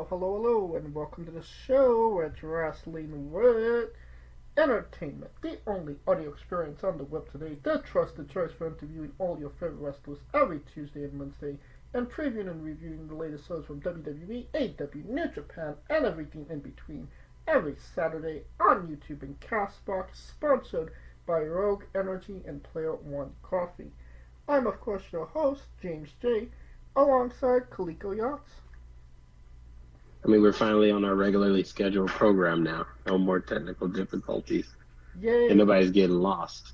Hello, and welcome to the show where it's Wrestling with Entertainment, the only audio experience on the web today, the trusted choice for interviewing all your favorite wrestlers every Tuesday and Wednesday, and previewing and reviewing the latest shows from WWE, AEW, New Japan, and everything in between every Saturday on YouTube and Castbox, sponsored by Rogue Energy and Player One Coffee. I'm, of course, your host, James J., alongside Kaliko Yachts. We're finally on our regularly scheduled program now. No more technical difficulties. Yay! And nobody's getting lost.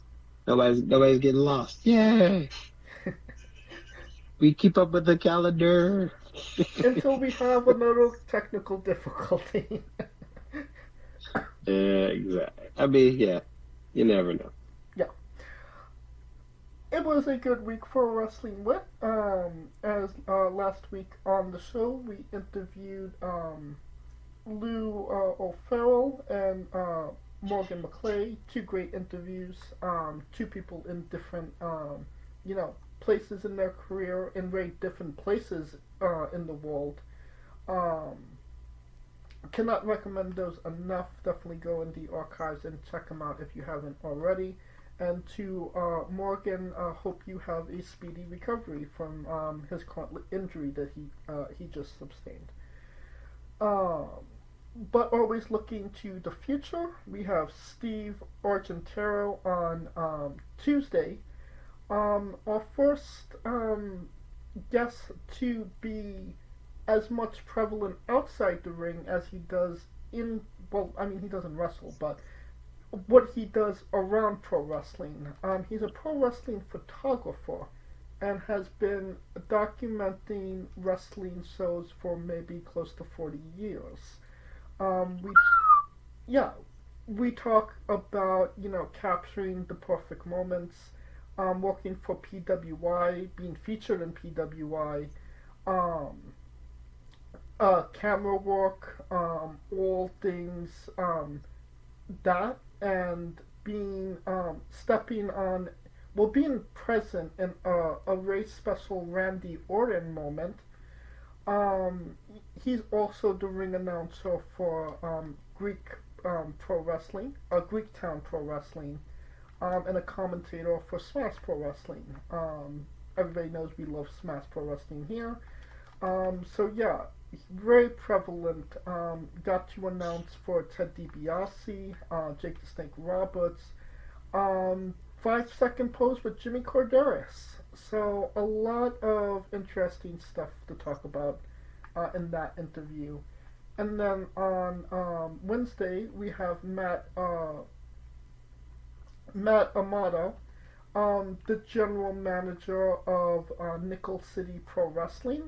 Nobody's getting lost. Yay! We keep up with the calendar. Until we have another technical difficulty. Exactly. You never know. Yeah. It was a good week for Wrestling With. As last week on the show, we interviewed Lou O'Farrell and Morgan McClay. Two great interviews. Two people in different, places in their career, in very different places in the world. Cannot recommend those enough. Definitely go in the archives and check them out if you haven't already. And to Morgan, hope you have a speedy recovery from his current injury that he just sustained. But always looking to the future, we have Steve Argentero on Tuesday. Our first guest to be as much prevalent outside the ring as he does in, he doesn't wrestle, but what he does around pro wrestling. He's a pro wrestling photographer and has been documenting wrestling shows for maybe close to 40 years. We talk about, capturing the perfect moments, working for PWI, being featured in PWI, camera work, all things that, and being being present in a very special Randy Orton moment. He's also the ring announcer for Greektown Pro Wrestling, and a commentator for Smash Pro Wrestling. Everybody knows we love Smash Pro Wrestling here. Very prevalent. Got to announce for Ted DiBiase, Jake the Snake Roberts, 5-second pose with Jimmy Corderas. So a lot of interesting stuff to talk about in that interview. And then on Wednesday we have Matt Amato, the general manager of Nickel City Pro Wrestling.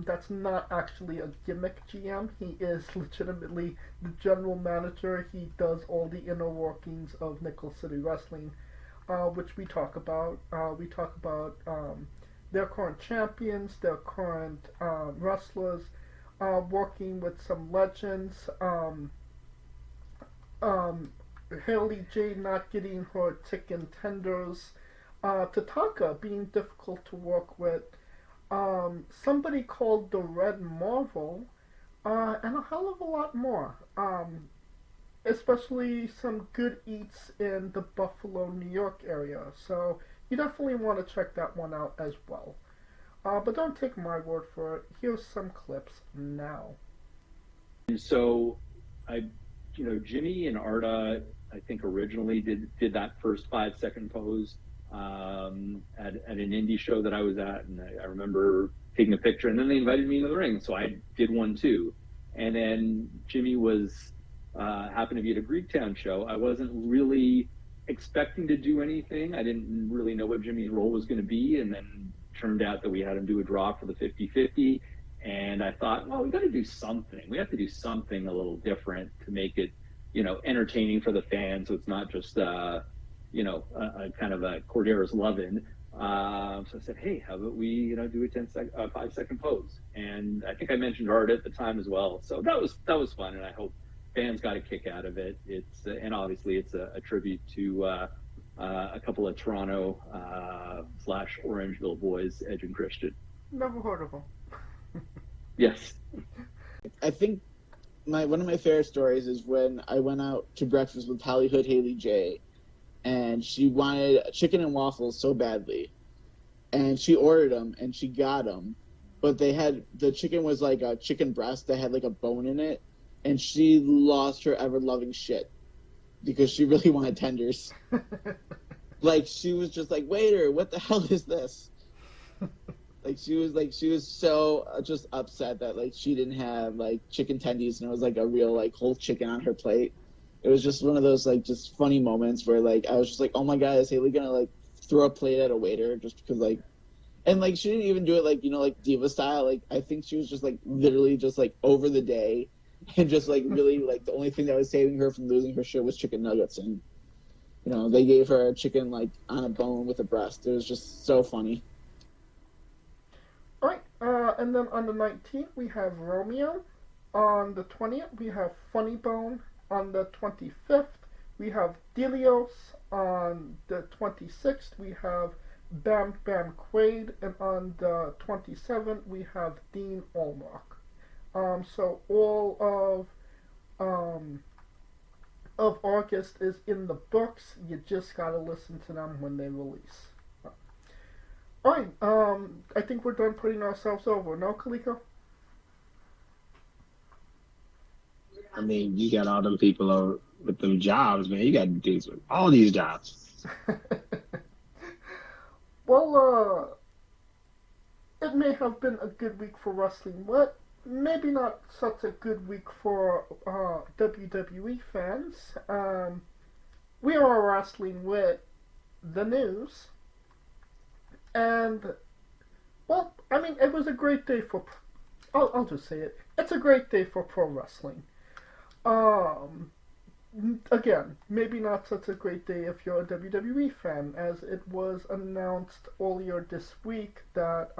That's not actually a gimmick GM. He is legitimately the general manager. He does all the inner workings of Nickel City Wrestling, which we talk about. We talk about their current champions, their current wrestlers, working with some legends. Haley J not getting her chicken tenders. Tatanka being difficult to work with. Somebody called the Red Marvel, and a hell of a lot more. Especially some good eats in the Buffalo, New York area. So you definitely want to check that one out as well. But don't take my word for it. Here's some clips now. And so, Jimmy and Arda, I think originally did that first 5-second pose at an indie show that I was at, and I remember taking a picture, and then they invited me into the ring, so I did one too. And then Jimmy was happened to be at a Greektown show. I wasn't really expecting to do anything. I didn't really know what Jimmy's role was going to be, and then turned out that we had him do a draw for the 50-50, and I thought, well, we got to do something. We have to do something a little different to make it, entertaining for the fans, so it's not just a kind of a Cordera's lovin'. So I said, hey, how about we, do a 5-second pose? And I think I mentioned Art at the time as well. So that was fun, and I hope fans got a kick out of it. It's and obviously it's a tribute to a couple of Toronto / Orangeville boys, Edge and Christian. Never heard of them. Yes. I think one of my favorite stories is when I went out to breakfast with Hollywood Haley J, and she wanted chicken and waffles so badly, and she ordered them and she got them, but the chicken was like a chicken breast that had like a bone in it, and she lost her ever loving shit because she really wanted tenders. Like, she was just like, waiter, what the hell is this? She was so just upset that like she didn't have like chicken tendies and it was like a real like whole chicken on her plate. It was just one of those like just funny moments where like I was just like, oh my god, is Haley gonna like throw a plate at a waiter just because like, and like she didn't even do it like, you know, like diva style. Like I think she was just like literally just like over the day and just like really like the only thing that was saving her from losing her shit was chicken nuggets, and you know they gave her a chicken like on a bone with a breast. It was just so funny. Alright, and then on the 19th we have Romeo. On the 20th we have Funny Bone. On the 25th we have Delios. On the 26th we have Bam Bam Quaid. And on the 27th we have Dean Allmark. So all of August is in the books. You just gotta listen to them when they release. Alright, I think we're done putting ourselves over. No, Kaliko? I mean, you got all them people over with them jobs, man. You got dudes with all these jobs. Well, it may have been a good week for wrestling, but maybe not such a good week for WWE fans. We are wrestling with the news. And, well, I mean, it was a great day for... I'll just say it. It's a great day for pro wrestling. Again, maybe not such a great day if you're a WWE fan, as it was announced earlier this week that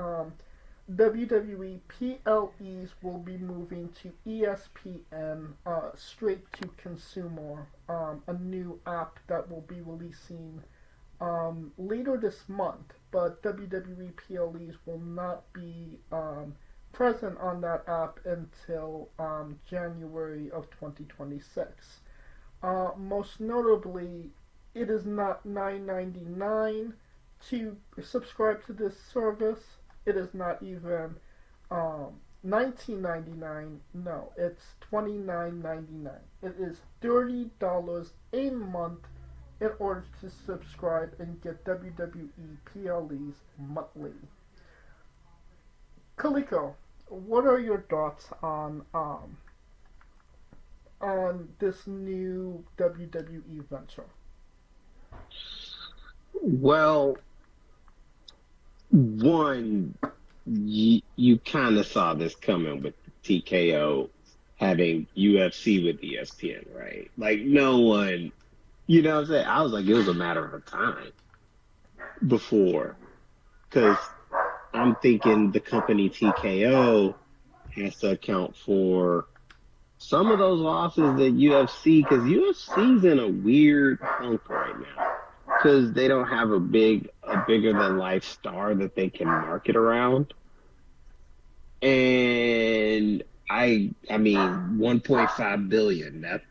WWE PLEs will be moving to ESPN, straight to consumer, a new app that will be releasing later this month, but WWE PLEs will not be present on that app until January of 2026. Most notably, it is not $9.99 to subscribe to this service. It is not even $19.99. No, it's $29.99. It is $30 a month in order to subscribe and get WWE PLEs monthly. Kaliko, what are your thoughts on this new WWE venture? Well, one, you kind of saw this coming with TKO having UFC with ESPN, right? Like, no one, you know what I'm saying? I was like, it was a matter of time before. Because I'm thinking the company TKO has to account for some of those losses that UFC, because UFC's in a weird funk right now. Because they don't have a bigger than life star that they can market around. And I mean, 1.5 billion. That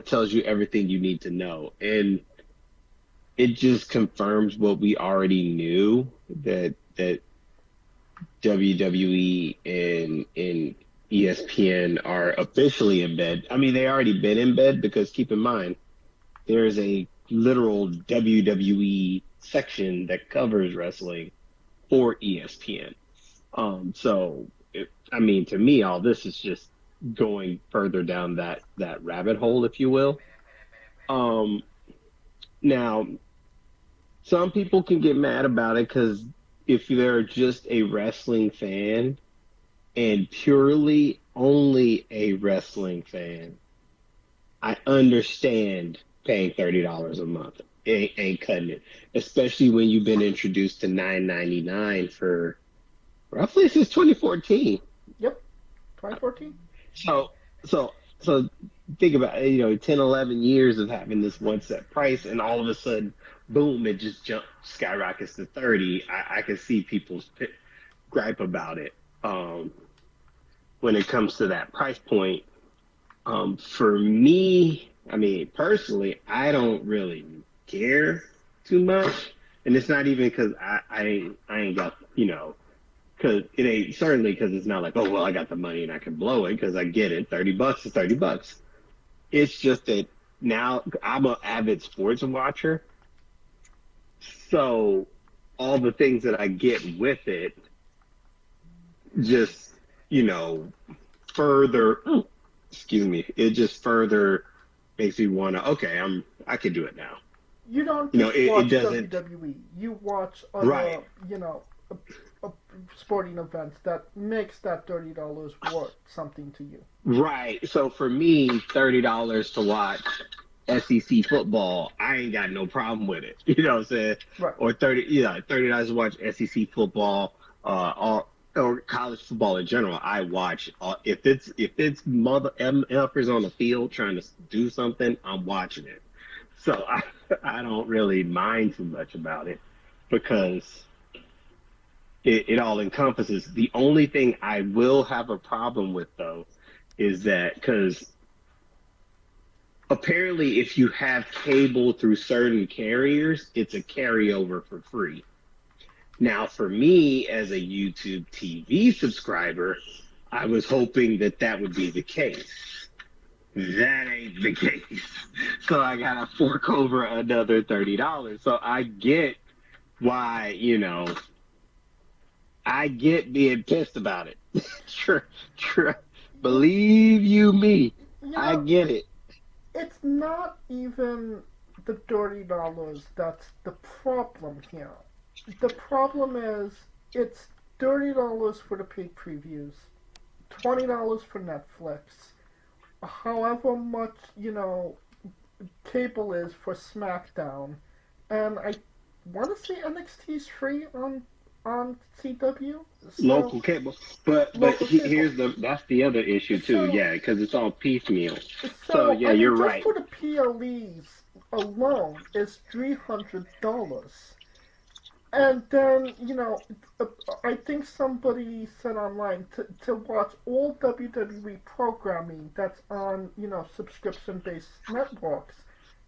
tells you everything you need to know, and it just confirms what we already knew, that WWE and ESPN are officially in bed. I mean, they already been in bed, because keep in mind, there is a literal WWE section that covers wrestling for ESPN. I mean, to me, all this is just going further down that rabbit hole, if you will. Now, some people can get mad about it, because if they're just a wrestling fan and purely only a wrestling fan, I understand paying $30 a month. It ain't cutting it, especially when you've been introduced to $9.99 for roughly since 2014. Yep, 2014. So think about it, 10, 11 years of having this one set price, and all of a sudden, boom, it just skyrockets to 30. I can see people's gripe about it. when it comes to that price point. For me, I mean, personally, I don't really care too much, and it's not even because I ain't got, because it ain't certainly because it's not like, oh well, I got the money and I can blow it, because I get it, $30 is $30. It's just that now I'm an avid sports watcher, so all the things that I get with it just, further, excuse me, it just further makes me want to, okay, I can do it now. You don't just watch it doesn't, WWE. You watch other, right. Sporting events that makes that $30 worth something to you. Right. So for me, $30 to watch SEC football, I ain't got no problem with it. You know what I'm saying? Right. Or $30 to watch SEC football, or college football in general. I watch. If it's mother effers on the field trying to do something, I'm watching it. So I don't really mind too much about it, because it all encompasses. The only thing I will have a problem with, though, is that because apparently if you have cable through certain carriers, it's a carryover for free. Now, for me, as a YouTube TV subscriber, I was hoping that would be the case. That ain't the case. So I got to fork over another $30. So I get why, I get being pissed about it. Sure. Believe you me, I get it. It's not even the $30 that's the problem here. The problem is it's $30 for the paid previews, $20 for Netflix, however much, cable is for SmackDown, and I want to say NXT is free on CW. So, local cable, but here's that's the other issue too. Yeah, because it's all piecemeal. So yeah, I mean, you're just right. for the PLEs alone is $300. And then, I think somebody said online to watch all WWE programming that's on, subscription-based networks,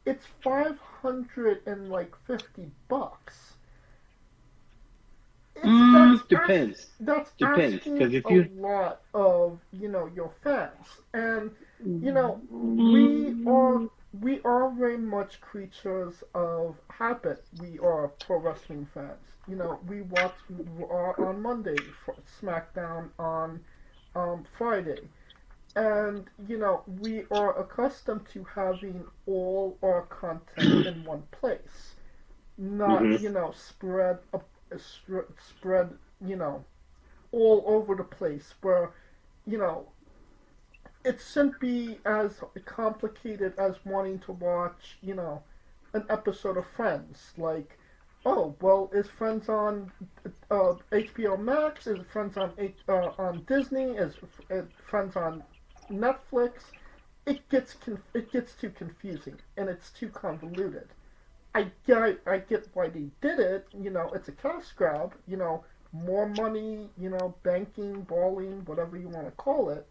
it's $550. Depends. That's Depends, asking because if a lot of, your fans. And, we are very much creatures of habit. We are pro wrestling fans. We watch Raw on Monday, SmackDown on Friday. And, we are accustomed to having all our content in one place. Not, spread, all over the place where, it shouldn't be as complicated as wanting to watch, an episode of Friends. Like, oh, well, is Friends on HBO Max? Is Friends on Disney? Is Friends on Netflix? It gets too confusing and it's too convoluted. I get why they did it. It's a cash grab. More money. Banking, balling, whatever you want to call it.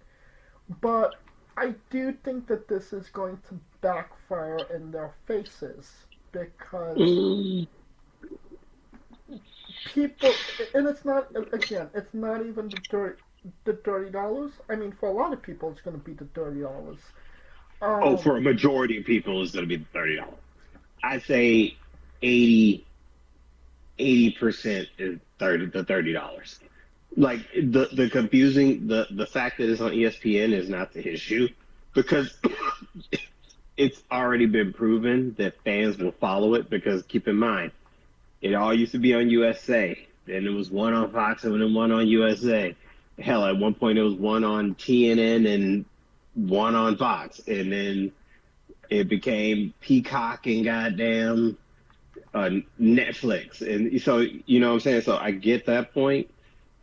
But I do think that this is going to backfire in their faces because people, and it's not, again, it's not even the $30. I mean, for a lot of people, it's going to be the $30. For a majority of people, it's going to be the $30. I'd say 80% is the $30. Like the confusing the fact that it's on ESPN is not the issue, because it's already been proven that fans will follow it, because keep in mind, it all used to be on USA, then it was one on Fox and then one on USA. Hell, at one point it was one on TNN and one on Fox, and then it became Peacock and goddamn Netflix, and so you know what I'm saying. So I get that point.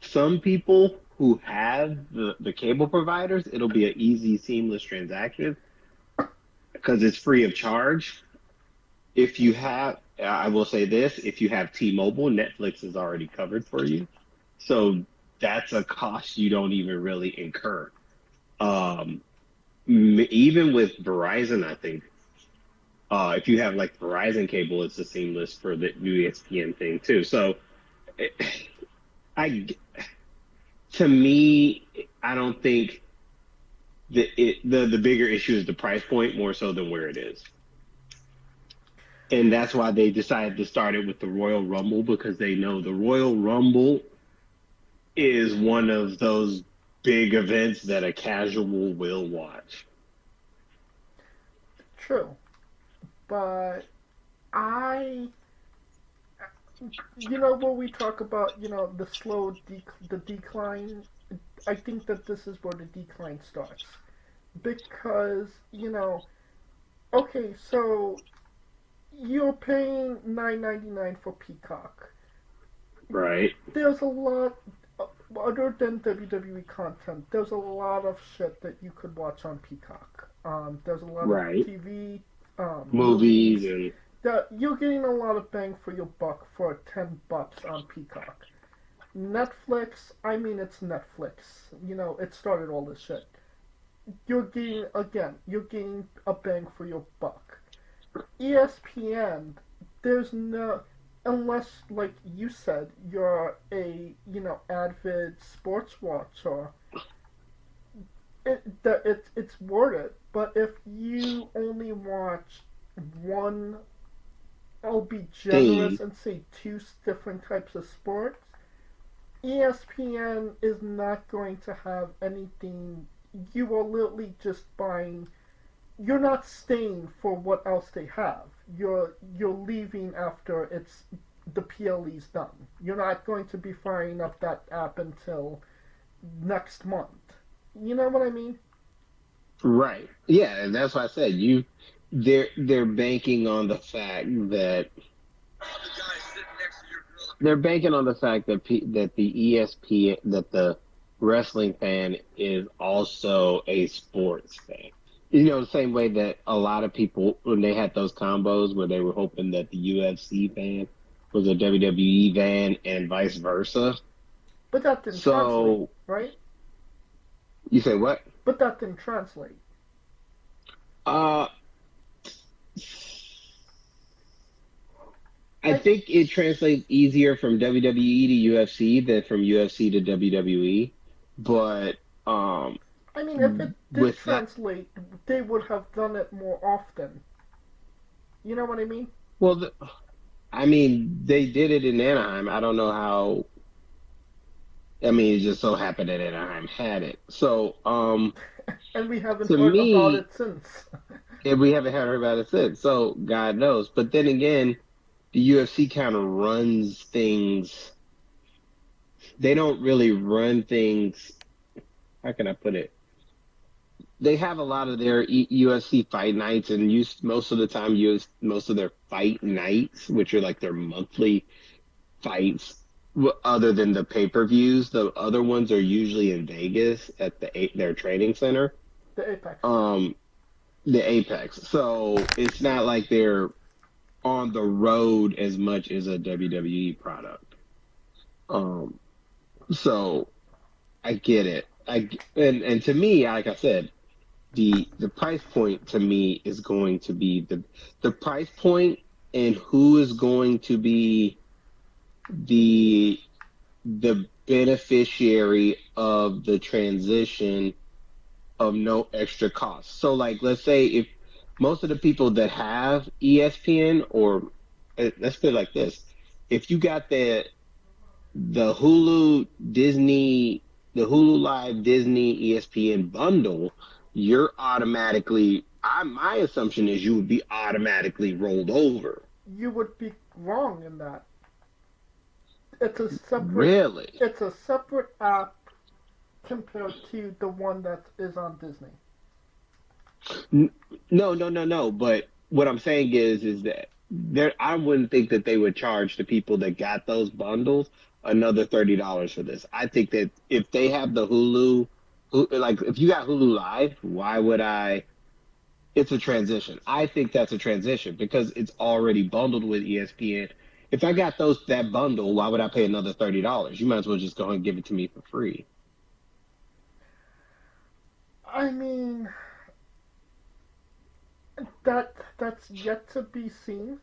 Some people who have the cable providers, it'll be an easy, seamless transaction because it's free of charge. If you have, I will say this, if you have T-Mobile, Netflix is already covered for you. So that's a cost you don't even really incur. Even with Verizon, I think if you have like Verizon cable, it's the seamless for the new ESPN thing too. So, I to me, I don't think the bigger issue is the price point more so than where it is. And that's why they decided to start it with the Royal Rumble, because they know the Royal Rumble is one of those big events that a casual will watch. True. But I, when we talk about, the the decline, I think that this is where the decline starts. Because, okay, so you're paying $9.99 for Peacock. Right. There's a lot, other than WWE content, there's a lot of shit that you could watch on Peacock. There's a lot Right. of TV, Movies and that you're getting a lot of bang for your buck for $10 on Peacock. Netflix, I mean, it's Netflix. It started all this shit. You're getting a bang for your buck. ESPN, there's no, unless, like you said, you're a, avid sports watcher, it's worth it. But if you only watch one, I'll be generous and say two different types of sports, ESPN is not going to have anything. You are literally just buying. You're not staying for what else they have. You're leaving after it's the PLE's done. You're not going to be firing up that app until next month. You know what I mean? right. Yeah, and that's why I said they're banking on the fact that that the ESPN, that the wrestling fan is also a sports fan. The same way that a lot of people, when they had those combos where they were hoping that the UFC fan was a WWE fan and vice versa. But that didn't translate, right? You say what? But that didn't translate. I think it translates easier from WWE to UFC than from UFC to WWE. But I mean, if it did translate, they would have done it more often. You know what I mean? Well, I mean, they did it in Anaheim. I don't know how. I mean, it just so happened that Anaheim had it. So, and we haven't heard about it since. And we haven't heard about it since. So, God knows. But then again, the UFC kind of runs things. They don't really run things. How can I put it? They have a lot of their UFC fight nights, and most of the time use most of their fight nights, which are like their monthly fights. Other than the pay-per-views, the other ones are usually in Vegas at their training center. The Apex. The Apex. So it's not like they're on the road as much as a WWE product. So I get it. And to me, like I said, the price point to me is going to be the price point, and who is going to be the beneficiary of the transition of no extra cost. So like, let's say if most of the people that have ESPN, or let's put it like this, if you got the Hulu Live Disney ESPN bundle, you're automatically, my assumption is you would be automatically rolled over. You would be wrong in that. It's a separate. Really? It's a separate app compared to the one that is on Disney. No. But what I'm saying is that I wouldn't think that they would charge the people that got those bundles another $30 for this. I think that if they have the Hulu, like if you got Hulu Live, why would I? It's a transition. I think that's a transition because it's already bundled with ESPN, if I got that bundle, why would I pay another $30? You might as well just go ahead and give it to me for free. I mean, that's yet to be seen.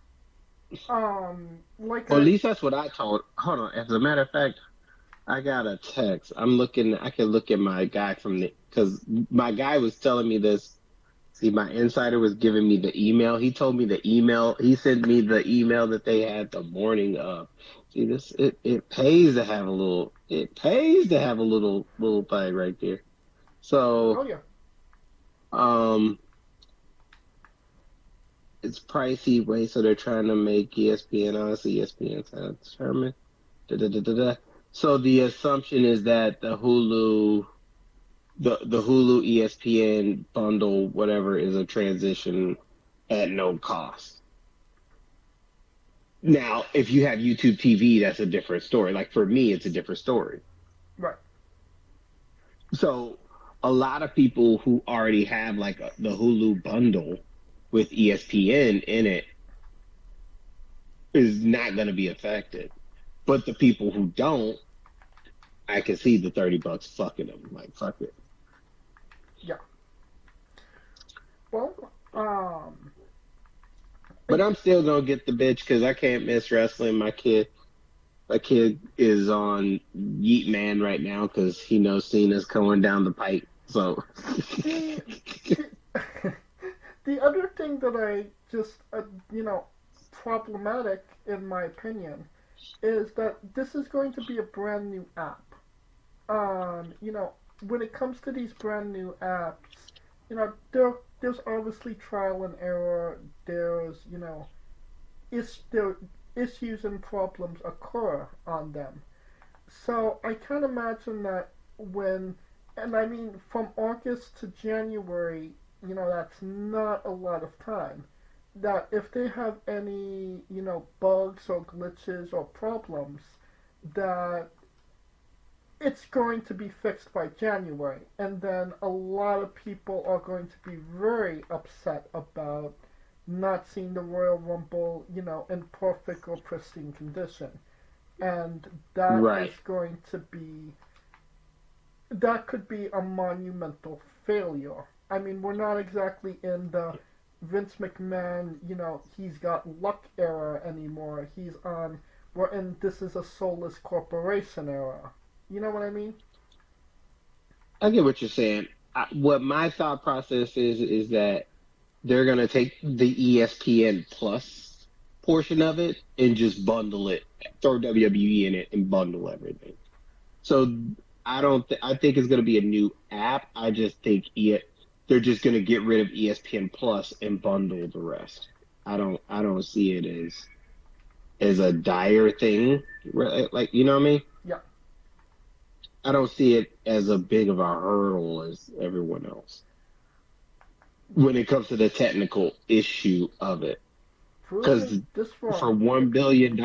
Like Or at least that's what I told. Hold on. As a matter of fact, I got a text. I can look at my guy because my guy was telling me this. See, my insider was giving me the email. He told me the email. He sent me the email that they had the morning of. See, it pays to have a little. It pays to have a little thing right there. oh So, yeah, it's pricey. Wait, so they're trying to make ESPN. Honestly, ESPN's kind of determined. Da, da, da, da, da. So the assumption is that the Hulu ESPN bundle, whatever, is a transition at no cost. Now, if you have YouTube TV, that's a different story. Like for me, it's a different story. right. So a lot of people who already have like the Hulu bundle with ESPN in it is not going to be affected. But the people who don't, I can see the $30 fucking them. Like, fuck it. Yeah. Well, But I'm still gonna get the bitch because I can't miss wrestling. My kid is on Yeet Man right now because he knows Cena's coming down the pipe. So the, the other thing that I just, problematic in my opinion, is that this is going to be a brand new app. When it comes to these brand new apps, there's obviously trial and error. There's, issues and problems occur on them. So I can't imagine that and I mean, from August to January, that's not a lot of time. That if they have any, bugs or glitches or problems, that it's going to be fixed by January. And then a lot of people are going to be very upset about not seeing the Royal Rumble, in perfect or pristine condition. And that right. is going to be, that could be a monumental failure. I mean, we're not exactly in the Vince McMahon, he's got luck era anymore. We're in this is a soulless corporation era. You know what I mean? I get what you're saying. What my thought process is that they're gonna take the ESPN Plus portion of it and just bundle it, throw WWE in it, and bundle everything. So I think it's gonna be a new app. I just think they're just gonna get rid of ESPN Plus and bundle the rest. I don't see it as a dire thing. Like, you know what I mean? Yeah. I don't see it as a big of a hurdle as everyone else when it comes to the technical issue of it. Because for $1 billion,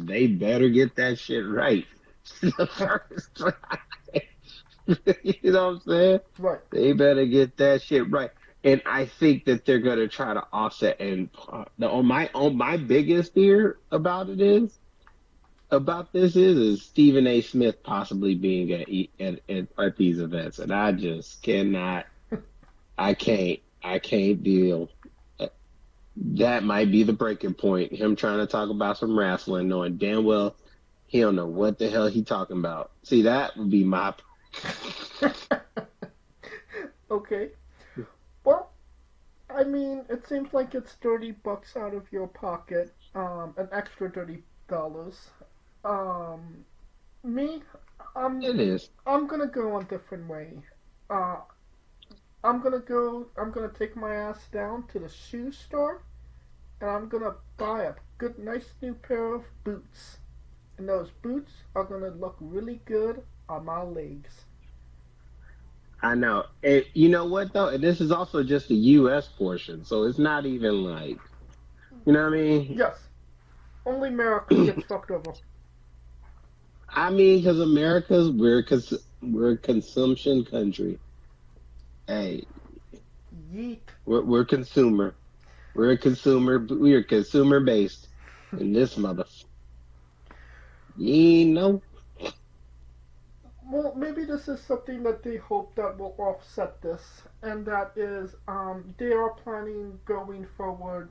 they better get that shit right. The first try. You know what I'm saying? Right. They better get that shit right. And I think that they're gonna try to offset. And on my biggest fear about this is Stephen A. Smith possibly being at these events, and I just cannot. I can't deal. That might be the breaking point. Him trying to talk about some wrestling, knowing damn well he don't know what the hell he talking about. See, that would be my. Okay. Well, I mean, it seems like it's $30 out of your pocket, an extra $30. Me, It is. I'm gonna go a different way. I'm gonna take my ass down to the shoe store, and I'm gonna buy a good, nice new pair of boots. And those boots are gonna look really good on my legs. I know. And you know what though? And this is also just the U.S. portion, so it's not even like, you know what I mean? Yes. Only America gets fucked over. I mean, because we're a consumption country. Hey, Yeet. we're consumer. We are consumer based in this mother. You know, Well, maybe this is something that they hope that will offset this, and that is they are planning going forward,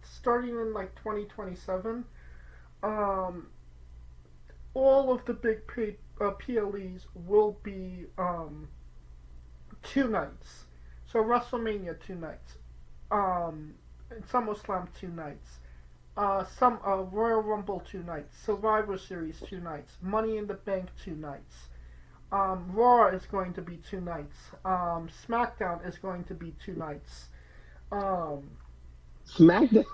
starting in like 2027. Um, all of the big PLEs will be 2 nights. So WrestleMania 2 nights, SummerSlam 2 nights, some Royal Rumble 2 nights, Survivor Series 2 nights, Money in the Bank 2 nights. Raw is going to be 2 nights. SmackDown is going to be 2 nights. Um, SmackDown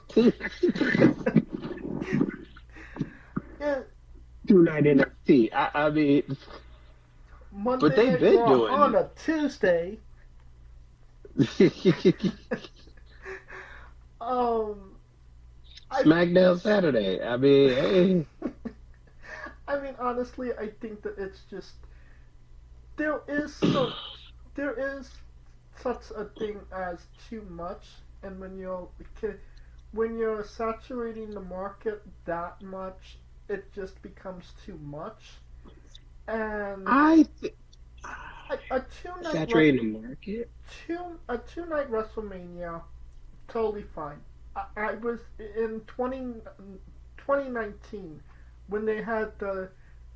yeah, two-night NXT. I mean, but Monday they've Night been Raw doing. on a Tuesday. Um, I SmackDown Saturday. I mean, hey, I mean, honestly, I think that it's just there is so there is such a thing as too much, and when you're saturating the market that much, it just becomes too much. And I a two night saturating the market. two night WrestleMania, totally fine. I was in 2019 when they had the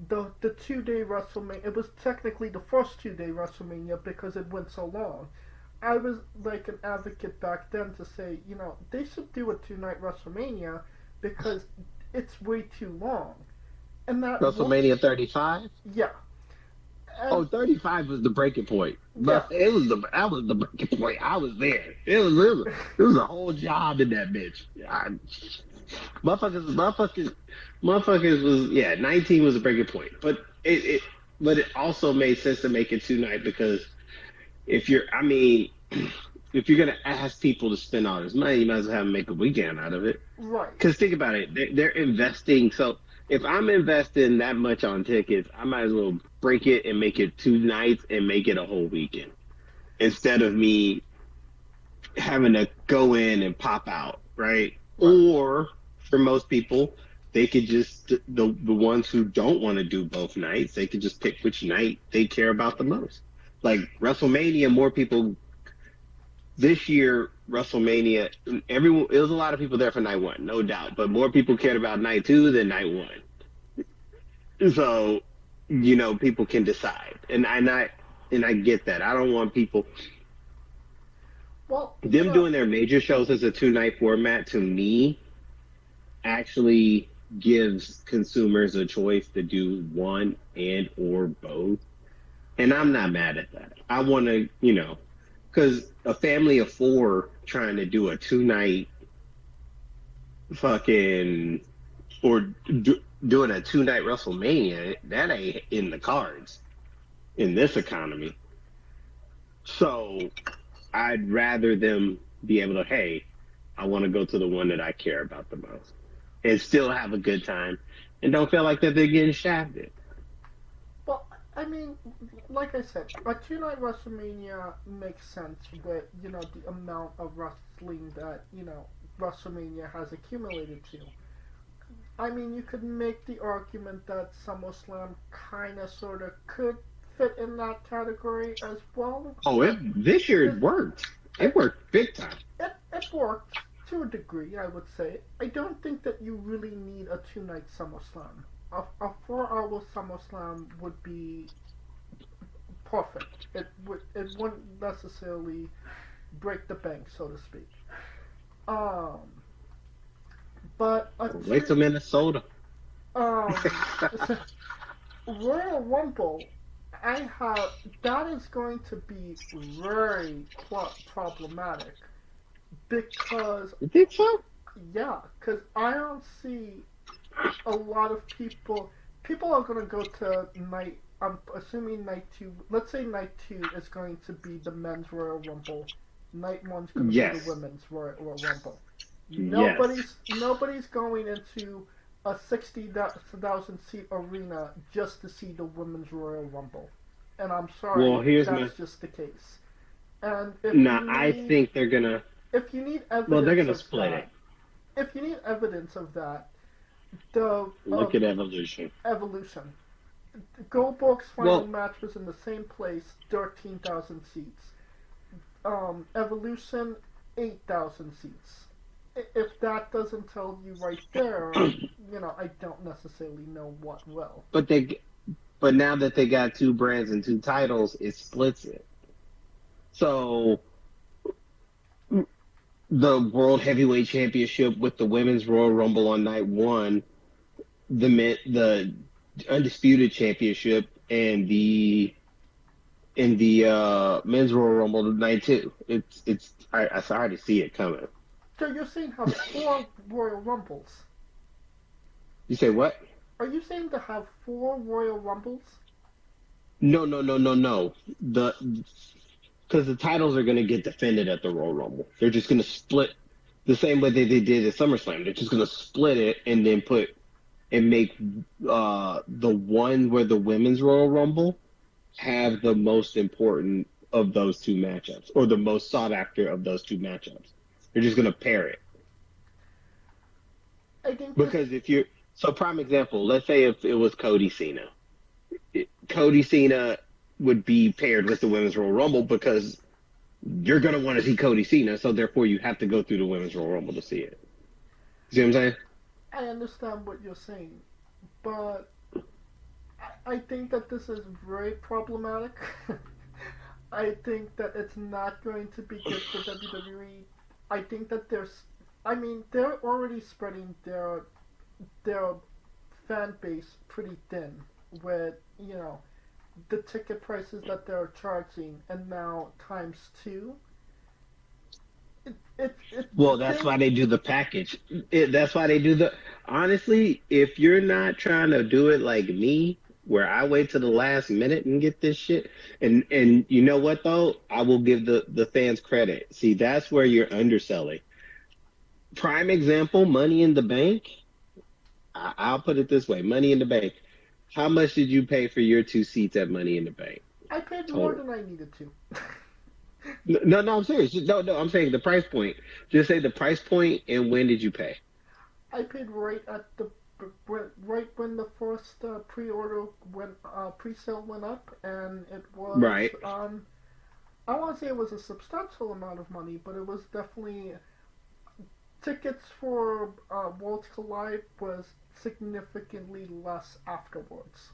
2 day WrestleMania. It was technically the first 2 day WrestleMania because it went so long. I was like an advocate back then to say, they should do a 2 night WrestleMania because it's way too long. And WrestleMania 35. yeah, Oh, and 35 was the breaking point. yeah, But that was the breaking point. I was there. It was a whole job in that bitch. Motherfuckers was 19 was a breaking point. But it also made sense to make it 2 night because if you're I mean if you're gonna ask people to spend all this money, you might as well have them make a weekend out of it. right. Because think about it, they're investing. So if I'm investing that much on tickets, I might as well break it and make it 2 nights and make it a whole weekend instead of me having to go in and pop out, right? Right. Or for most people, they could just the ones who don't want to do both nights, they could just pick which night they care about the most. Like WrestleMania, more people this year, WrestleMania, everyone it was a lot of people there for night one, no doubt. But more people cared about night two than night one. So, people can decide. And I get that. I don't want people Well, them doing their major shows as a 2 night format to me actually gives consumers a choice to do one and or both. And I'm not mad at that. I want to, because a family of four trying to do a 2 night fucking or doing a 2 night WrestleMania, that ain't in the cards in this economy. So I'd rather them be able to, hey, I want to go to the one that I care about the most and still have a good time and don't feel like that they're getting shafted. Well, I mean, like I said, a 2 night WrestleMania makes sense with the amount of wrestling that WrestleMania has accumulated to. I mean, you could make the argument that SummerSlam kind of, sort of could fit in that category as well. Oh, this year it worked. It worked big time. It worked to a degree, I would say. I don't think that you really need a 2 night SummerSlam. A 4 hour SummerSlam would be perfect. It wouldn't necessarily break the bank, so to speak. Um, but Wait till Minnesota. um, Royal Rumble, that is going to be very problematic because You think so? because I don't see a lot of people. People are going to go to night. I'm assuming night two. Let's say night two is going to be the men's Royal Rumble. Night one's going to be the Yes. women's Royal Rumble. Yes. Nobody's going into a 60,000 seat arena just to see the women's Royal Rumble. And I'm sorry, Well, here's that's just the case. And I think they're gonna. if you need Well, they're evidence gonna of split that, it. if you need evidence of that, The Look at Evolution. Evolution. Goldberg's final Well, match was in the same place, 13,000 seats. Evolution, 8,000 seats. If that doesn't tell you right there, I don't necessarily know what will. but now that they got two brands and two titles, it splits it. So the World Heavyweight Championship with the Women's Royal Rumble on night one, the Undisputed Championship and the Men's Royal Rumble night two. I started to see it coming. So you're saying have four Royal Rumbles? You say what? Are you saying to have four Royal Rumbles? No. Because the titles are going to get defended at the Royal Rumble. They're just going to split the same way they did at SummerSlam. They're just going to split it and then make the one where the Women's Royal Rumble have the most important of those two matchups, or the most sought after of those two matchups. They're just going to pair it. I think Because prime example, let's say if it was Cody Cena. Cody Cena would be paired with the Women's Royal Rumble because you're going to want to see Cody Cena, so therefore you have to go through the Women's Royal Rumble to see it. You see what I'm saying? I understand what you're saying, but I think that this is very problematic. I think that it's not going to be good for WWE. I think that they're already spreading their fan base pretty thin with, the ticket prices that they're charging, and now times two. Well, that's why they do the package. That's why they do honestly, if you're not trying to do it like me, where I wait to the last minute and get this shit, and you know what though? I will give the fans credit. See, that's where you're underselling. Prime example, Money in the Bank. I'll put it this way: Money in the Bank. How much did you pay for your two seats at Money in the Bank? I paid more than I needed to. No, I'm serious. No, I'm saying the price point. Just say the price point and when did you pay? I paid right when the first pre-sale went up, and it was right. I want to say it was a substantial amount of money, but it was definitely tickets for Worlds Collide was significantly less afterwards.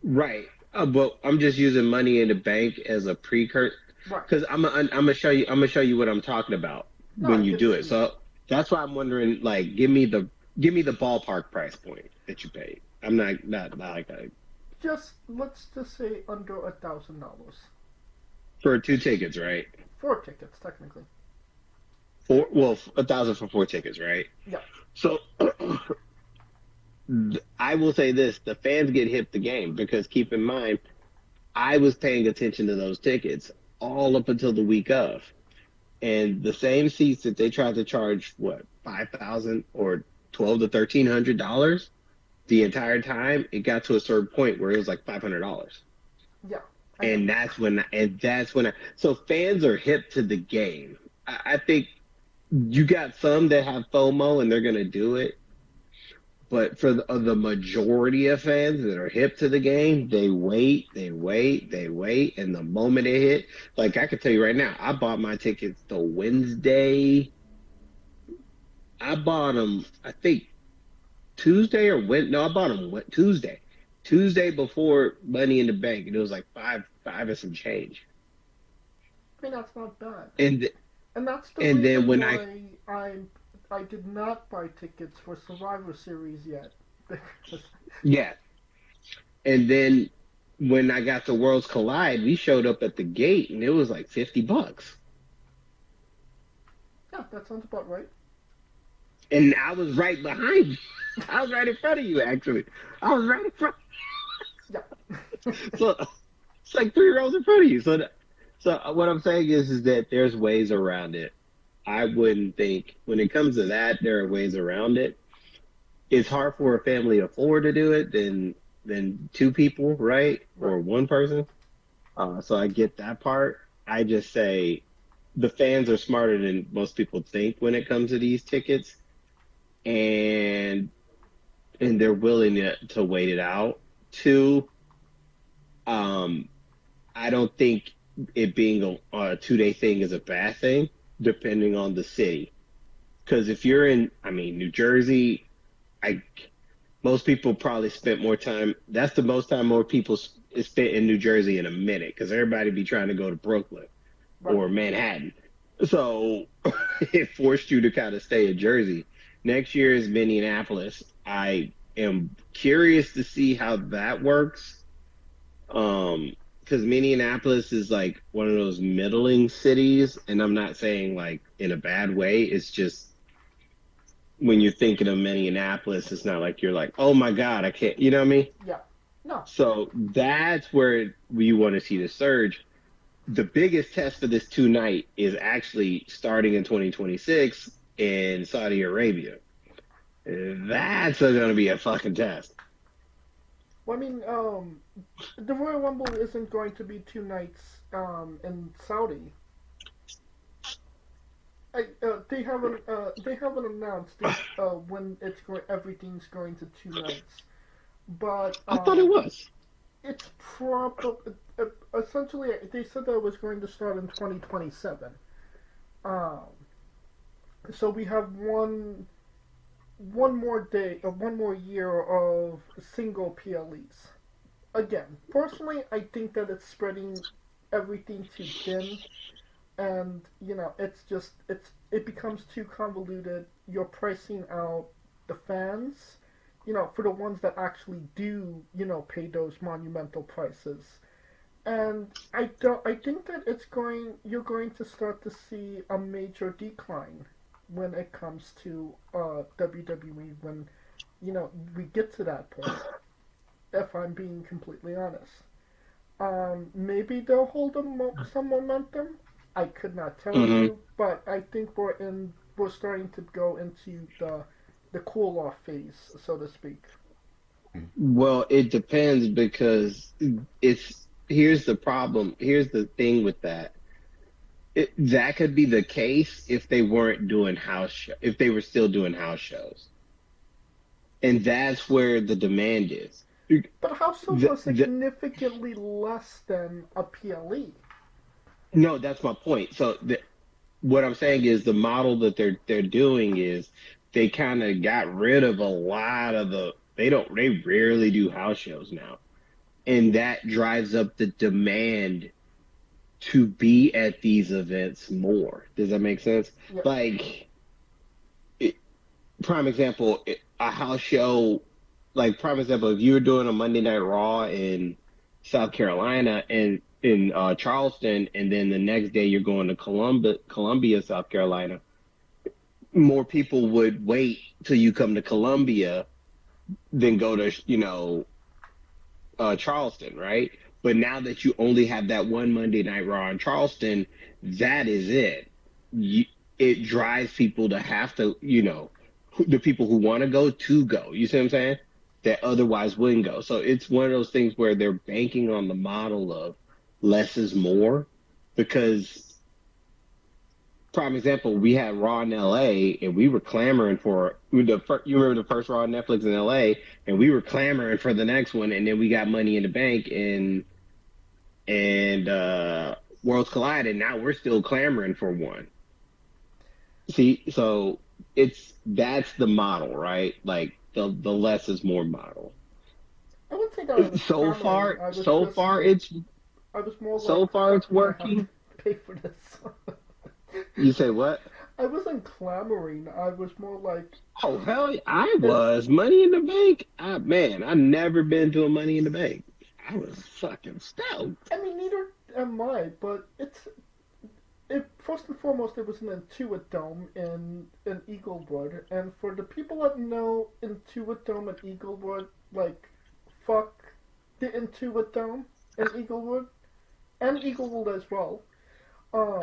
Right, but I'm just using Money in the Bank as a precursor, right? Because I'm gonna show you what I'm talking about when you do it. So that's why I'm wondering, like, give me the ballpark price point that you paid. I'm not like that. Let's just say under $1,000 for 2 tickets, right? 4 tickets technically. 1,000 for 4 tickets, right? Yeah. So I will say this: the fans get hip the game, because keep in mind, I was paying attention to those tickets all up until the week of, and the same seats that they tried to charge $5,000 or $1,200 to $1,300 the entire time, it got to a certain point where it was like $500. Yeah. And that's when so fans are hip to the game. I think you got some that have FOMO and they're gonna do it, but for the majority of fans that are hip to the game, they wait, and the moment it hit, like I can tell you right now, I bought my tickets the Wednesday. I bought them, I think Tuesday or Wednesday. No, I bought them Tuesday. Tuesday before Money in the Bank, and it was like five and some change. I mean, that's not bad. And that's the and reason then when I did not buy tickets for Survivor Series yet. Yeah. And then when I got to Worlds Collide, we showed up at the gate and it was like $50. Yeah, that sounds about right. And I was right behind you. I was right in front of you, actually. I was right in front. Yeah. So it's like 3 rows in front of you. So what I'm saying is that there's ways around it. I wouldn't think when it comes to that, there are ways around it. It's hard for a family to afford to do it than 2 people, right? Or 1 person. So I get that part. I just say the fans are smarter than most people think when it comes to these tickets. and they're willing to wait it out. Two, I don't think it being a 2-day thing is a bad thing, depending on the city. Because if you're in, I mean, New Jersey, most people probably spent more time. That's the most time more people spent in New Jersey in a minute, because everybody be trying to go to Brooklyn or Manhattan. So it forced you to kind of stay in Jersey. Next year is Minneapolis. I am curious to see how that works. Because Minneapolis is like one of those middling cities, and I'm not saying like in a bad way. It's just when you're thinking of Minneapolis, it's not like you're like, oh my God, I can't, you know what I mean? Yeah. No. So that's where we want to see the surge. The biggest test for this 2-night is actually starting in 2026 in Saudi Arabia. That's going to be a fucking test. Well, I mean, the Royal Rumble isn't going to be 2 nights in Saudi. They haven't announced when everything's going to 2 nights, but I thought it was. It's probably essentially they said that it was going to start in 2027. So we have one more day, one more year of single PLEs. Again, personally, I think that it's spreading everything too thin, and it becomes too convoluted. You're pricing out the fans, for the ones that actually do, pay those monumental prices. And I think that you're going to start to see a major decline when it comes to WWE when we get to that point. If I'm being completely honest, maybe they'll hold some momentum. I could not tell you, but I think we're starting to go into the cool off phase, so to speak. Well, it depends, because here's the problem. Here's the thing with that. That could be the case if they weren't doing if they were still doing house shows. And that's where the demand is. But house shows are significantly less than a PLE. No, that's my point. So what I'm saying is the model that they're doing is they kind of got rid of a lot of they rarely do house shows now. And that drives up the demand to be at these events more. Does that make sense? Yep. Like, prime example, a house show, like prime example, if you were doing a Monday Night Raw in South Carolina and in Charleston, and then the next day you're going to Columbia, South Carolina, more people would wait till you come to Columbia than go to, Charleston, right? But now that you only have that one Monday Night Raw in Charleston, that is it. It drives people to have to, the people who want to go. You see what I'm saying? That otherwise wouldn't go. So it's one of those things where they're banking on the model of less is more, because, prime example, we had Raw in LA and we were clamoring for you remember the first Raw on Netflix in LA, and we were clamoring for the next one, and then we got Money in the Bank and Worlds Collide, and now we're still clamoring for one. See, so that's the model, right? Like the less is more model. I would say that so far it's working. Pay for this. You say what? I wasn't clamoring. I was more like, oh hell yeah, I was. Money in the Bank. Man, I've never been to a Money in the Bank. I was fucking stoked. I mean, neither am I, but first and foremost, it was an Intuit Dome in Eaglewood, and for the people that know Intuit Dome at Eaglewood, like, fuck the Intuit Dome in Eaglewood, and Eaglewood as well.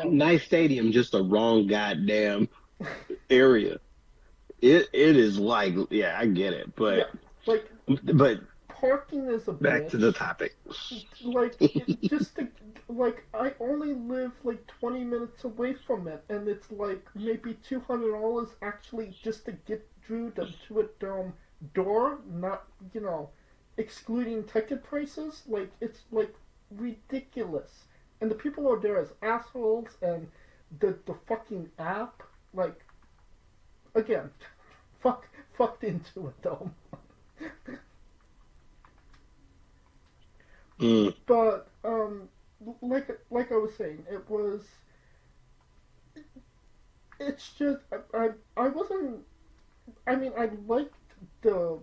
Nice stadium, just the wrong goddamn area. It is like, yeah, I get it, but yeah, like, but parking is a Back to the bitch. topic. Like, just to, like, I only live like 20 minutes away from it, and it's like maybe $200 actually just to get through to it door, not, excluding ticket prices. Like, it's like ridiculous. And the people are there as assholes, and the fucking app, like, again, fucked into it though. Mm. But like I was saying, it's just I wasn't. I mean, the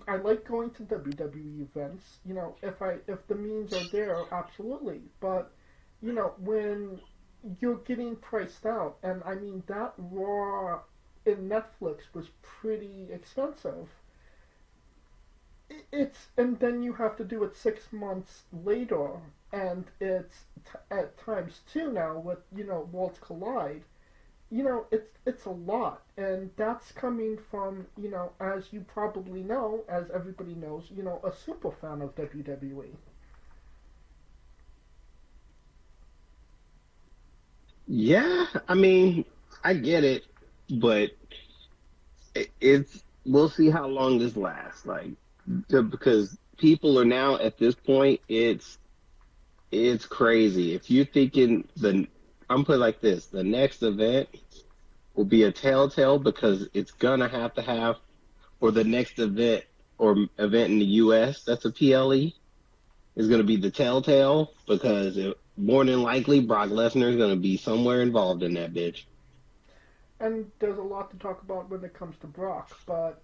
I like going to WWE events. If the means are there, absolutely. But when you're getting priced out, and I mean that Raw in Netflix was pretty expensive. And then you have to do it 6 months later, and it's at times two now with Worlds Collide. It's a lot, and that's coming from as you probably know, as everybody knows, a super fan of WWE. Yeah, I mean, I get it, but it's we'll see how long this lasts. Like, because people are now at this point, it's crazy. If you're thinking I'm put it like this: the next event will be a telltale because it's gonna have to have, or the next event or event in the U.S. that's a PLE is gonna be the telltale because more than likely Brock Lesnar is gonna be somewhere involved in that bitch. And there's a lot to talk about when it comes to Brock, but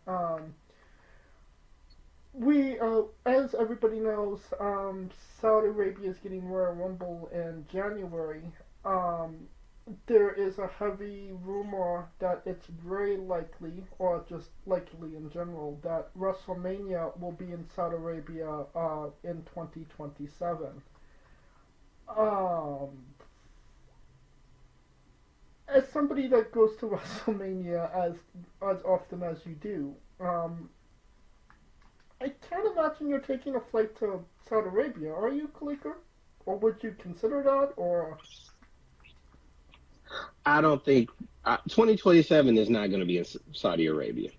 we, as everybody knows, Saudi Arabia is getting Royal Rumble in January. Um, there is a heavy rumor that it's very likely, or just likely in general, that WrestleMania will be in Saudi Arabia in 2027. Um, as somebody that goes to WrestleMania as often as you do, I can't imagine you're taking a flight to Saudi Arabia, are you, Kalika? Or would you consider that? Or I don't think 2027 is not going to be in Saudi Arabia.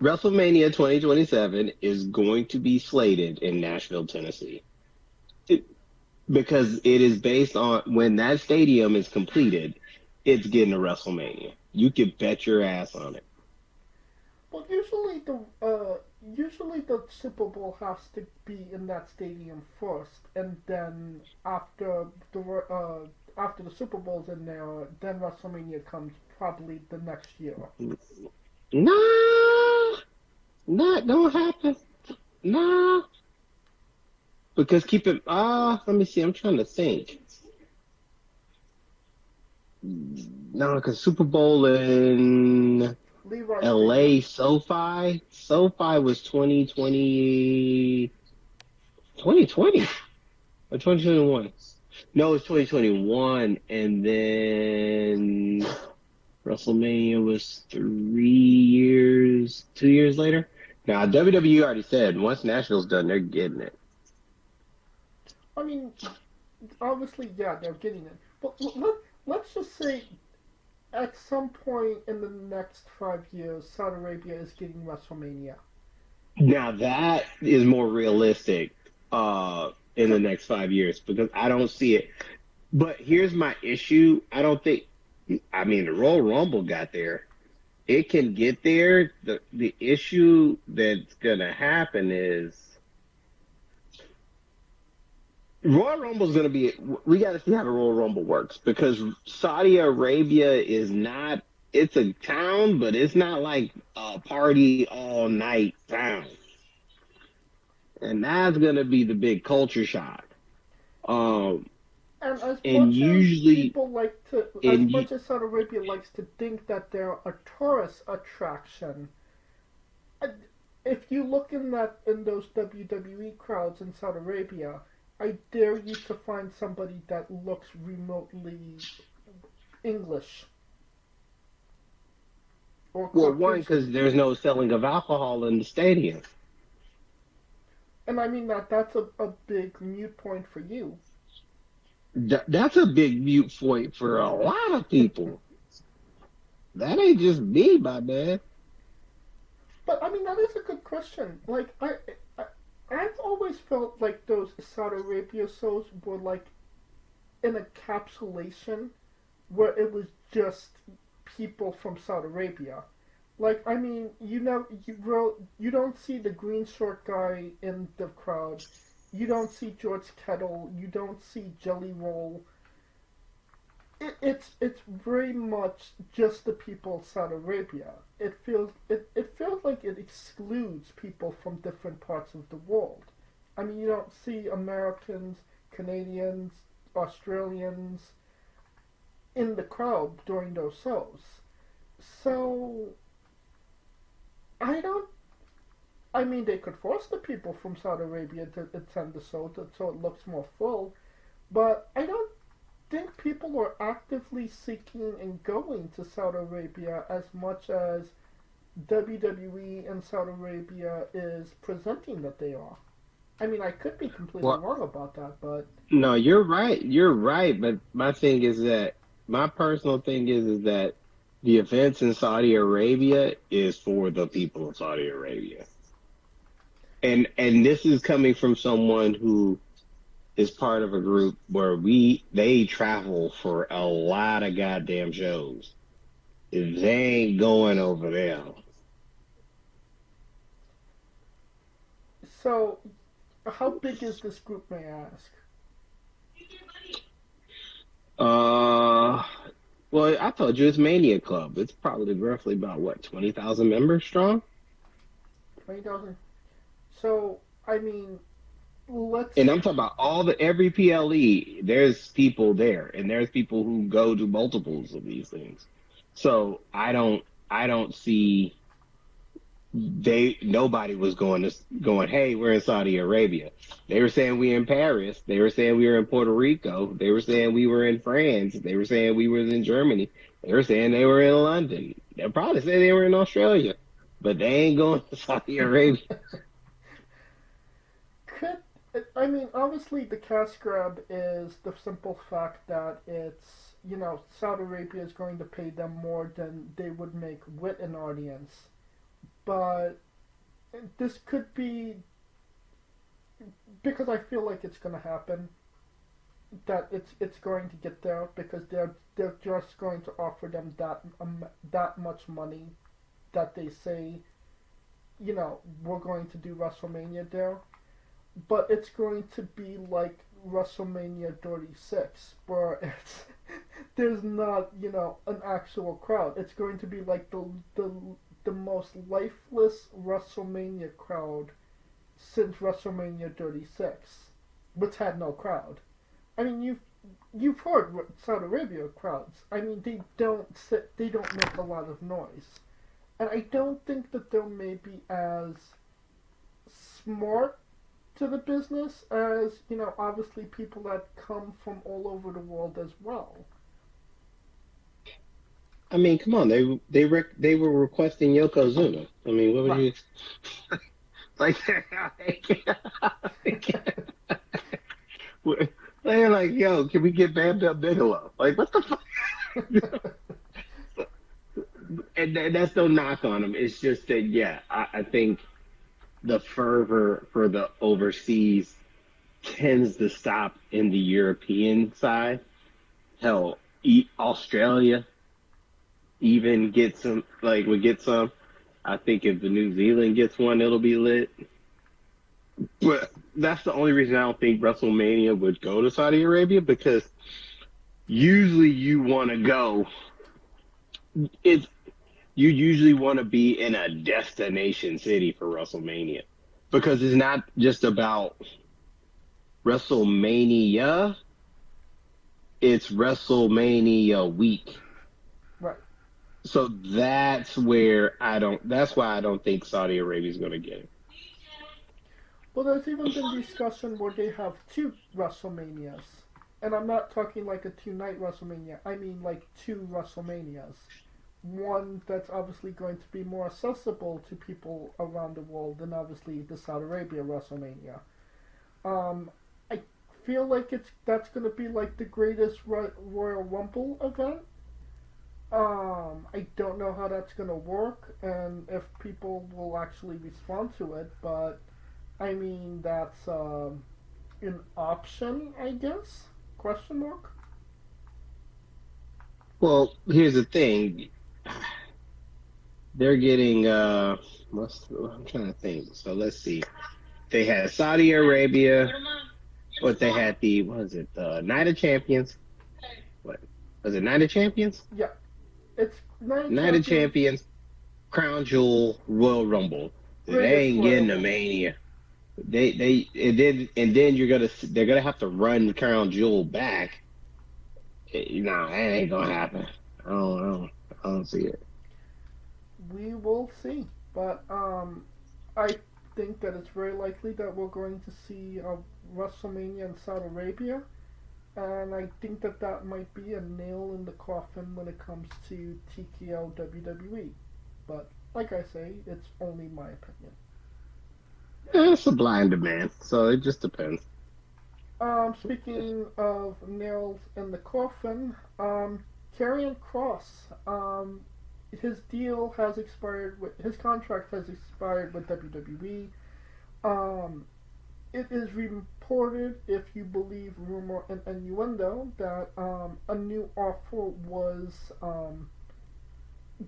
WrestleMania 2027 is going to be slated in Nashville, Tennessee. Because it is based on when that stadium is completed, it's getting a WrestleMania. You can bet your ass on it. well, usually the Super Bowl has to be in that stadium first, and then after the Super Bowl's in there, then WrestleMania comes probably the next year. Nah, that don't happen. Nah, because keep it. Let me see. I'm trying to think. No, because Super Bowl in Levi LA, Stadium. SoFi was 2020 or 2021. No, it's 2021, and then WrestleMania was 2 years later. Now WWE already said once National's done, they're getting it. I mean, obviously, yeah, they're getting it. But let's just say at some point in the next 5 years, Saudi Arabia is getting WrestleMania. Now that is more realistic in the next 5 years because I don't see it. But here's my issue. I don't think. I mean, the Royal Rumble got there. It can get there. The issue that's gonna happen is Royal Rumble is gonna be. We got to see how the Royal Rumble works because Saudi Arabia is not. It's a town, but it's not like a party all night town, and that's gonna be the big culture shock. Um, And as and much as usually, people like to, as and much as Saudi Arabia likes to think that they're a tourist attraction, uh, if you look in those WWE crowds in Saudi Arabia, I dare you to find somebody that looks remotely English. or Well, one, Caucasian. because there's no selling of alcohol in the stadium. And I mean that's a big mute point for you. That's a big mute point for a lot of people. That ain't just me, my man. But I mean that is a good question. Like I I've always felt like those Saudi Arabia shows were like an encapsulation where it was just people from Saudi Arabia. Like I mean, you don't see the green short guy in the crowd. You don't see George Kettle. You don't see Jelly Roll. It's very much just the people of Saudi Arabia. It feels like it excludes people from different parts of the world. I mean, you don't see Americans, Canadians, Australians in the crowd during those shows. So I don't. I mean, they could force the people from Saudi Arabia to attend the show so it looks more full, but I don't think people are actively seeking and going to Saudi Arabia as much as WWE in Saudi Arabia is presenting that they are. I mean, I could be completely Well, wrong about that, but no, you're right. You're right. But my thing is that my personal thing is that the events in Saudi Arabia is for the people of Saudi Arabia. And this is coming from someone who is part of a group where they travel for a lot of goddamn shows. If they ain't going over there. so how big is this group, may I ask? Uh well, I told you it's Mania Club. It's probably roughly about what, 20,000 members strong? 20,000. So I mean, And let's. I'm talking about every PLE. There's people there, and there's people who go to multiples of these things. So I don't see nobody was going. Hey, we're in Saudi Arabia. They were saying we in Paris. They were saying we were in Puerto Rico. They were saying we were in France. They were saying we were in Germany. They were saying they were in London. They'll probably say they were in Australia, but they ain't going to Saudi Arabia. Could I mean, obviously the cash grab is the simple fact that it's, Saudi Arabia is going to pay them more than they would make with an audience. But this could be because I feel like it's going to happen, that it's going to get there because they're just going to offer them that much money that they say, we're going to do WrestleMania there, but it's going to be like WrestleMania 36, where it's there's not an actual crowd. It's going to be like the most lifeless WrestleMania crowd since WrestleMania 36, which had no crowd. I mean, you've heard Saudi Arabia crowds. I mean, they don't make a lot of noise, and I don't think that they're maybe as smart to the business as obviously people that come from all over the world as well. I mean, come on, they were requesting Yokozuna. I mean, what would Right. you like? They're like, yo, can we get Bam Bam Bigelow? Like, what the fuck? And that's no knock on them. It's just that, yeah, I think the fervor for the overseas tends to stop in the European side. Hell, Australia even gets some, like, would get some. I think if the New Zealand gets one, it'll be lit. But that's the only reason I don't think WrestleMania would go to Saudi Arabia, because usually you want to go. It's you usually want to be in a destination city for WrestleMania, because it's not just about WrestleMania. It's WrestleMania week. Right. So that's where I don't. That's why I don't think Saudi Arabia is going to get it. Well, there's even been discussion where they have two WrestleManias, and I'm not talking like a two-night WrestleMania. I mean like two WrestleManias, one that's obviously going to be more accessible to people around the world than obviously the Saudi Arabia WrestleMania. I feel like that's going to be like the greatest Royal Rumble event. I don't know how that's going to work and if people will actually respond to it, but I mean that's an option, I guess? Question mark. Well, here's the thing. They're getting I'm trying to think. So let's see. They had Saudi Arabia, but they had the what was it? Night of Champions. What was it? Night of Champions? Yeah, it's Night of Champions, Crown Jewel, Royal Rumble. They ain't getting a Mania. They and then they're gonna have to run Crown Jewel back. No, that ain't gonna happen. I don't see it. We will see, but I think that it's very likely that we're going to see a WrestleMania in Saudi Arabia, and I think that that might be a nail in the coffin when it comes to TKO WWE. But like I say, it's only my opinion. It's a blind demand, so it just depends. Speaking of nails in the coffin, Karrion Kross, his deal has expired his contract has expired with WWE. It is reported, if you believe rumor and innuendo, that a new offer was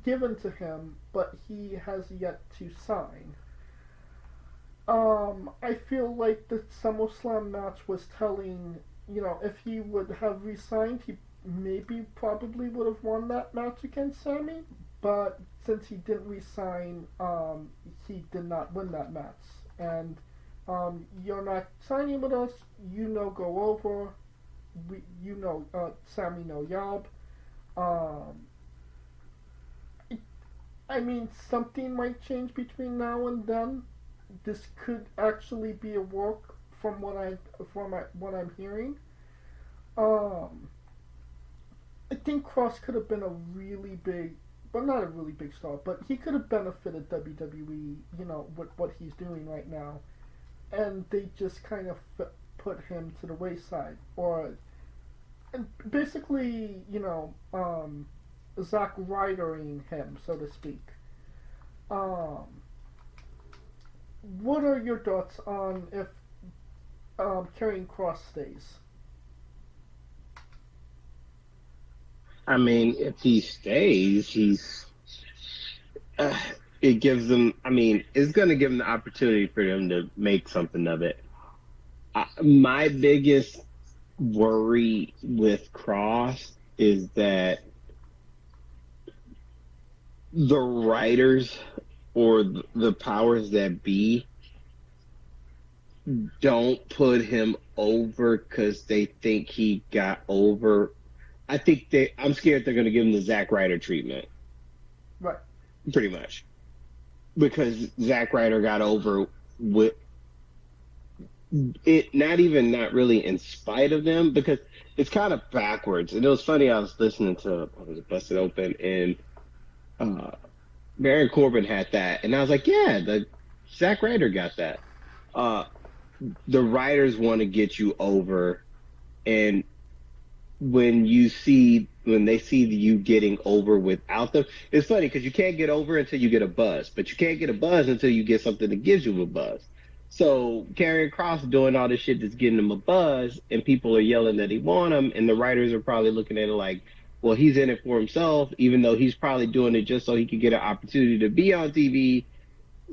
given to him, but he has yet to sign. I feel like the SummerSlam match was telling, if he would have resigned, he probably would have won that match against Sammy, but since he didn't resign, he did not win that match. And you're not signing with us, go over, Sammy no yob. I mean, something might change between now and then. This could actually be a work from what I'm hearing. I think Cross could have been a really big, well, not a really big star, but he could have benefited WWE, with what he's doing right now, and they just kind of put him to the wayside, and basically, Zack Rydering him, so to speak. What are your thoughts on if Karrion Kross stays? I mean, if he stays, it gives them. I mean, it's going to give them the opportunity for them to make something of it. My biggest worry with Cross is that the writers or the powers that be don't put him over because they think he got over. I'm scared they're going to give him the Zack Ryder treatment. Right. Pretty much. Because Zack Ryder got over with it, not really in spite of them, because it's kind of backwards. And it was funny, I was listening to Busted Open, and Baron Corbin had that, and I was like, yeah, the Zack Ryder got that. The writers want to get you over, and when they see you getting over without them, it's funny because you can't get over until you get a buzz, but you can't get a buzz until you get something that gives you a buzz. So Karrion Kross doing all this shit that's getting him a buzz, and people are yelling that he want him, and the writers are probably looking at it like, well, he's in it for himself, even though he's probably doing it just so he could get an opportunity to be on TV.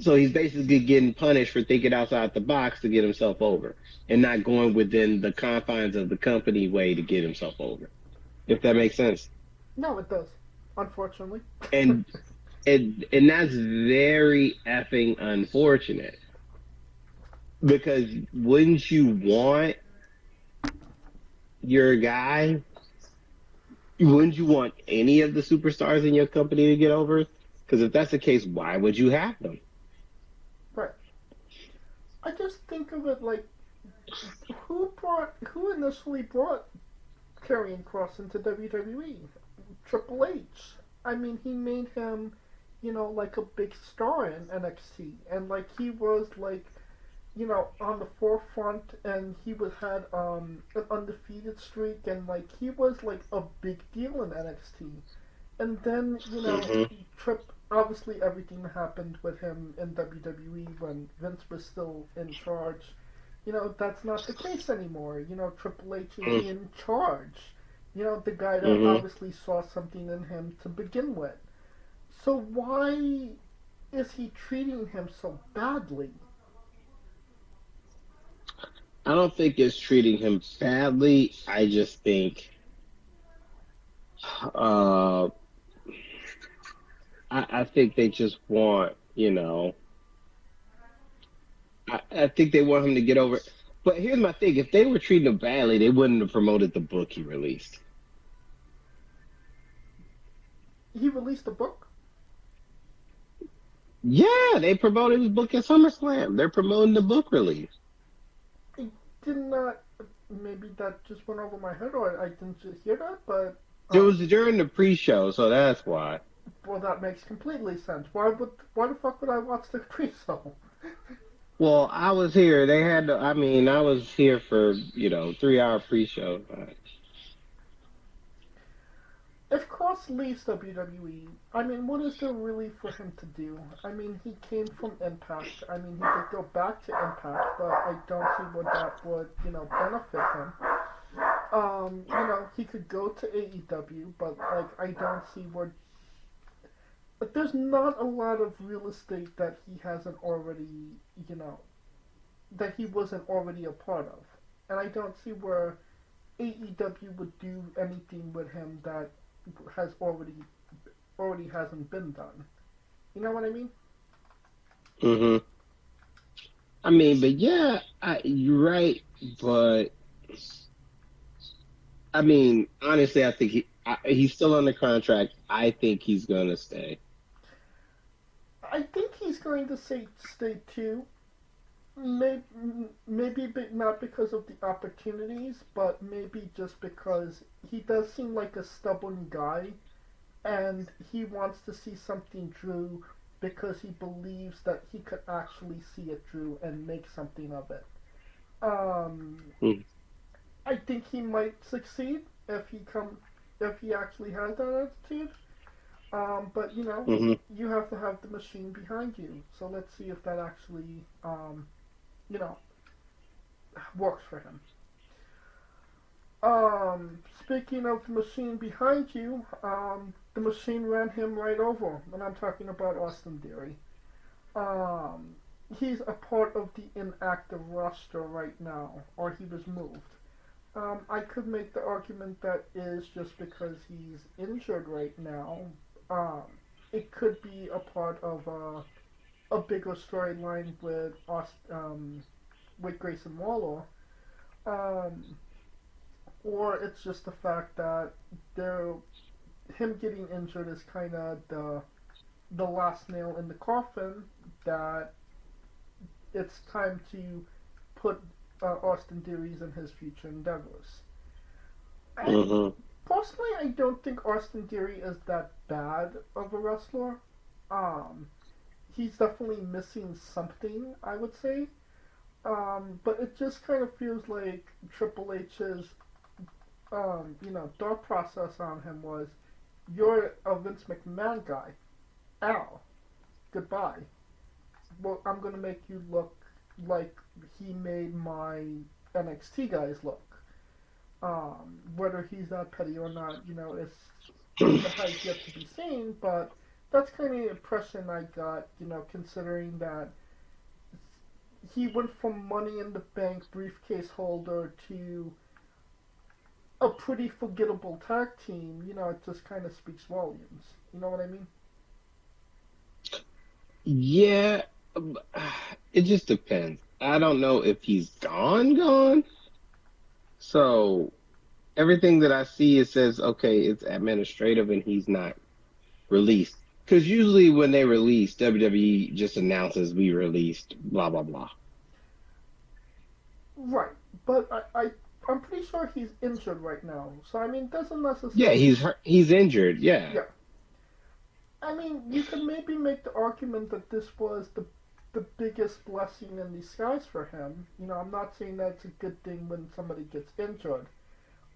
So he's basically getting punished for thinking outside the box to get himself over and not going within the confines of the company way to get himself over. If that makes sense. No, it does, unfortunately. And that's very effing unfortunate. Because wouldn't you want your guy? Wouldn't you want any of the superstars in your company to get over? Because if that's the case, why would you have them? Right. I just think of it like, who initially brought Karrion Kross into WWE? Triple H. I mean, he made him, like a big star in NXT, and like he was like, on the forefront, and he had an undefeated streak, and like he was like a big deal in NXT. And then, Mm-hmm. Trip, obviously everything that happened with him in WWE when Vince was still in charge, that's not the case anymore. Triple H is in charge. The guy that Mm-hmm. obviously saw something in him to begin with. So why is he treating him so badly? I don't think it's treating him badly. I just think, uh, I think they just want, I think they want him to get over it. But here's my thing: if they were treating him badly, they wouldn't have promoted the book he released. He released a book? Yeah, they promoted his book at SummerSlam. They're promoting the book release. I did not. Maybe that just went over my head, or I didn't just hear that, but. It was during the pre-show, so that's why. Well, that makes completely sense. Why the fuck would I watch the pre-show? Well, I was here. They had to, I mean, I was here for, 3 hour pre-show. If Cross leaves WWE, I mean, what is there really for him to do? I mean, he came from Impact. I mean, he could go back to Impact, but I don't see what that would, benefit him. He could go to AEW, but like, I don't see where. But there's not a lot of real estate that he hasn't already, that he wasn't already a part of, and I don't see where AEW would do anything with him that has already hasn't been done. You know what I mean? hmm I mean, but yeah, you're right. But I mean, honestly, I think he's still under contract. I think he's gonna stay. I think he's going to stay too. Maybe, maybe not because of the opportunities, but maybe just because he does seem like a stubborn guy, and he wants to see something through because he believes that he could actually see it through and make something of it. Um, Mm-hmm. I think he might succeed if he actually has that attitude. But you have to have the machine behind you. So let's see if that actually you know works for him. Speaking of the machine behind you, the machine ran him right over, and I'm talking about Austin Theory. Um, he's a part of the inactive roster right now, or he was moved. I could make the argument that is just because he's injured right now. Um, it could be a part of a bigger storyline with Grayson Waller, um, or it's just the fact that they're him getting injured is kind of the last nail in the coffin that it's time to put Austin Theories in his future endeavors. And hmm personally, I don't think Austin Theory is that bad of a wrestler. Um, he's definitely missing something, I would say. But it just kind of feels like Triple H's, thought process on him was, you're a Vince McMahon guy. Al, goodbye. Well, I'm gonna make you look like he made my NXT guys look. Whether he's that petty or not, the hype yet to be seen. But that's kind of the impression I got. Considering that he went from Money in the Bank briefcase holder to a pretty forgettable tag team. It just kind of speaks volumes. You know what I mean? Yeah, it just depends. I don't know if he's gone. So everything that I see, it says, okay, it's administrative and he's not released. Because usually when they release, WWE just announces we released blah blah blah. Right, but I'm pretty sure he's injured right now. So I mean, doesn't Yeah, necessarily. he's injured. Yeah. Yeah. I mean, you could maybe make the argument that this was the biggest blessing in disguise for him. I'm not saying that's a good thing when somebody gets injured,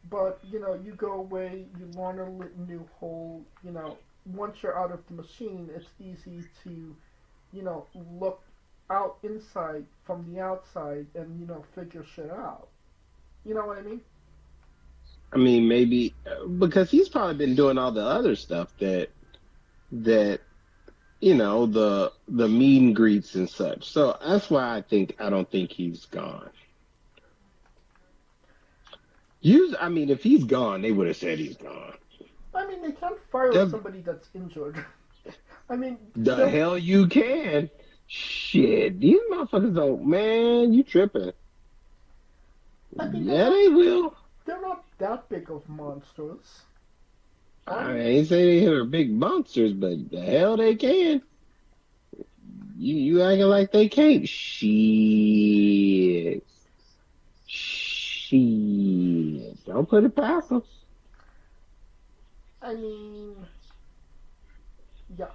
but you go away, you learn a new whole. Once you're out of the machine, it's easy to, look out inside from the outside and figure shit out. You know what I mean? I mean, maybe because he's probably been doing all the other stuff that the meet and greets and such. So that's why I don't think he's gone. I mean, if he's gone, they would have said he's gone. I mean, they can't fire The, somebody that's injured. I mean, the hell you can. Shit, these motherfuckers don't. Man, you tripping? I mean, Yeah, they will. they're not that big of monsters. I ain't say they are big monsters, but the hell they can. You acting like they can't. Shit. Shit. Don't put it past them. I mean, yeah,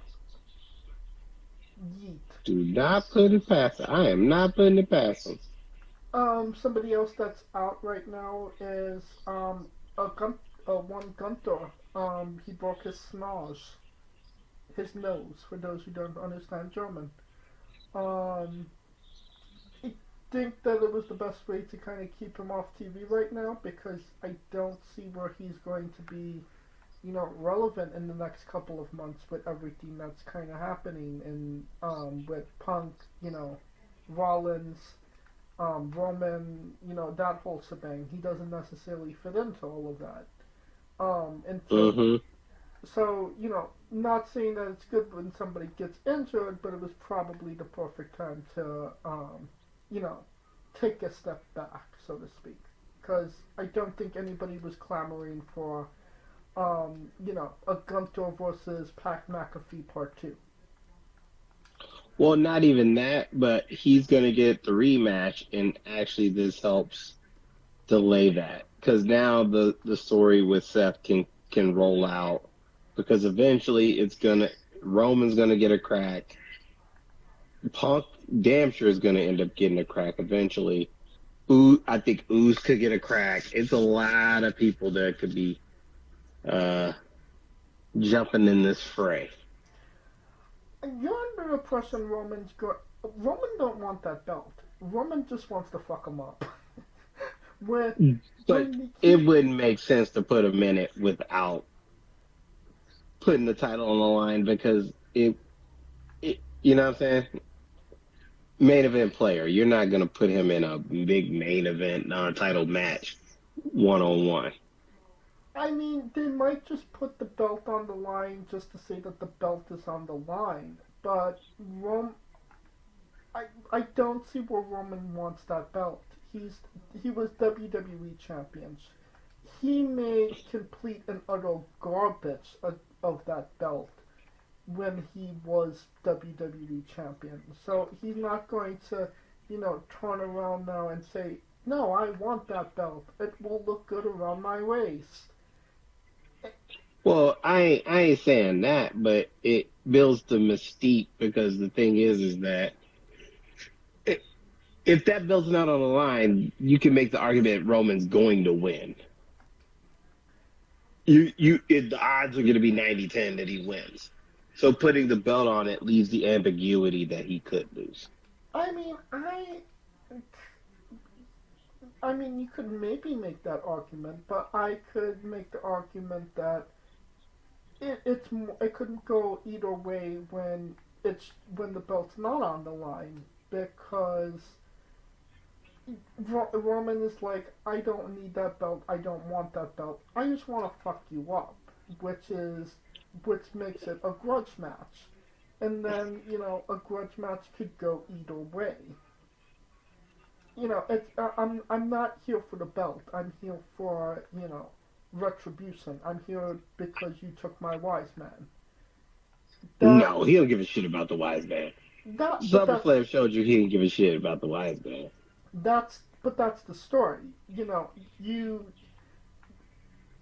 yeet. Do not put it past them. I am not putting it past them. Somebody else that's out right now is one Gunter. He broke his snaz, his nose. For those who don't understand German. Um, I think that it was the best way to kind of keep him off TV right now because I don't see where he's going to be, relevant in the next couple of months with everything that's kind of happening and with Punk, Rollins, Roman, that whole shebang. He doesn't necessarily fit into all of that. So, not saying that it's good when somebody gets injured, but it was probably the perfect time to, take a step back, so to speak. Because I don't think anybody was clamoring for, a Gunter versus Pat McAfee Part 2. Well, not even that, but he's going to get the rematch, and actually this helps delay that. Because now the story with Seth can roll out. Because eventually Roman's going to get a crack. Punk damn sure is going to end up getting a crack eventually. I think Ooze could get a crack. It's a lot of people that could be jumping in this fray. You're under the impression Roman don't want that belt. Roman just wants to fuck him up. But it wouldn't make sense to put him in it without putting the title on the line because it you know what I'm saying? Main event player. You're not going to put him in a big main event non-title match one-on-one. I mean, they might just put the belt on the line just to say that the belt is on the line. But I don't see where Roman wants that belt. He was WWE champion. He made complete and utter garbage of that belt when he was WWE champion. So he's not going to, turn around now and say, no, I want that belt. It will look good around my waist. Well, I ain't saying that, but it builds the mystique because the thing is that if that belt's not on the line, you can make the argument Roman's going to win. The odds are going to be 90-10 that he wins. So putting the belt on it leaves the ambiguity that he could lose. I mean, you could maybe make that argument, but I could make the argument that it could go either way when the belt's not on the line because Roman is like, I don't need that belt, I don't want that belt, I just want to fuck you up, which makes it a grudge match, and then a grudge match could go either way. I'm not here for the belt. I'm here for, retribution. I'm here because you took my wise man. No, he don't give a shit about the wise man. SummerSlam showed you he didn't give a shit about the wise man. That's the story.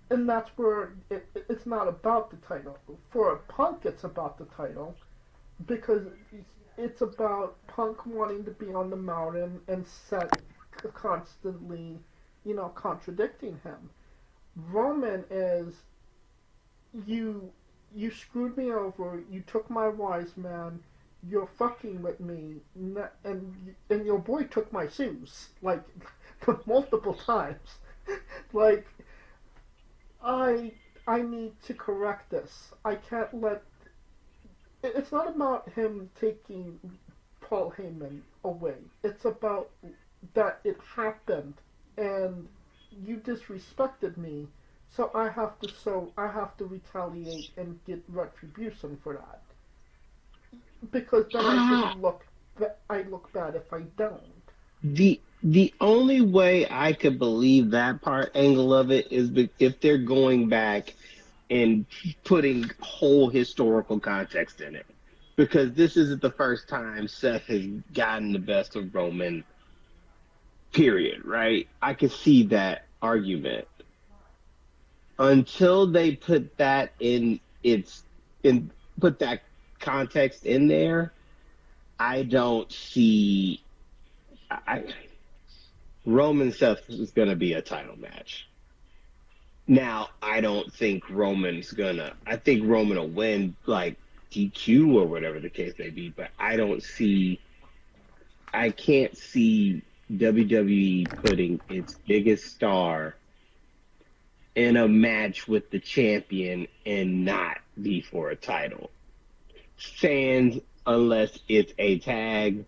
and that's where it's not about the title. For Punk, it's about the title because it's about Punk wanting to be on the mountain and Seth constantly, contradicting him. Roman is you you screwed me over. You took my wise man. You're fucking with me, and your boy took my shoes like multiple times. Like I I need to correct this. I can't let. It's not about him taking Paul Heyman away. It's about that it happened, and you disrespected me. I have to retaliate and get retribution for that. Because then I look bad if I don't. The only way I could believe that part angle of it is if they're going back and putting whole historical context in it. Because this isn't the first time Seth has gotten the best of Roman, period, right? I could see that argument. Until they put that in put that context in there, I don't see Roman Seth is gonna be a title match. Now, I don't think Roman's gonna. I think Roman will win like DQ or whatever the case may be, but I don't see. I can't see WWE putting its biggest star in a match with the champion and not be for a title. Sans unless it's a tag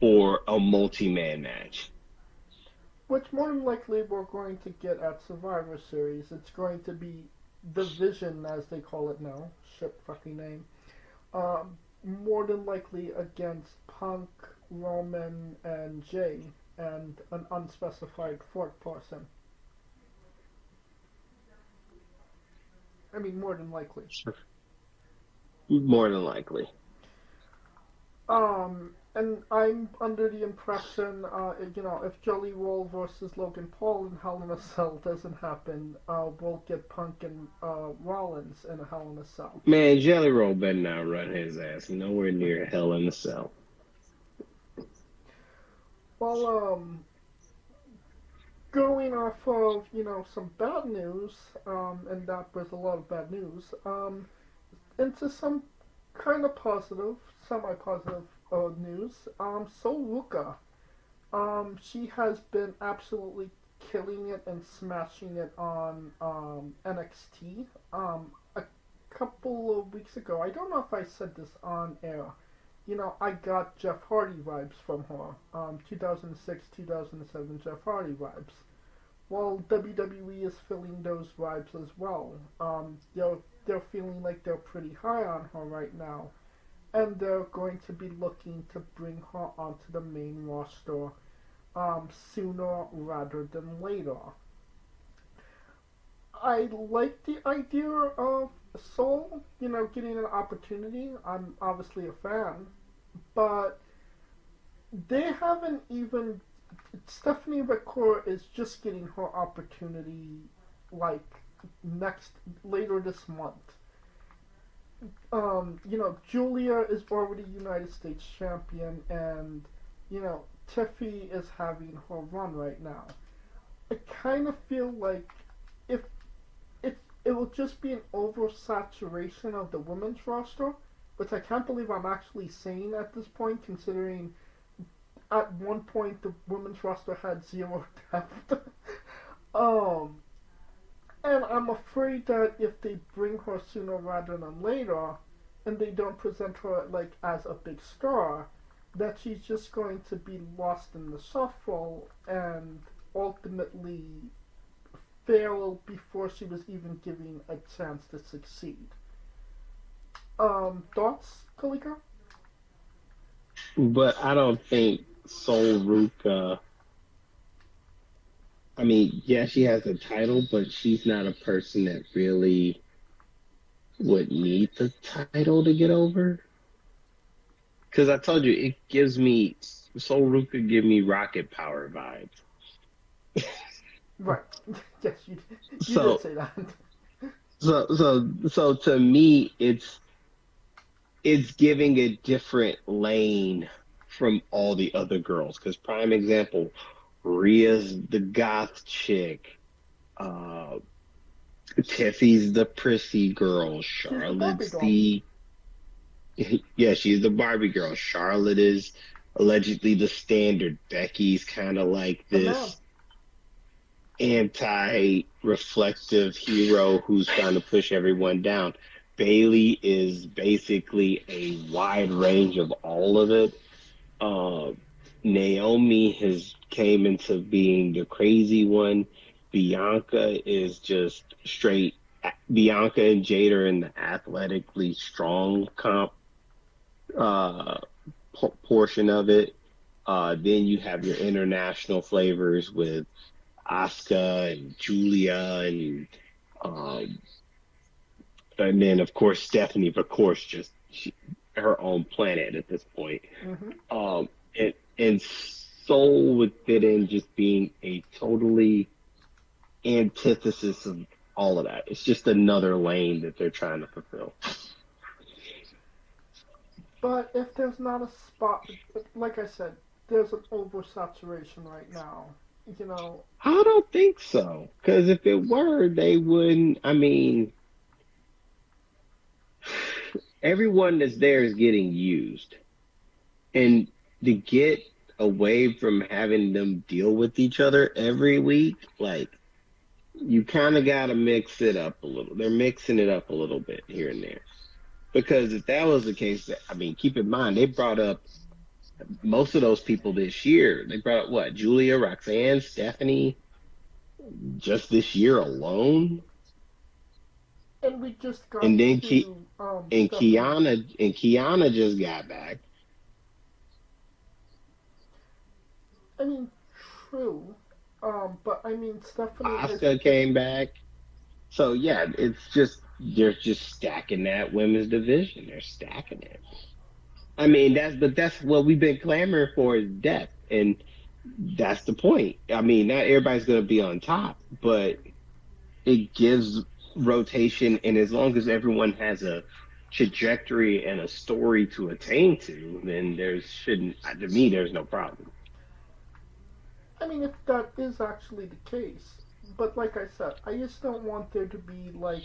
or a multi-man match. Which more than likely we're going to get at Survivor Series. It's going to be the Vision, as they call it now. Shit fucking name. More than likely against Punk, Roman, and Jay, and an unspecified fourth person. I mean, more than likely. More than likely. And I'm under the impression, if Jelly Roll versus Logan Paul in Hell in a Cell doesn't happen, we'll get Punk and Rollins in a Hell in a Cell. Man, Jelly Roll better not run his ass nowhere near Hell in a Cell. Well, going off of, some bad news, and that was a lot of bad news, into some kind of positive, semi-positive news. So Ruca, she has been absolutely killing it and smashing it on NXT. A couple of weeks ago, I don't know if I said this on air. I got Jeff Hardy vibes from her. 2006, 2007 Jeff Hardy vibes. Well, WWE is feeling those vibes as well. They're feeling like they're pretty high on her right now, and they're going to be looking to bring her onto the main roster sooner rather than later. I like the idea of Soul, getting an opportunity. I'm obviously a fan, but they haven't even. Stephanie McClure is just getting her opportunity, like later this month. Julia is already United States champion, and Tiffy is having her run right now. I kind of feel like if it will just be an oversaturation of the women's roster, which I can't believe I'm actually saying at this point, considering at one point the women's roster had zero depth. And I'm afraid that if they bring her sooner rather than later, and they don't present her like as a big star, that she's just going to be lost in the shuffle and ultimately fail before she was even given a chance to succeed. Thoughts, Kalika? But I don't think Soul Ruca. I mean, yeah, she has a title, but she's not a person that really would need the title to get over. Because I told you, it gives me Soul Ruca give me Rocket Power vibes. Right. Yes, you So did say that. so to me, it's giving a different lane from all the other girls. Because prime example, Rhea's the goth chick. Uh, Tiffy's the prissy girl. She's the Barbie Charlotte's doll. the yeah, she's the Barbie girl. Charlotte is allegedly the standard. Becky's kind of like The man. this anti-reflective hero who's trying to push everyone down. Bailey is basically a wide range of all of it. Uh, Naomi has came into being the crazy one. Bianca is just straight. Bianca and Jade are in the athletically strong uh, portion of it. Then you have your international flavors with Asuka and Julia um, and then of course Stephanie, of course, just her own planet at this point. Mm-hmm. And Soul would fit in just being a totally antithesis of all of that. It's just another lane that they're trying to fulfill. But if there's not a spot, like I said, there's an oversaturation right now. You know, I don't think so. Because if it were, they wouldn't. I mean, everyone that's there is getting used. And to get away from having them deal with each other every week, like, you kind of got to mix it up a little. They're mixing it up a little bit here and there. Because if that was the case, I mean, keep in mind, they brought up most of those people this year. They brought up what? Julia, Roxanne, Stephanie, just this year alone. and we just got And then to and Stephanie. Kiana just got back. I mean, true. But I mean, Stephanie is. Asuka came back. So yeah, it's just they're just stacking that women's division. They're stacking it. I mean, that's what we've been clamoring for is depth, and that's the point. I mean, not everybody's going to be on top, but it gives rotation, and as long as everyone has a trajectory and a story to attain to, then there shouldn't. To me, there's no problem. I mean, if that is actually the case. But like I said, I just don't want there to be like,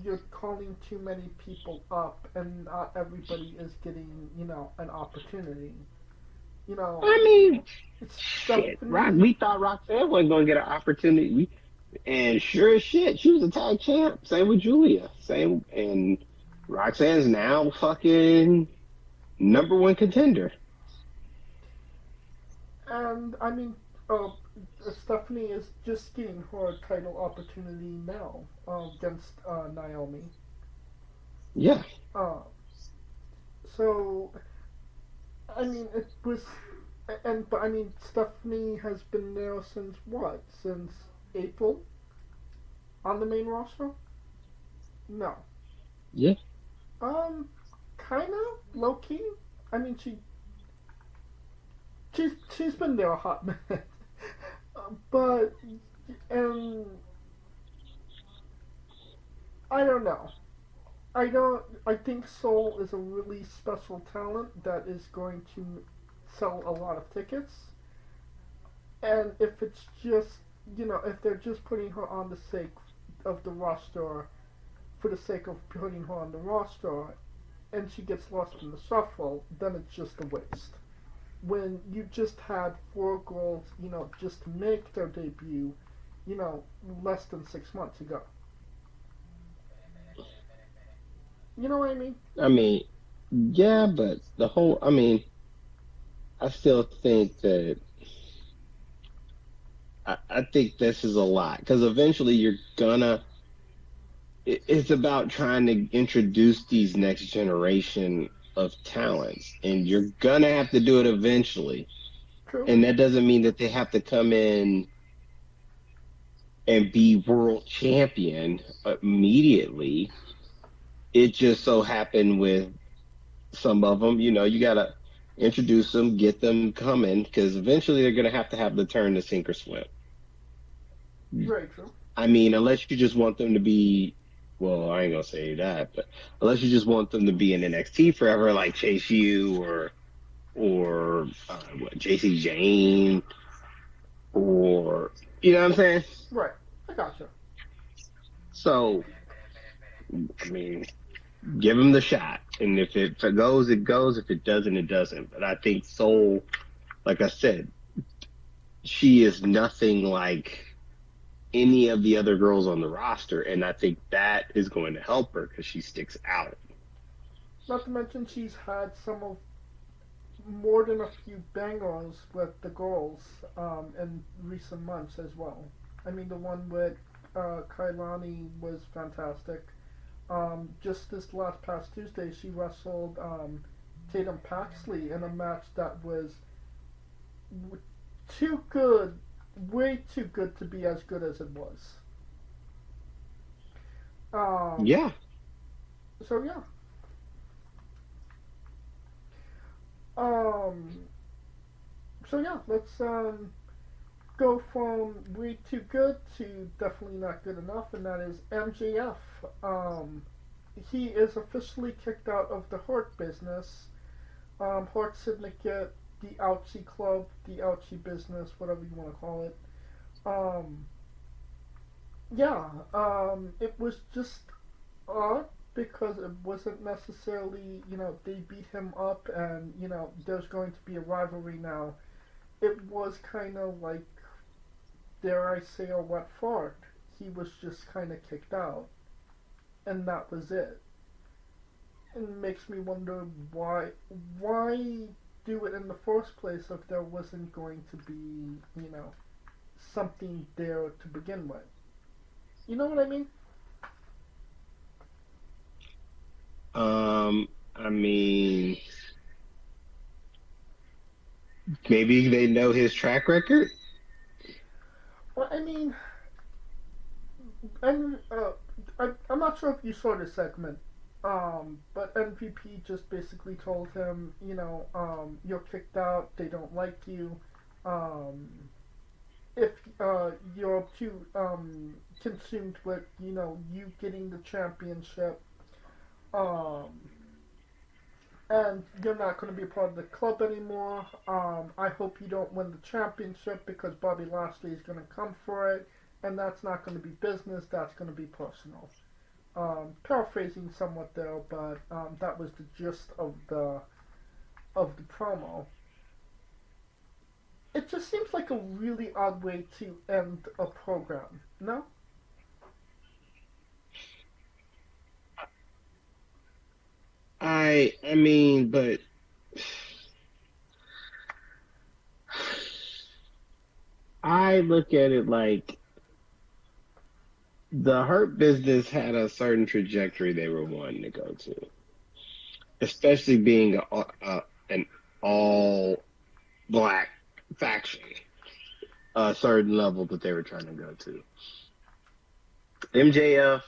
you're calling too many people up and not everybody is getting, an opportunity. You know, I mean, it's shit. Stephanie. We thought Roxanne wasn't going to get an opportunity. And sure as shit, she was a tag champ. Same with Julia. Same. And Roxanne's now fucking number one contender. And I mean, uh, Stephanie is just getting her title opportunity now against Naomi. Yeah. Uh, so I mean, it was, but I mean, Stephanie has been there since what? Since April on the main roster? No. Yeah. Kind of low key. I mean, she's been there a hot minute. But and I don't know. I think Soul is a really special talent that is going to sell a lot of tickets. And if it's just, if they're just putting her on the sake of the roster, for the sake of putting her on the roster, and she gets lost in the shuffle, then it's just a waste. When you just had four girls, just make their debut, less than 6 months ago. You know what I mean? I mean, yeah, but I still think that I think this is a lot because eventually you're gonna. It's about trying to introduce these next generation of talents, and you're gonna have to do it eventually. True. And that doesn't mean that they have to come in and be world champion immediately. It just so happened with some of them, you gotta introduce them, get them coming, because eventually they're gonna have to have the turn to sink or swim. Very true. I mean, unless you just want them to be, well, I ain't gonna say that, but unless you just want them to be in NXT forever, like Chase U or what, JC Jane, or you know what I'm saying? Right. I gotcha. So, I mean, give him the shot, and if it goes, it goes. If it doesn't, it doesn't. But I think Soul, like I said, she is nothing like any of the other girls on the roster, and I think that is going to help her because she sticks out. Not to mention she's had some of more than a few bangers with the girls in recent months as well. I mean, the one with Kailani was fantastic. Just this past Tuesday, she wrestled Tatum Paxley in a match that was too good, way too good to be as good as it was. Yeah. So yeah. Um, so yeah, let's go from way too good to definitely not good enough, and that is MJF. He is officially kicked out of the Hurt business, Hurt Syndicate, the Ouchie Club, the Ouchie business, whatever you want to call it. It was just odd because it wasn't necessarily, they beat him up and, there's going to be a rivalry now. It was kind of like, dare I say, a wet fart. He was just kind of kicked out. And that was it. And it makes me wonder why do it in the first place if there wasn't going to be, something there to begin with. You know what I mean? I mean, maybe they know his track record. Well, I mean, and I'm not sure if you saw this segment, but MVP just basically told him, you're kicked out. They don't like you. If you're too consumed with, you getting the championship, and you're not going to be a part of the club anymore. I hope you don't win the championship because Bobby Lashley is going to come for it, and that's not going to be business. That's going to be personal. Paraphrasing somewhat there, but that was the gist of the promo. It just seems like a really odd way to end a program. No? I mean, but I look at it like the Hurt business had a certain trajectory they were wanting to go to, especially being an all black faction, a certain level that they were trying to go to. MJF,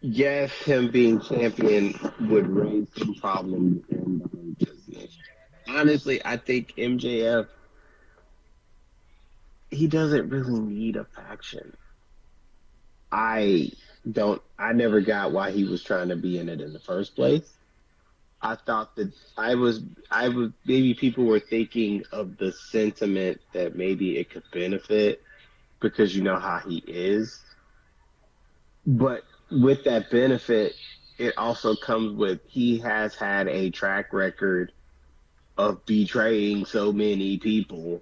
yes, him being champion would raise some problems in the Hurt business. Honestly, I think MJF, he doesn't really need a faction. I never got why he was trying to be in it in the first place. I thought that maybe people were thinking of the sentiment that maybe it could benefit because you know how he is. But with that benefit, it also comes with he has had a track record of betraying so many people,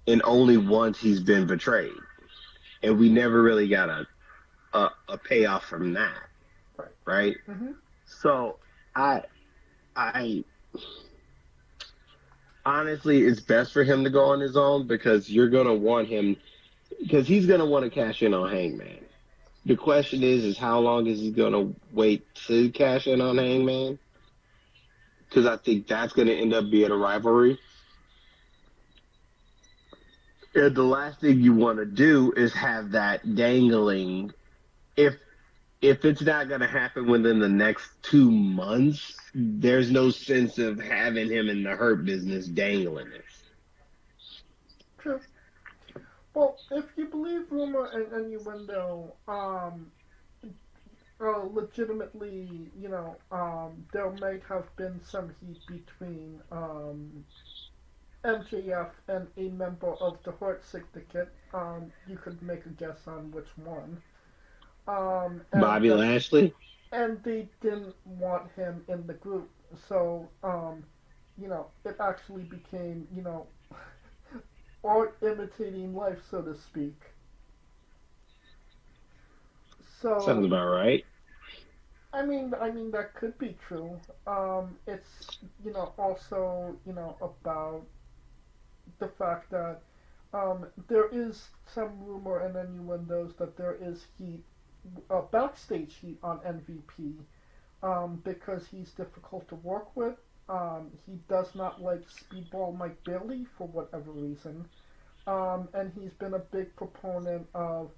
and only once he's been betrayed. And we never really got a payoff from that, right? Mm-hmm. So I honestly, it's best for him to go on his own because you're gonna want him because he's gonna want to cash in on Hangman. The question is how long is he gonna wait to cash in on Hangman? Because I think that's gonna end up being a rivalry. And the last thing you want to do is have that dangling. If it's not going to happen within the next 2 months, there's no sense of having him in the Hurt business dangling it. True. Well, if you believe rumor and innuendo, legitimately, there might have been some heat between MJF and a member of the Hurt Syndicate. You could make a guess on which one. And Bobby that, Lashley. and they didn't want him in the group, so it actually became, art imitating life, so to speak. Sounds So, about right. I mean that could be true. It's also about the fact that there is some rumor and innuendos that there is heat, backstage heat on MVP, because he's difficult to work with. He does not like Speedball Mike Bailey for whatever reason, and he's been a big proponent of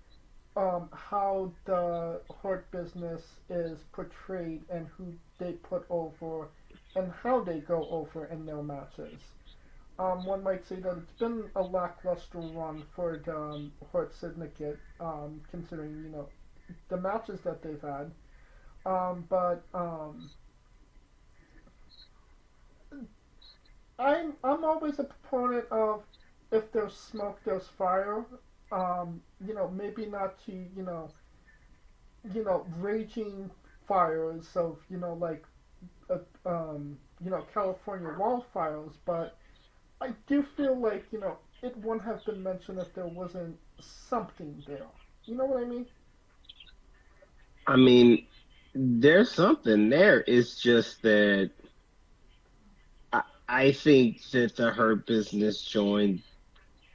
how the Hurt business is portrayed and who they put over and how they go over in their matches. One might say that it's been a lackluster run for the Hurt Syndicate, considering the matches that they've had. But I'm always a proponent of if there's smoke, there's fire. Maybe not to raging fires of like California wildfires, but I do feel like it wouldn't have been mentioned if there wasn't something there. You know what I mean? I mean, there's something there. It's just that I think that the Hurt Business joined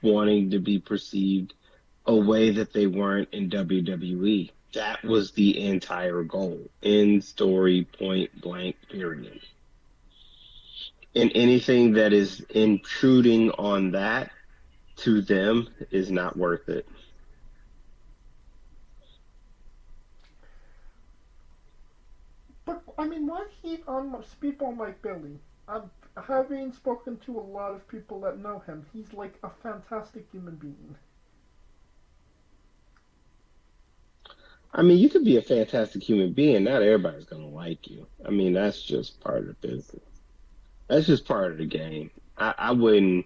wanting to be perceived a way that they weren't in WWE. That was the entire goal. End story, point blank, period. And anything that is intruding on that to them is not worth it. But I mean, why heat on Speedball Mike Bailey? Having spoken to a lot of people that know him, he's like a fantastic human being. I mean, you could be a fantastic human being. Not everybody's going to like you. I mean, that's just part of the business. That's just part of the game. I wouldn't,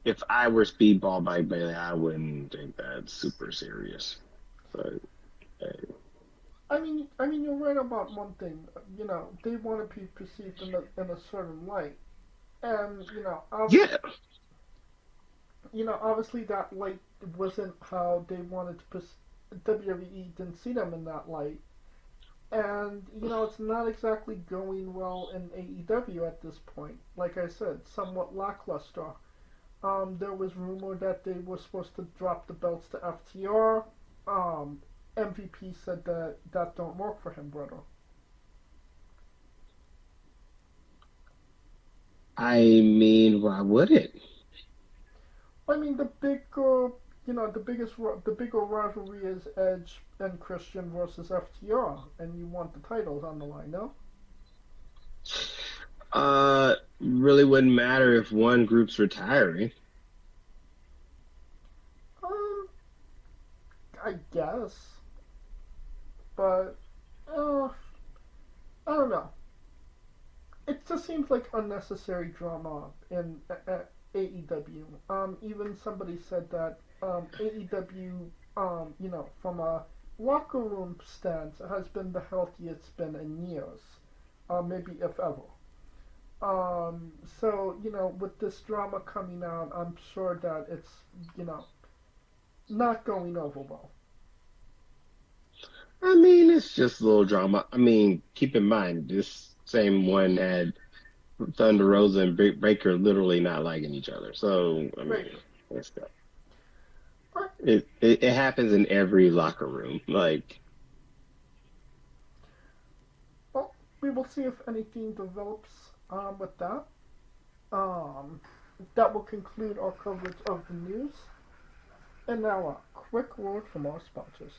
if I were Speedball Mike Bailey, I wouldn't think that's super serious. But, hey. You're right about one thing. They want to be perceived in a certain light, and Yeah. obviously that light wasn't how they wanted to. WWE didn't see them in that light, and it's not exactly going well in AEW at this point. Like I said, somewhat lackluster. There was rumor that they were supposed to drop the belts to FTR. MVP said that don't work for him, brother. I mean, why would it? I mean, the bigger rivalry is Edge and Christian versus FTR, and you want the titles on the line, no? Really wouldn't matter if one group's retiring. I guess, but I don't know. It just seems like unnecessary drama in AEW. Even somebody said that AEW, from a locker room stance, has been the healthiest it's been in years, maybe if ever. So with this drama coming out, I'm sure that it's not going over well. I mean, it's just a little drama. I mean, keep in mind, this same one had Thunder Rosa and Baker literally not liking each other. So, I mean, let's go. It happens in every locker room. Like, well, we will see if anything develops with that. That will conclude our coverage of the news. And now a quick word from our sponsors.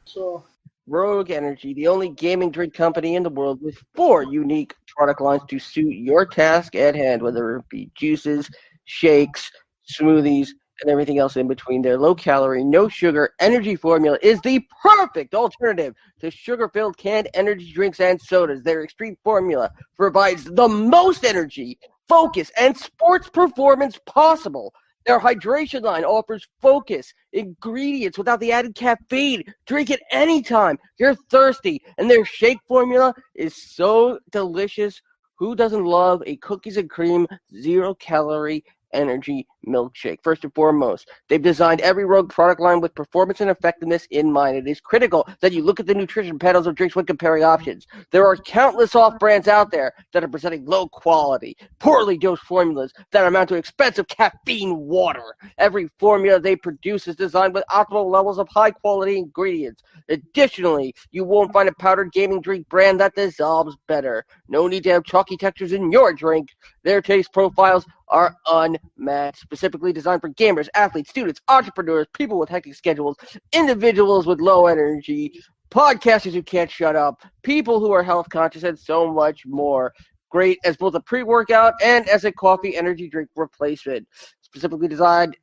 So, Rogue Energy, the only gaming drink company in the world with 4 unique product lines to suit your task at hand, whether it be juices, shakes, smoothies, and everything else in between. Their low-calorie, no-sugar energy formula is the perfect alternative to sugar-filled canned energy drinks and sodas. Their extreme formula provides the most energy, focus, and sports performance possible. Their hydration line offers focus, ingredients without the added caffeine. Drink it anytime you're thirsty. And their shake formula is so delicious. Who doesn't love a cookies and cream, zero-calorie energy milkshake? First and foremost, they've designed every Rogue product line with performance and effectiveness in mind. It is critical that you look at the nutrition panels of drinks when comparing options. There are countless off-brands out there that are presenting low-quality, poorly dosed formulas that amount to expensive caffeine water. Every formula they produce is designed with optimal levels of high-quality ingredients. Additionally, you won't find a powdered gaming drink brand that dissolves better. No need to have chalky textures in your drink. Their taste profiles are unmatched, specifically designed for gamers, athletes, students, entrepreneurs, people with hectic schedules, individuals with low energy, podcasters who can't shut up, people who are health conscious, and so much more. Great as both a pre-workout and as a coffee energy drink replacement. Specifically designed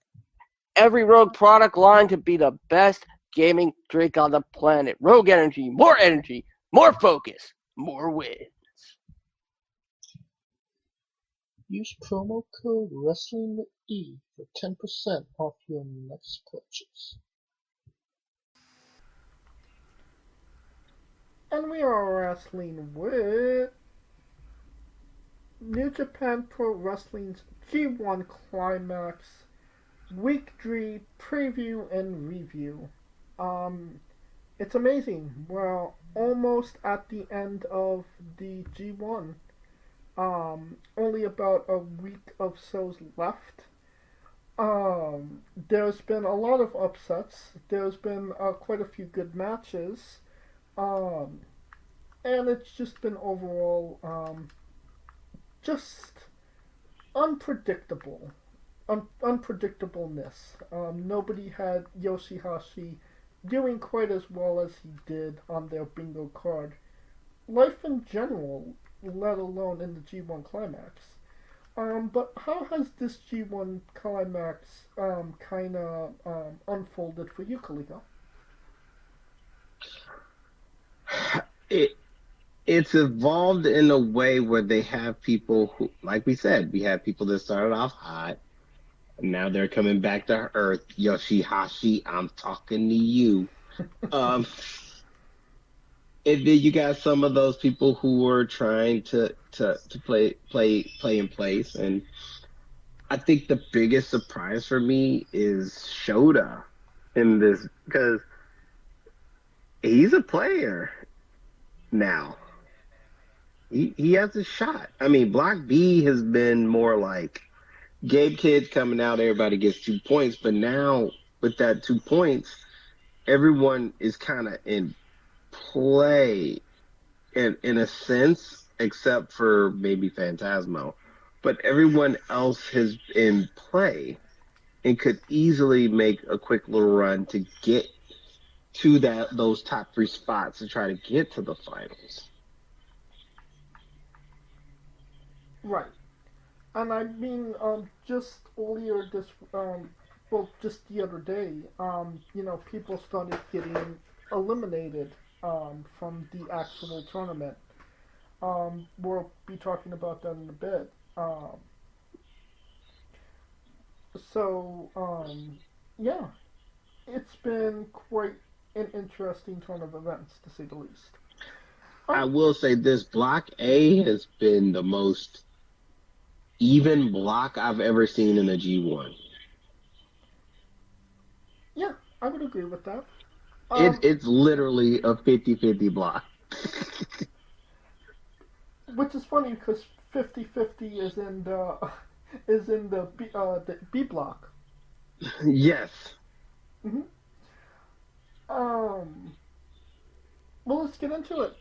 every Rogue product line to be the best gaming drink on the planet. Rogue Energy, more focus, more wins. Use promo code WRESTLINGWITHE for 10% off your next purchase. And we are wrestling with New Japan Pro Wrestling's G1 Climax Week 3 preview and review. It's amazing. We're almost at the end of the G1. Only about a week of shows left. There's been a lot of upsets. There's been quite a few good matches. And it's just been overall just unpredictable. Unpredictableness. Nobody had Yoshihashi doing quite as well as he did on their bingo card. Life in general, let alone in the G1 Climax. But how has this G1 Climax kind of unfolded for you, Kaliko? It's evolved in a way where they have people who, like we said, we have people that started off hot, and now they're coming back to earth. Yoshihashi, I'm talking to you. And then you got some of those people who were trying to play in place, and I think the biggest surprise for me is Shota in this, because he's a player now. He has a shot. I mean, Block B has been more like Gabe Kidd coming out, everybody gets 2 points, but now with that 2 points, everyone is kind of in play in a sense, except for maybe Phantasmo. But everyone else is in play and could easily make a quick little run to get to those top 3 spots to try to get to the finals. Right. And I mean, just earlier just the other day, people started getting eliminated from the actual tournament. We'll be talking about that in a bit. Yeah, it's been quite an interesting turn of events, to say the least. I will say this, Block A has been the most even block I've ever seen in a G1. Yeah, I would agree with that. It's literally a 50-50 block. Which is funny because 50-50 is in the B block. Yes. Mm-hmm. Well, let's get into it.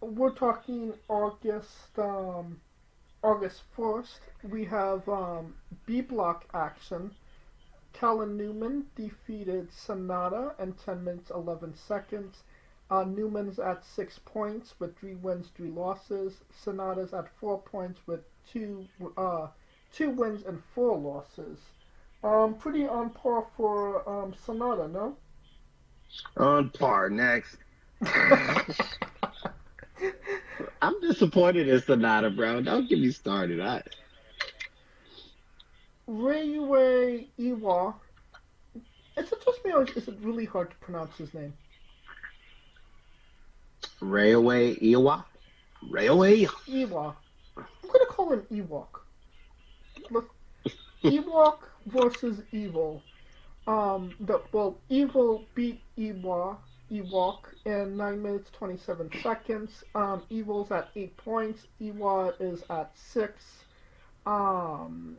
We're talking August 1st. We have B block action. Callan Newman defeated Sonata in 10 minutes 11 seconds. Newman's at 6 points with 3 wins, 3 losses. Sonata's at 4 points with two wins and 4 losses. Pretty on par for Sonata, no? On par. Next. I'm disappointed in Sonata, bro. Don't get me started. Railway Iwa. Is it just me or is it really hard to pronounce his name? Railway Iwa. Railway. Iwa. I'm gonna call him Ewok. Ewok versus Evil. Evil beat Ewok in 9 minutes 27 seconds. Evil's at 8 points. Ewa is at 6. Um,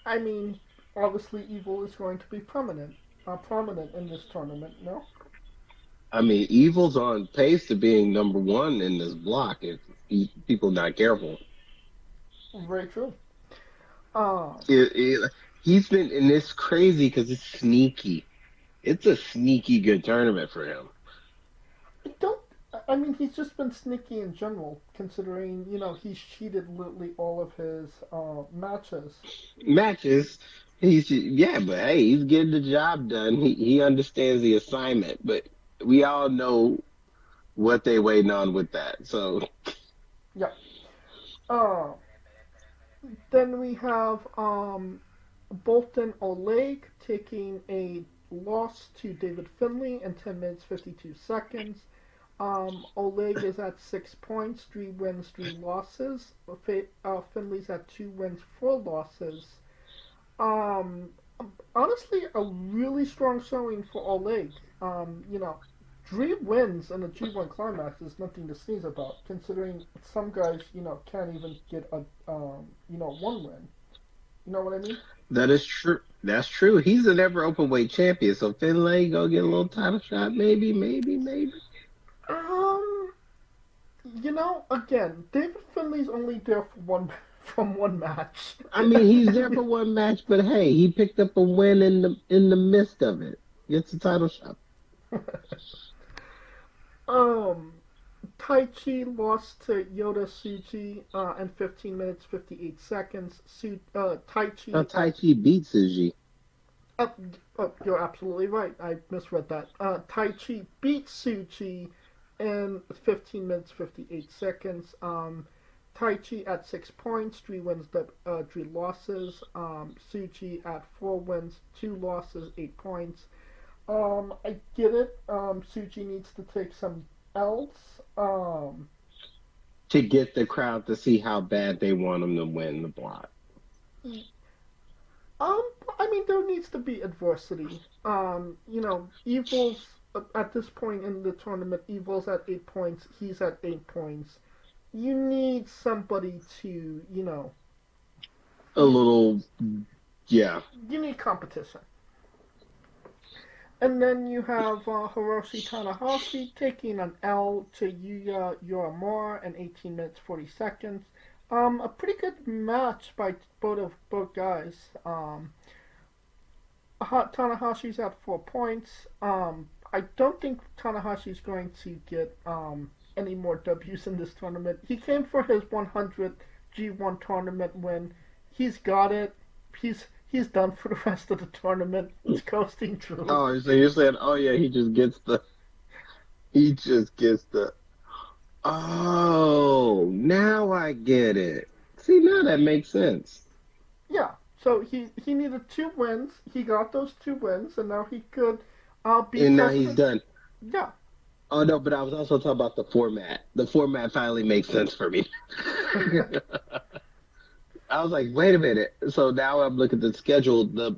I mean, obviously, Evil is going to be prominent in this tournament. No, I mean, Evil's on pace to being number one in this block if people not careful. very true. Uh, He's been, and it's crazy because it's sneaky. It's a sneaky good tournament for him. I don't. I mean, he's just been sneaky in general, considering he's cheated literally all of his matches. Matches, but hey, he's getting the job done. He understands the assignment, but we all know what they waiting on with that. So Yeah. Uh, then we have Bolton Oleg taking a loss to David Finlay in 10 minutes 52 seconds. Oleg is at 6 points, 3 wins, 3 losses. Finley's at 2 wins, 4 losses. Um, Honestly, a really strong showing for Oleg. 3 wins in the G1 Climax is nothing to sneeze about, considering some guys, can't even get a, 1 win. You know what I mean? that is true. That's true. He's an ever open weight champion, so Finlay go get a little title shot, maybe. Um, again, David Finley's only there for one match. I mean, he's there for one match, but hey, he picked up a win in the midst of it. Gets a title shot. um, Tai Chi lost to Yoda Tsuji in 15 minutes 58 seconds. Tai Chi. Now, Tai Chi beat Suji. You're absolutely right. I misread that. Tai Chi beat Tsuji in 15 minutes 58 seconds. Tai Chi at 6 points, 3 wins, 3 losses. Tsuji at 4 wins, 2 losses, 8 points. I get it. Tsuji needs to take some L's. To get the crowd to see how bad they want him to win the block. I mean, there needs to be adversity. Evil's at this point in the tournament. Evil's at 8 points. He's at 8 points. You need somebody to, A little, yeah. You need competition. And then you have Hiroshi Tanahashi taking an L to Yuya Uemura in 18 minutes 40 seconds. A pretty good match by both guys. Tanahashi's at 4 points. I don't think Tanahashi's going to get any more W's in this tournament. He came for his 100th G1 tournament win. He's got it. He's done for the rest of the tournament. He's coasting through. Oh, so you're saying, oh yeah, he just gets the. Oh, now I get it. See, now that makes sense. Yeah. So he needed 2 wins. He got those 2 wins, and now he could be. And now he's done. Yeah. Oh no, but I was also talking about the format. The format finally makes sense for me. I was like, wait a minute. So now I'm looking at the schedule. The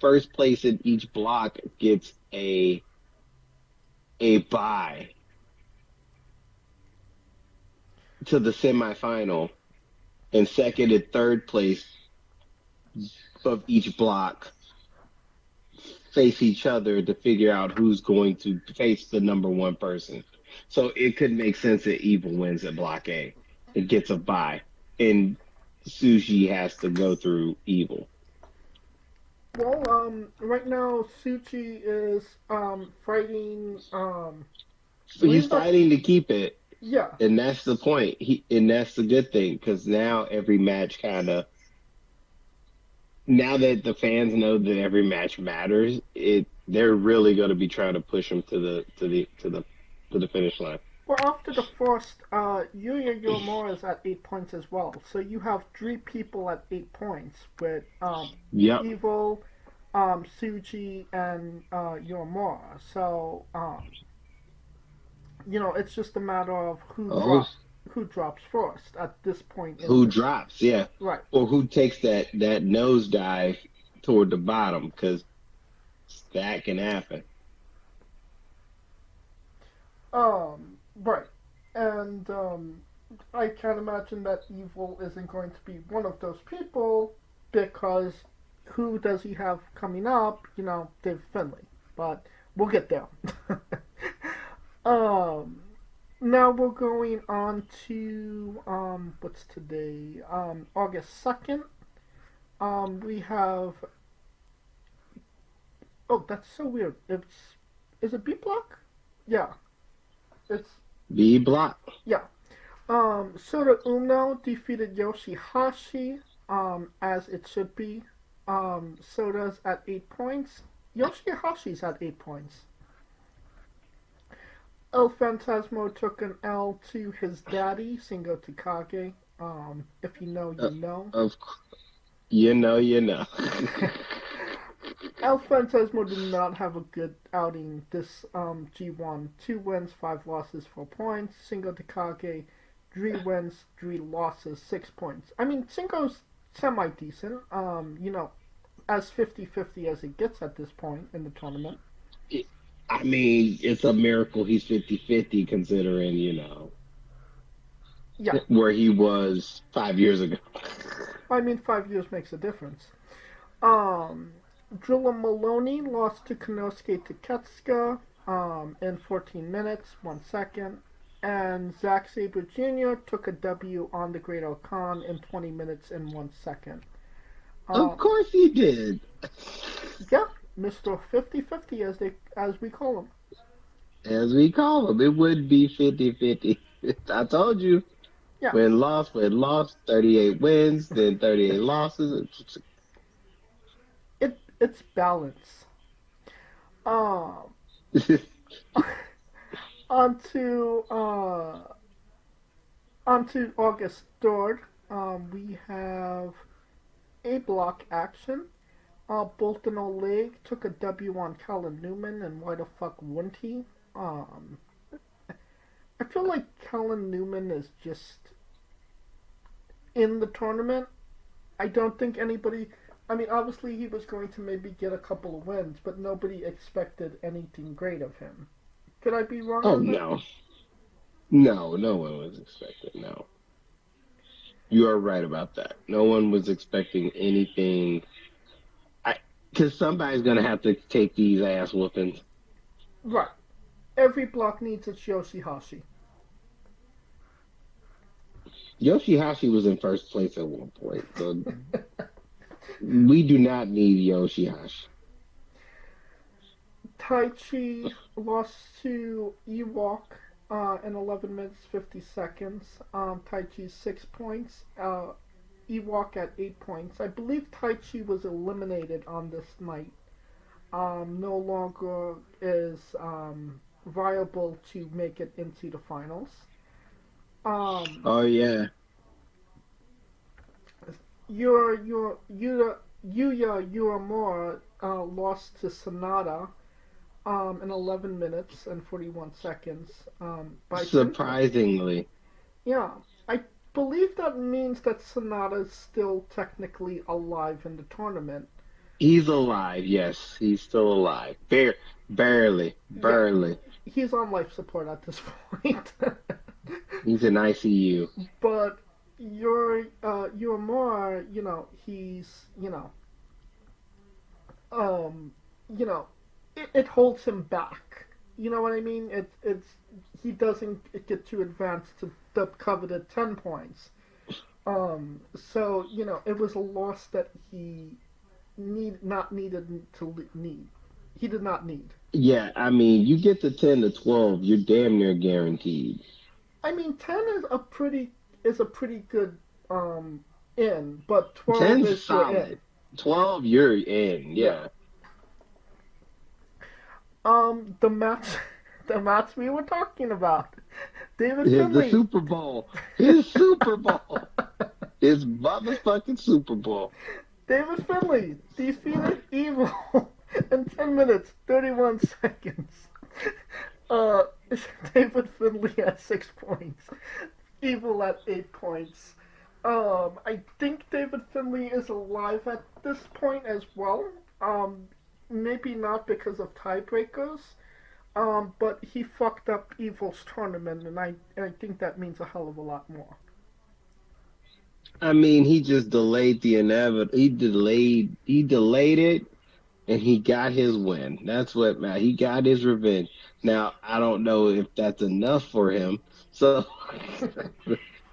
first place in each block gets a bye to the semifinal, and second and third place of each block face each other to figure out who's going to face the number 1 person. So it could make sense that Evil wins at Block A. It gets a bye. And Sushi has to go through Evil. Well, right now Suchi is fighting. He's fighting to keep it. Yeah. And that's the point. And that's the good thing, because now every match kind of now that the fans know that every match matters, they're really going to be trying to push them to the finish line. Well, after the first, Yuya Uemura is at 8 points as well. So you have three people at 8 points with Yep. Evil, Tsuji, and Uemura. So it's just a matter of who drops first at this point. Who drops? Yeah. Right. Or who takes that nosedive toward the bottom, because that can happen. Right. And I can't imagine that Evil isn't going to be one of those people, because who does he have coming up? Dave Finlay. But we'll get there. Now we're going on to what's today? August 2nd. We have. Oh, that's so weird. Is it B Block? Yeah. It's B Block. Yeah. Sota Umno defeated Yoshihashi, as it should be. Sota's at 8 points. Yoshihashi's at 8 points. El Phantasmo took an L to his daddy, Shingo Takagi. If you know, you know. You know. El Phantasmo did not have a good outing this G1. 2 wins, 5 losses, 4 points. Shingo Takagi, 3 wins, 3 losses, 6 points. I mean, Shingo's semi-decent, as 50-50 as it gets at this point in the tournament. I mean, it's a miracle he's 50-50 considering, Yeah. where he was 5 years ago. I mean, 5 years makes a difference. Drilla Maloney lost to Konosuke Taketsuka in 14 minutes, 1 second. And Zack Sabre Jr. took a W on the Great Khan in 20 minutes and 1 second. Of course he did. Yeah, Mr. 50-50 as we call him. As we call him, it would be 50-50. I told you. Yeah. Win loss, 38 wins, then 38 losses. It's balance. On to August 3rd. We have A Block action. Bolton Oleg took a W on Callan Newman, and why the fuck wouldn't he? I feel like Callan Newman is just in the tournament. I don't think anybody. I mean, obviously he was going to maybe get a couple of wins, but nobody expected anything great of him. Could I be wrong? Oh, no. No one was expecting, no. You are right about that. No one was expecting anything. Because somebody's going to have to take these ass whoopings. Right. Every block needs its Yoshihashi. Yoshihashi was in first place at one point, so we do not need Yoshihashi. Taichi lost to Ewok in 11 minutes 50 seconds. Taichi's 6 points. Ewok at 8 points. I believe Taichi was eliminated on this night. No longer is viable to make it into the finals. Oh yeah. Yuya Uemura lost to Sonata in 11 minutes and 41 seconds. Surprisingly. Yeah, I believe that means that Sonata is still technically alive in the tournament. He's alive, yes. He's still alive. Barely. Yeah, he's on life support at this point. He's in ICU. But Uemura, he's, it holds him back. You know what I mean? He doesn't get to advance to the coveted 10 points. So, it was a loss that he He did not need. Yeah, I mean, you get to 10 to 12, you're damn near guaranteed. I mean, 10 is a pretty good in, but 12 10's is solid. in. 12, you're in. Yeah. The match, the match we were talking about. David The Finlay. Super Bowl. His Super Bowl. His motherfucking Super Bowl. David Finlay defeated Evil in 10 minutes, 31 seconds. Uh, David Finlay at 6 points. Evil at 8 points. I think David Finlay is alive at this point as well. Maybe not because of tiebreakers. But he fucked up Evil's tournament, and I think that means a hell of a lot more. I mean, he just delayed the inevitable. He delayed it, and he got his win. That's what matters. He got his revenge. Now, I don't know if that's enough for him. So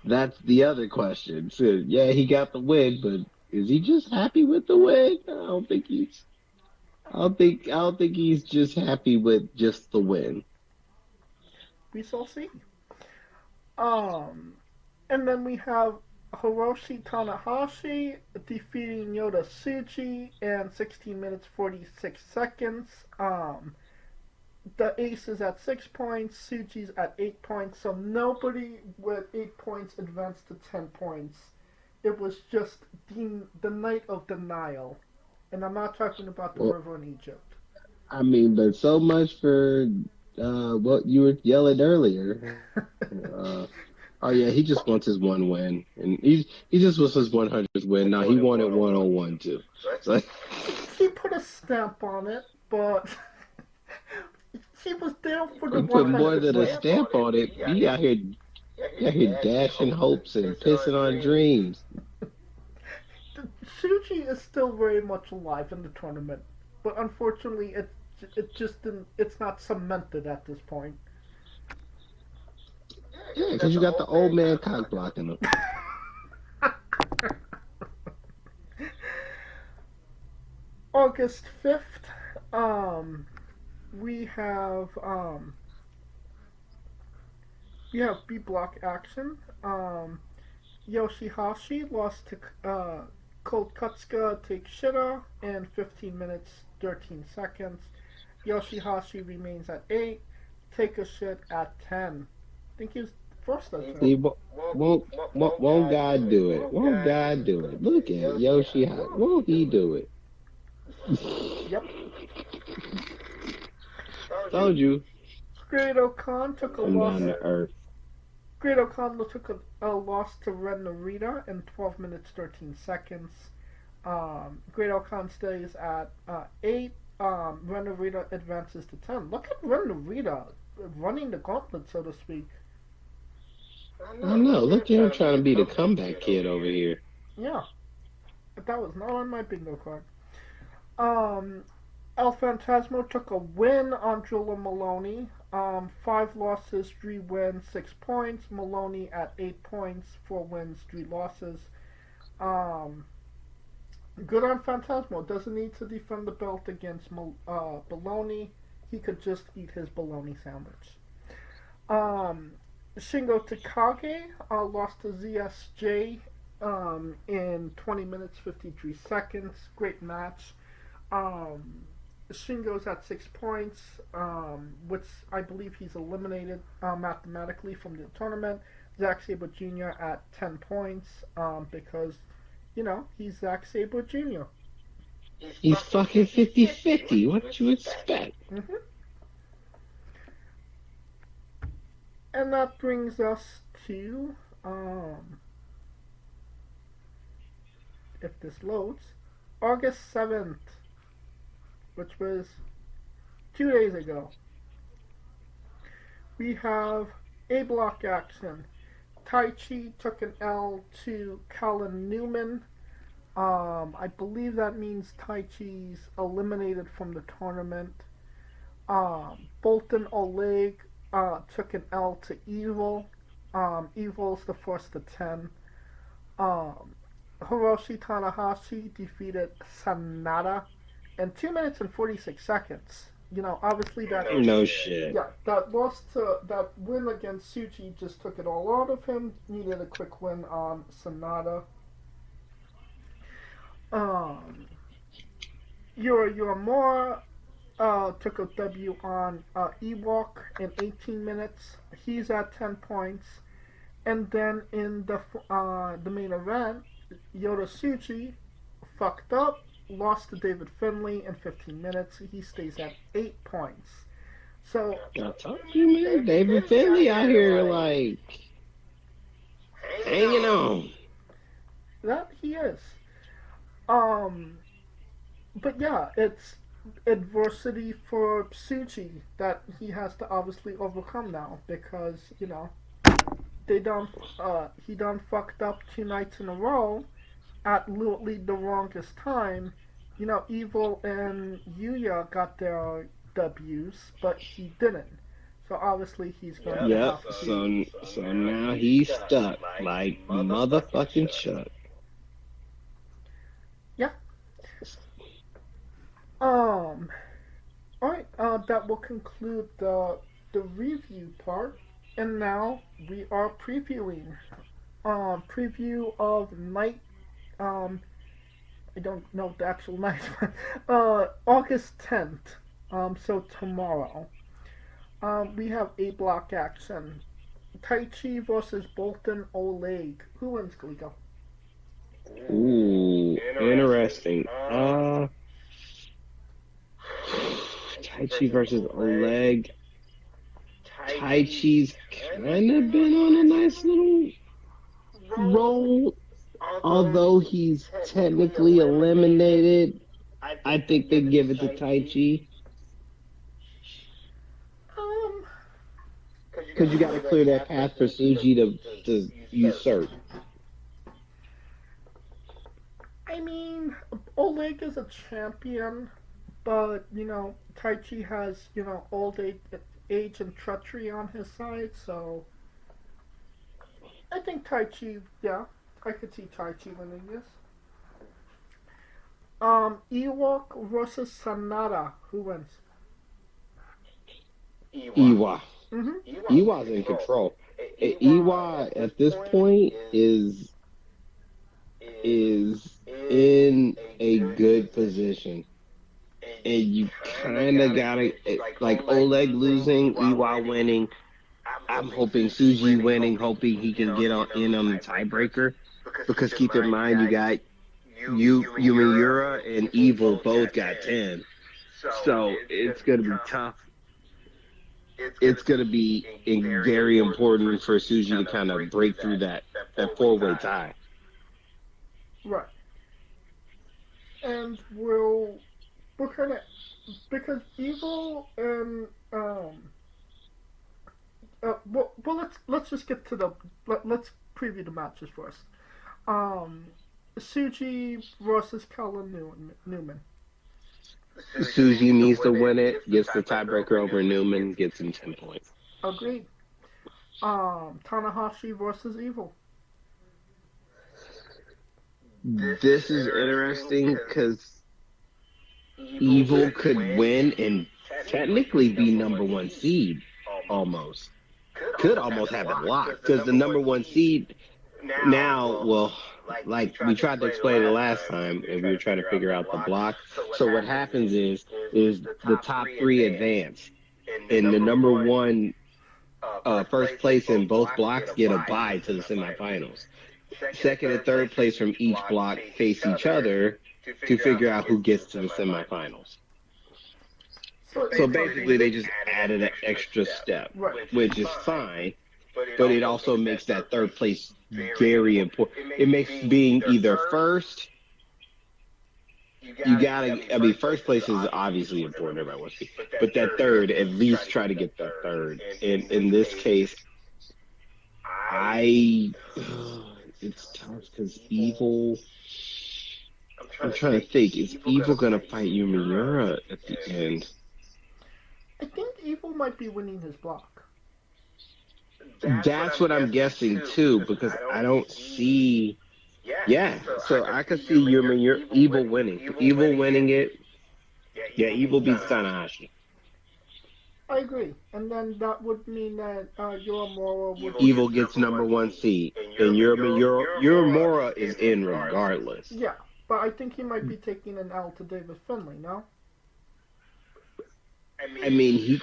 that's the other question. So, yeah, he got the win, but is he just happy with the win? I don't think he's just happy with just the win. We shall see. Um, and then we have Hiroshi Tanahashi defeating Yota Tsuji in 16 minutes 46 seconds. The ace is at 6 points, Tsuji's at 8 points, so nobody with 8 points advanced to 10 points. It was just the night of denial. And I'm not talking about the river in Egypt. I mean, but so much for what you were yelling earlier. Oh yeah, he just wants his one win, and he just wants his 100th win. Now he wanted 101 too. So, he put a stamp on it, but he was there for the he put more 100th than a win. stamp on it. He out here dashing hopes and pissing on dreams. Tsuji is still very much alive in the tournament, but unfortunately, it just didn't. It's not cemented at this point. Yeah, because you got the old man cock blocking him. August 5th, we have B block action. Yoshihashi lost to Colt Kutska takes Shida in 15 minutes 13 seconds. Yoshihashi remains at 8. Take a shit at 10. I think he's first at 10. Won't God do it? Won't God do it? Look at Yoshihashi. Won't he do it? Yep. Told you. Great-O-Khan took a Come loss. down to earth. Great-O-Khan took a loss to Ren Narita in 12 minutes 13 seconds. Great-O-Khan stays at 8. Ren Narita advances to 10. Look at Ren Narita running the gauntlet, so to speak. I know. Look at him trying to be the comeback kid over here. Yeah. That was not on my bingo card. El Phantasmo took a win on Drilla Maloney. 5 losses, 3 wins, 6 points. Maloney at 8 points, 4 wins, 3 losses. Good on Phantasmo. Doesn't need to defend the belt against Baloney. He could just eat his bologna sandwich. Shingo Takagi lost to ZSJ in 20 minutes 53 seconds. Great match. Shingo's at 6 points, which I believe he's eliminated mathematically from the tournament. Zack Sabre Jr. at 10 points because, he's Zack Sabre Jr. He's fucking 50-50. What you expect? Mm-hmm. And that brings us to, if this loads, August 7th, which was 2 days ago. We have A block action. Taichi took an L to Callan Newman. I believe that means Taichi's eliminated from the tournament. Bolton Oleg took an L to Evil. Evil's the first to 10. Hiroshi Tanahashi defeated Sanada in 2 minutes and 46 seconds. Obviously that. No shit. Yeah, that win against Tsuji just took it all out of him. Needed a quick win on Sanada. Uemura took a W on Ewok in 18 minutes. He's at 10 points. And then in the main event, Yota Tsuji fucked up, lost to David Finlay in 15 minutes. He stays at 8 points. So I told you, man, David Finlay out here like hanging on. that he is. But yeah, it's adversity for Tsuji that he has to obviously overcome now because they done he done fucked up 2 nights in a row at literally the wrongest time. Evil and Yuya got their W's, but he didn't. So obviously he's going to Yep. have to. So now he's stuck like motherfucking Chuck. Yeah. Alright, that will conclude the review part. And now we are previewing. Preview of night. I don't know the actual night. August 10th. So tomorrow. We have A block action. Taichi versus Bolton Oleg. Who wins, Glico? Ooh, interesting. Taichi versus Oleg. Taichi's kind of been on a nice little roll, although he's technically eliminated. I think they give it to Taichi. Because you got to clear that path for Suji to usurp. I mean, Oleg is a champion, but Taichi has old age and treachery on his side, so I think Taichi. Yeah, I could see Taichi winning this. Ewok versus Sanada. Who wins? Iwa. Mm-hmm. Iwa's in control. Iwa at this point is in a good position. And you kind of gotta, like Oleg losing, Iwa winning. I'm hoping Suji winning, hoping he can get in on the tiebreaker. Because keep in mind, you got Yura and Evil both got 10. So it's going to be tough. It's going to be very important for Suji to kind of break through that four-way tie. Right. And we're kind of, because Evil and well let's just get to let's preview the matches first. Suji versus Kellen Newman. Suji needs to win it, gets the tiebreaker over Newman, gets him 10 points. Agreed. Tanahashi versus Evil. This is interesting because Evil could win and technically be number one seed, almost. Could almost have it locked because the number one seed now, well, like we tried to explain it last time, and we were trying to figure out the block. So what happens is the top three advance, and the number one first place in both blocks get a bye to the semifinals. Second and third place from each block face each other to figure out who gets to the semifinals. So basically, they just added an extra step, which is fine, but it also makes that third place very important. It makes being either first, first place is obviously important, everybody wants to be, but that third, at least try to get that third. And in this case, it's tough because Evil, I'm trying to think, is Evil going to fight Yumiyura at the end? I think Evil might be winning his block. That's what I'm guessing too, because I don't see. Yeah, so I could see Evil winning. Evil winning it. Yeah, Evil beats Tanahashi. I agree, and then that would mean that Uemura would. Evil gets number one seed, and Uemura is in regardless. Yeah, but I think he might be taking an L to David Finlay, no? I mean,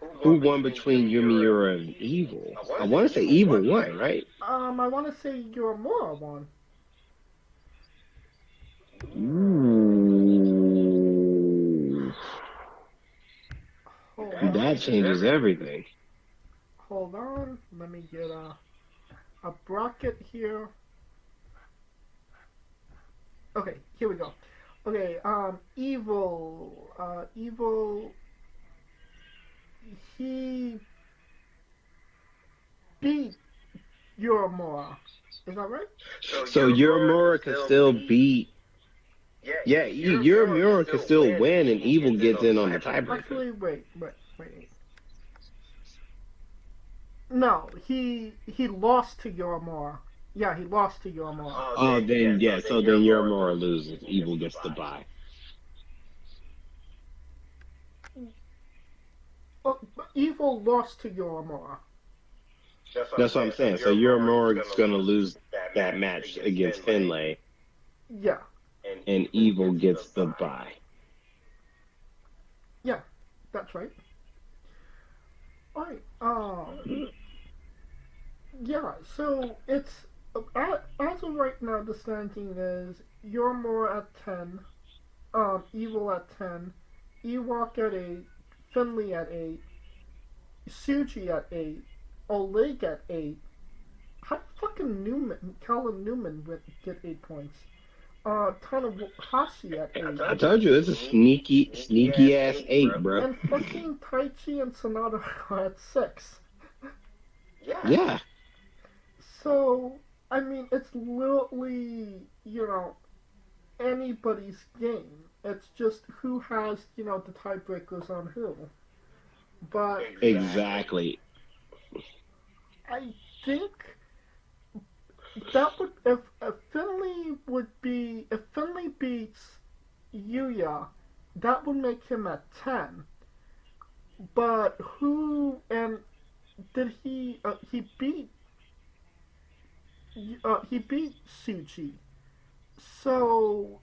who won between Yumi and Evil? I want to say Evil won, right? I want to say Uemura won. Ooh. That changes everything. Hold on, let me get a bracket here. Okay, here we go. Okay, Evil, he beat Uemura. Is that right? So Uemura can still beat. Yeah, Uemura can still win, and Evil gets in on the tiebreaker. Actually, wait. No, he lost to Uemura. Yeah, he lost to Uemura. Oh, then yeah. So then Uemura loses. Evil gets the bye. Oh, Evil lost to Uemura. That's what I'm saying. So Uemura is going to lose that match against Finlay. Yeah. And Evil gets the bye. Yeah, that's right. Alright, yeah, so it's, as of right now, the standing is Uemura at 10, Evil at 10, Ewok at 8, Finlay at 8, Suji at 8, Oleg at 8. How did fucking Colin Newman get 8 points? Tanahashi at 8. I told you, it's a sneaky ass 8, bro. And fucking Taichi and Sonata are at 6. Yeah. So, I mean, it's literally, anybody's game. It's just who has, the tiebreakers on who. But Exactly. I think that would, if Finlay beats Yuya, that would make him at 10. But who, and did he beat Suji. So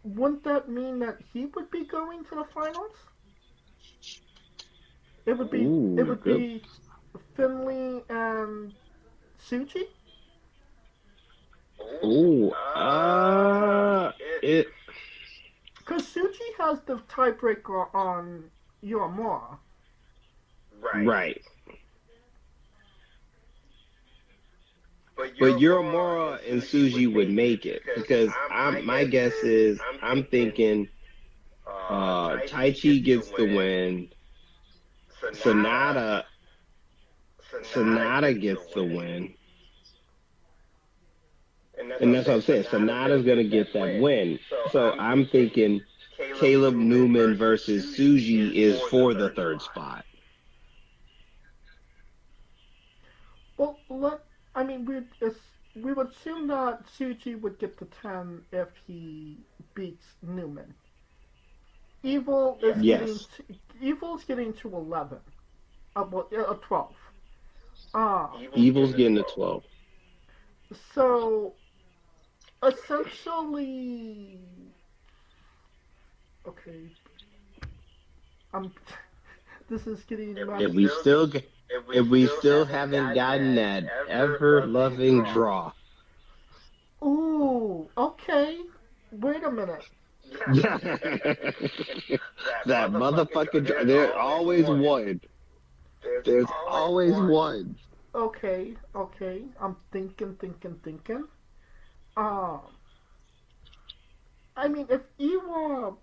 wouldn't that mean that he would be going to the finals? It would be Finlay and Suji? Ooh, it. Because Suji has the tiebreaker on Uemura. Right. But Uemura and Suji would make it because my guess is I'm thinking Taichi gets the win, Sonata gets the win, and that's what I'm saying. Sonata's gonna get that win. So I'm thinking Caleb Newman versus Suji is for the third spot. Well, we would assume that Suji would get to 10 if he beats Newman. Evil's getting to 11. 12. Evil's getting to 12. So, essentially, okay. This is getting. If we still haven't gotten that ever-loving draw. Ooh, okay. Wait a minute. That motherfucking draw. There's always one. There's always one. Okay. I'm thinking. I mean, if Iwa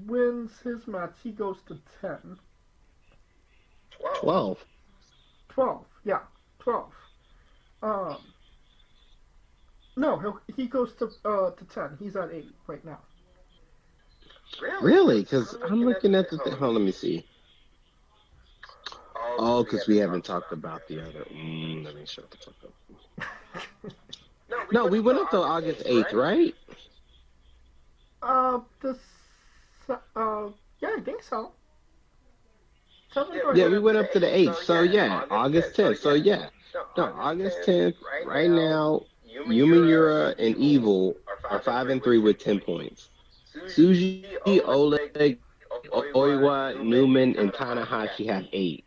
wins his match, he goes to 10. 12. 12, yeah, 12. No, he goes to 10. He's at 8 right now. Really? Because I'm looking at the thing. Hold on, let me see. Oh, because we haven't talked about the other. Let me shut the fuck up. No, we went up to August 8th, right? Yeah, I think so. Yeah, we went up to the 8th. So, yeah, August 10th. So, yeah. No, August 10th, right now, Yumi, Yura, and Evil are 5-3 with 10 points. Suji, Oleg, Oiwa, Newman, and Tanahashi have 8.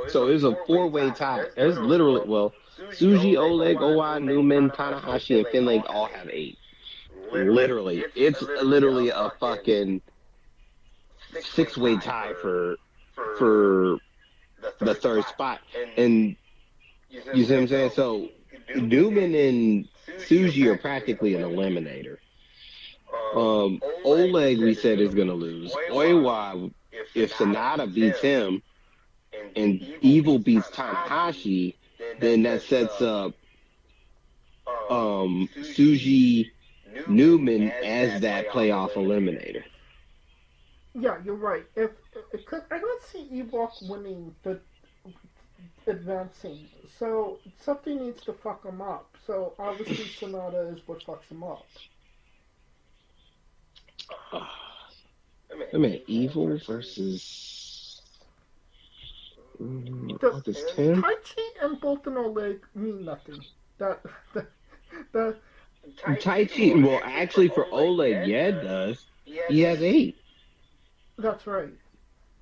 So it's a 4-way tie. There's literally, Suji, Oleg, Oiwa, Newman, Tanahashi, and Finlay all have 8. Literally. It's literally a fucking 6-way tie for the third spot. And you see what I'm saying? So Newman and Suji are practically an eliminator. Oleg, we said, is going to lose. Oiwa, if Sonata beats him and Evil beats Tanahashi, then that sets up Suji Newman as that playoff eliminator. Yeah, you're right. Because I don't see Ewok winning the advancing, so something needs to fuck him up. So obviously Sonata is what fucks him up. I mean, Evil versus August 10th. Tai Chi and Bolton Oleg mean nothing. The Tai Chi, well, actually for Oleg, yeah, it does. He has 8. That's right.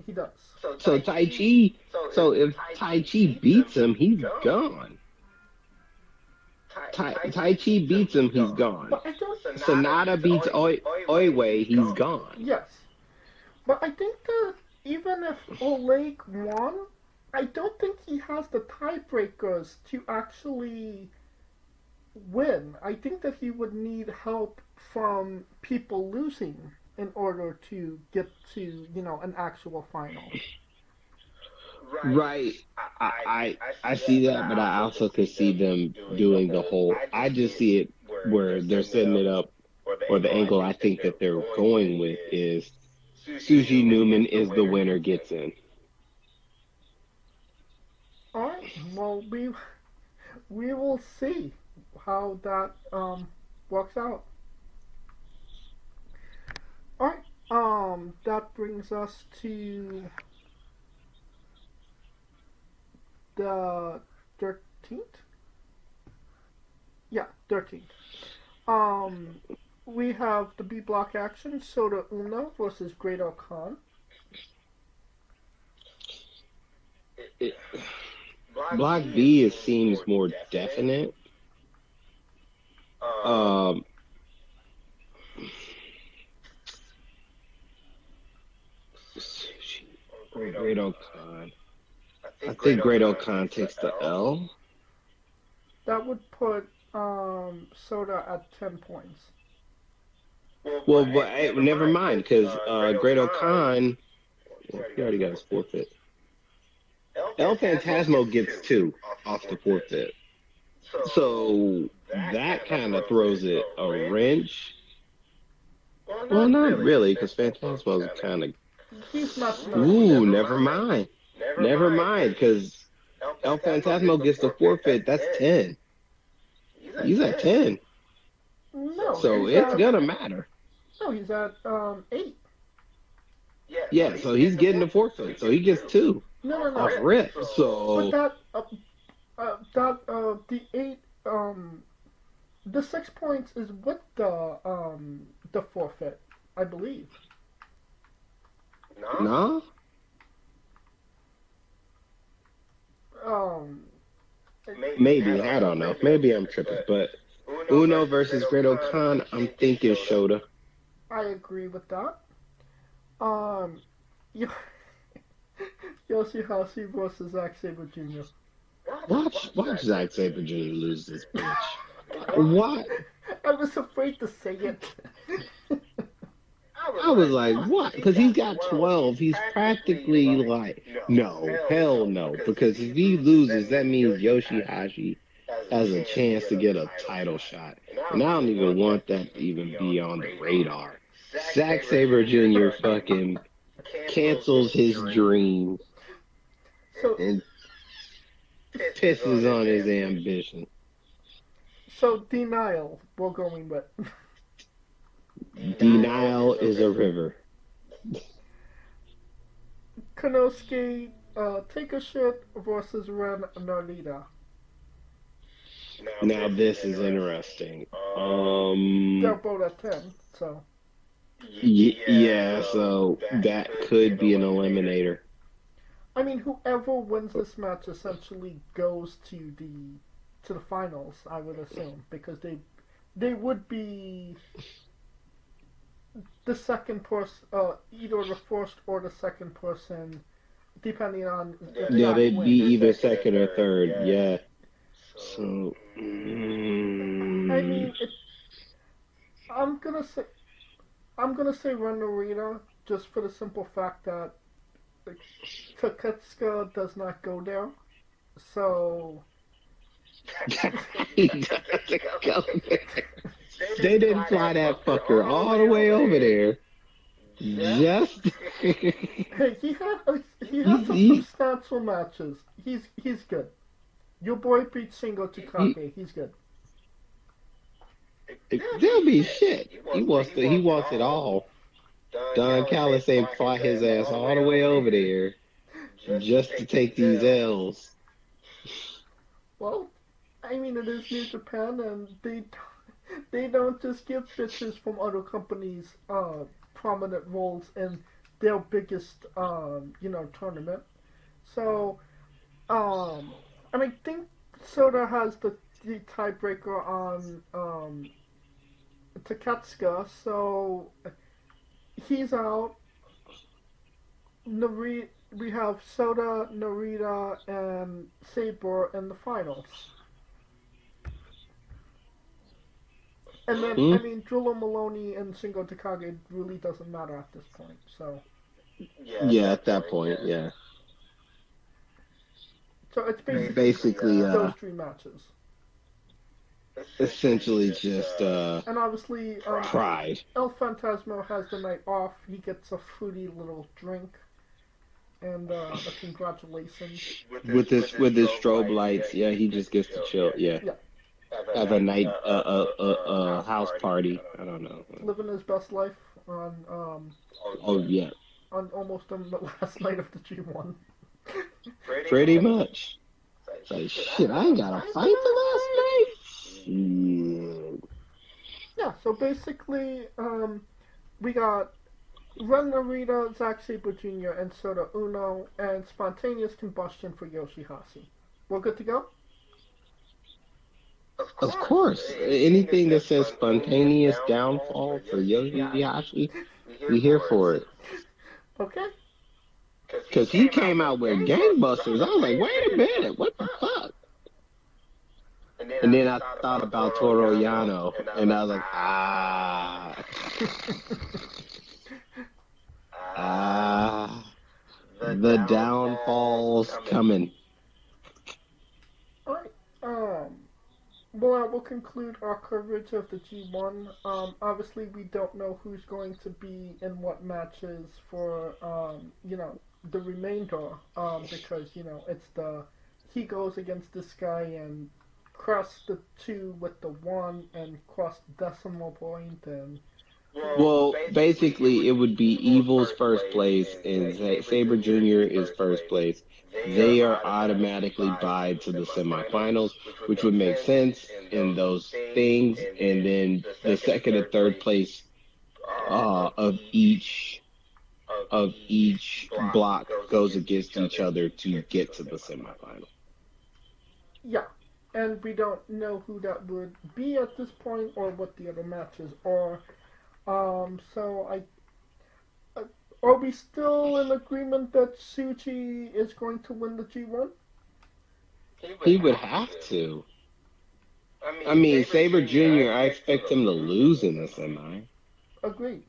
He does. So Tai Chi, so if Tai Chi beats him, he's gone. Tai Chi beats him, he's gone. But I don't. Sonata beats Oiwei, he's gone. Yes. But I think that even if Oleg won, I don't think he has the tiebreakers to actually win. I think that he would need help from people losing in order to get to, an actual final. Right. I see that, but I also could see them doing the whole. I just see it where they're setting it up, or the angle I think that they're going with is Suji Newman is the winner, gets in. All right. Well, we will see how that works out. All right. That brings us to the 13th. Yeah, 13th. We have the B block action: Soda Uno versus Great Khan. Block B seems more definite. Great Khan. I think Great Khan takes the L. That would put Soda at 10 points. Well, but hey, never mind, because Great Khan, he already got his forfeit. El Phantasmo gets 2 off the forfeit. So that kind of throws it a wrench. Well, not really, because Phantasmo's kind of... He's not. Ooh, never mind. Never mind, because El Phantasmo gets the forfeit. That's 10. He's at 10. No. So it's going to matter. No, he's at 8. Yeah, so he's getting the forfeit. So he gets 2 No. off rip. So... But the 8, the 6 points is with the forfeit, I believe. No? Maybe, I don't know. Maybe I'm tripping, but Uno versus Great Khan, I'm thinking Shota. I agree with that. Yoshihashi versus Zack Sabre Jr. Watch Zack Sabre Jr. lose this bitch. What? I was afraid to say it. I was like, what? Because he's got 12. He's practically like, no, hell no. Because if he loses, that means Yoshihashi has a chance to get a title shot. And I don't even want that to even be on the radar. Zack Sabre Jr. fucking cancels his dream and pisses on his ambition. So, denial, we're going with. Denial is a river. Konosuke, Take a Shit versus Ren Narita. Now this is interesting. They're both at 10, so. Yeah, so that could be an eliminator. I mean, whoever wins this match essentially goes to the finals, I would assume, because they would be the second person, either the first or the second person, depending on if Yeah, Zack they'd be wins. either second or third. Yeah. So. I mean, I'm gonna say Ren Narita just for the simple fact that like, Taketsuka does not go there, so. He doesn't go there. They didn't fly that fucker all the way over there. Just. Hey, he had some substantial matches. He's good. Your boy beat Shingo Takagi. He's good. There'll be shit. He wants it all. Don Callis ain't fly his ass all the way over there just to take these L's. Well, I mean, it is New Japan, and they don't just give bitches from other companies prominent roles in their biggest tournament. So, and I think Soda has the tiebreaker on Taketsuka, so he's out. We have Soda, Narita, and Sabre in the finals. And then, I mean, Drilla Maloney and Shingo Takagi really doesn't matter at this point, so. Yeah, at that point, yeah. So it's basically those three matches. Essentially just and obviously pride. El Fantasmo has the night off. He gets a fruity little drink and a congratulations. With his strobe lights, yeah, he just gets to chill. Yeah. Have a night house party. I don't know. Living his best life on oh yeah. On almost on the last night of the G1. Pretty much. It's like shit, I ain't gotta fight the last night. Yeah, so basically, we got Ren Narita, Zack Sabre Jr., and Sota Uno, and spontaneous combustion for Yoshihashi. We're good to go? Of course. Anything that says spontaneous downfall for Yoshihashi, we here for it. Okay. Because he came out with gangbusters. I was like, wait a minute, what the fuck? And then I thought about Toru Yano, and I was like, the downfall's coming. All right. Well, we'll conclude our coverage of the G1. Obviously, we don't know who's going to be in what matches for, the remainder, because, it's he goes against this guy and cross the 2 with the 1 and cross the decimal point and... Well, basically, it would be Evil's first place and Sabre Jr. is first place. They are automatically buyed to the semifinals, which would make sense in those things. And then the second and third place of each block goes against each other to get to the semifinal. Yeah. And we don't know who that would be at this point or what the other matches are. So are we still in agreement that Tsuji is going to win the G1? He would have to. I mean, Sabre Jr., I expect him to lose in the semi. Agreed.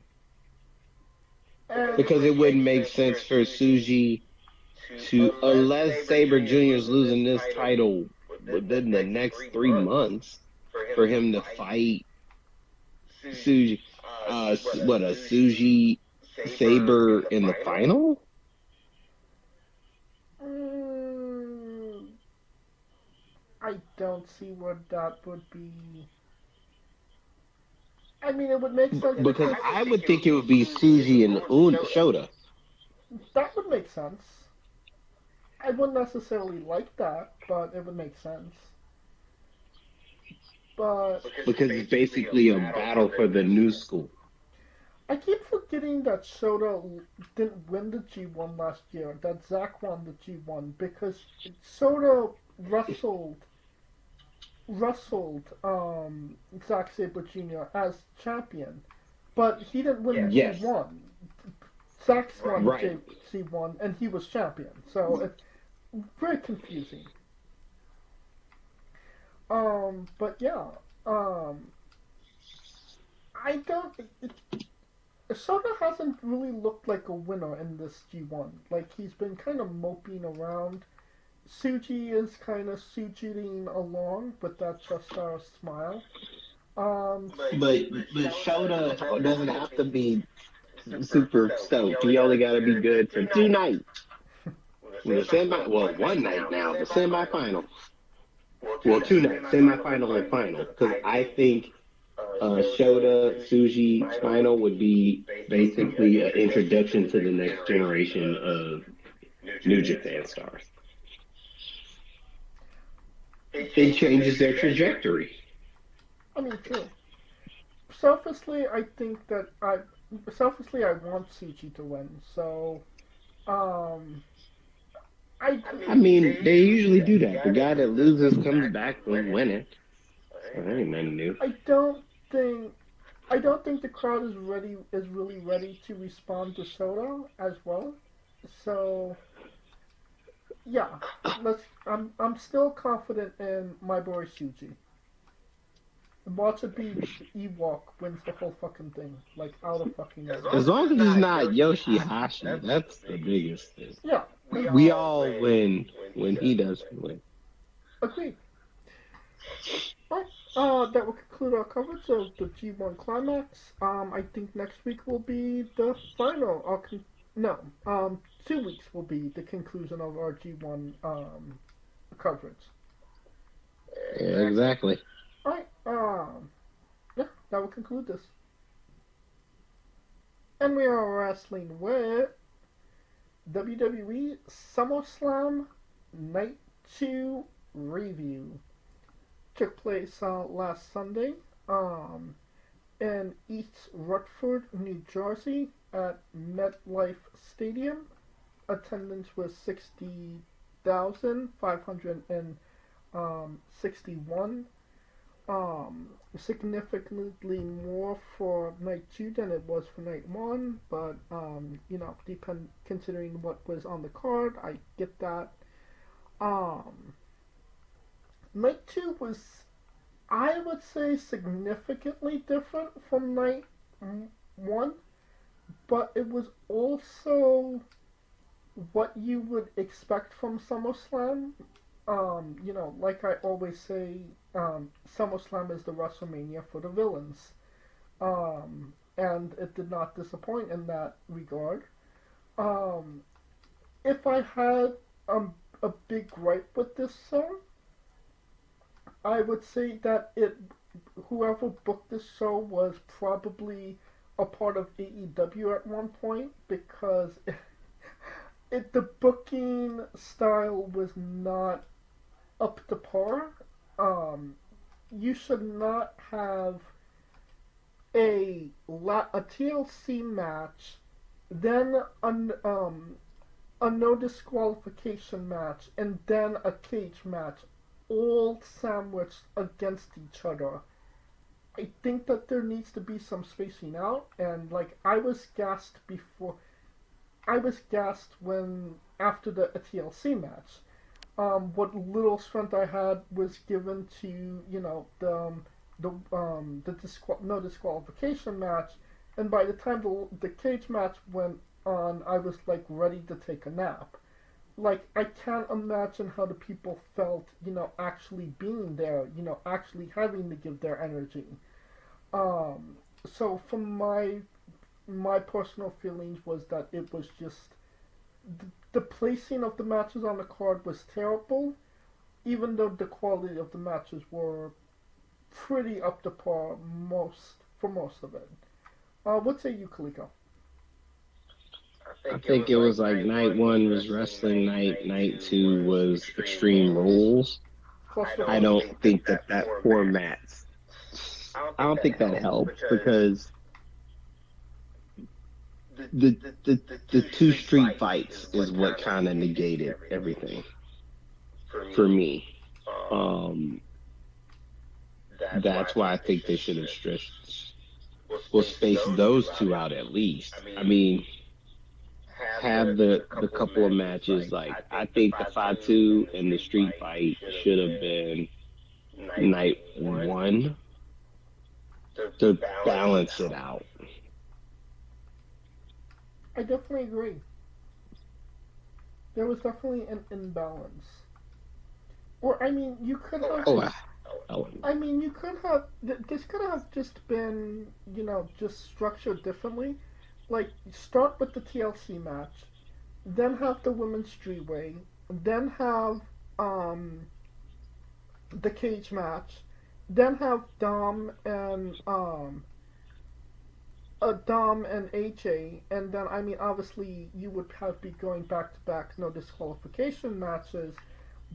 Because it wouldn't make sense for Tsuji to, unless Sabre Jr. is losing this title within the next 3 months, for him to fight Tsuji. Tsuji Sabre in the final? I don't see what that would be. I mean, it would make sense. Because I would think it would be Tsuji and Shota. That would make sense. I wouldn't necessarily like that, but it would make sense. but because it's basically a battle for the new school. I keep forgetting that Shota didn't win the G1 last year. That Zack won the G1 because Shota wrestled Zack Sabre Jr. as champion, but he didn't win the Yes. G1. Zack won Right. the G1 and he was champion, so it's very confusing. But yeah, I don't. Shota hasn't really looked like a winner in this G1. Like, he's been kind of moping around. Suji is kind of Sujiing along with that Chestar smile. But Shota doesn't have to be super stoked. He only got to be good for 2 nights. One night now, the semifinal. Well, 2 nights, semifinal and final. Because I think Shota, Suji, final would be basically an introduction to the next generation of New Japan stars. It changes their trajectory. I mean, true. Selfishly, I want Suji to win. So, I mean, they usually do that. The guy that loses comes back from winning. So that ain't nothing new. I don't think the crowd is really ready to respond to Shota as well. So, yeah, I'm still confident in my boy Suji. Watch it be Ewok wins the whole fucking thing, like out of fucking nowhere. As long as it's not Yoshihashi, that's the biggest thing. Yeah. We all win when he doesn't win. Agreed. Alright, that will conclude our coverage of the G1 Climax. I think next week will be the final. 2 weeks will be the conclusion of our G1 coverage. Yeah, exactly. Alright, yeah, that will conclude this. And we are wrestling with WWE SummerSlam Night 2 review. Took place last Sunday in East Rutherford, New Jersey at MetLife Stadium. Attendance was 60,561. Significantly more for night 2 than it was for night 1, but considering what was on the card, I get that. Night 2 was, I would say, significantly different from night 1, but it was also what you would expect from SummerSlam. Like I always say, SummerSlam is the WrestleMania for the villains. And it did not disappoint in that regard. If I had a big gripe with this show, I would say that whoever booked this show was probably a part of AEW at one point, because the booking style was not up to par. You should not have a TLC match, then a no disqualification match, and then a cage match, all sandwiched against each other. I think that there needs to be some spacing out, and I was gassed when after the TLC match. What little strength I had was given to no disqualification match, and by the time the cage match went on, I was ready to take a nap. I can't imagine how the people felt, actually being there, actually having to give their energy. So from my personal feelings was that it was just the placing of the matches on the card was terrible, even though the quality of the matches were pretty up to par for most of it. What say you, Kaliko? I think it was night 1 was wrestling night, night 2 was Extreme Rules. I don't think that format I don't think that helps because the two street fights is what kind of negated everything for me. That's why I think they should have stretched, well, spaced those two out at least. I mean, have the couple of matches. Like, I think the 5-2 and the street fight should have been night one to balance it out. I definitely agree. There was definitely an imbalance. Or, I mean, you could have... I mean, you could have... This could have just been, you know, just structured differently. Like, start with the TLC match, then have the women's streetway, then have the cage match, then have Dom and AJ, and then, I mean, obviously you would have be going back to back no disqualification matches,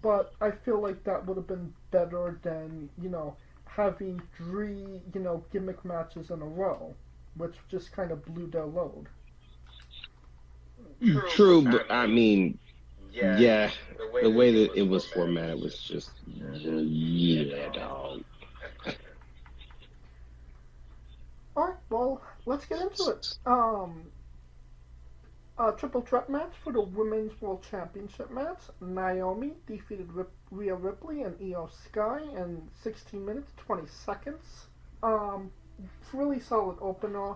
but I feel like that would have been better than, you know, having 3, you know, gimmick matches in a row, which just kind of blew their load. True, but I mean, yeah, the way that it was formatted was just, yeah, dog. Alright, well, let's get into it. Triple threat match for the Women's World Championship match. Naomi defeated Rhea Ripley and Io Sky in 16 minutes, 20 seconds. Really solid opener.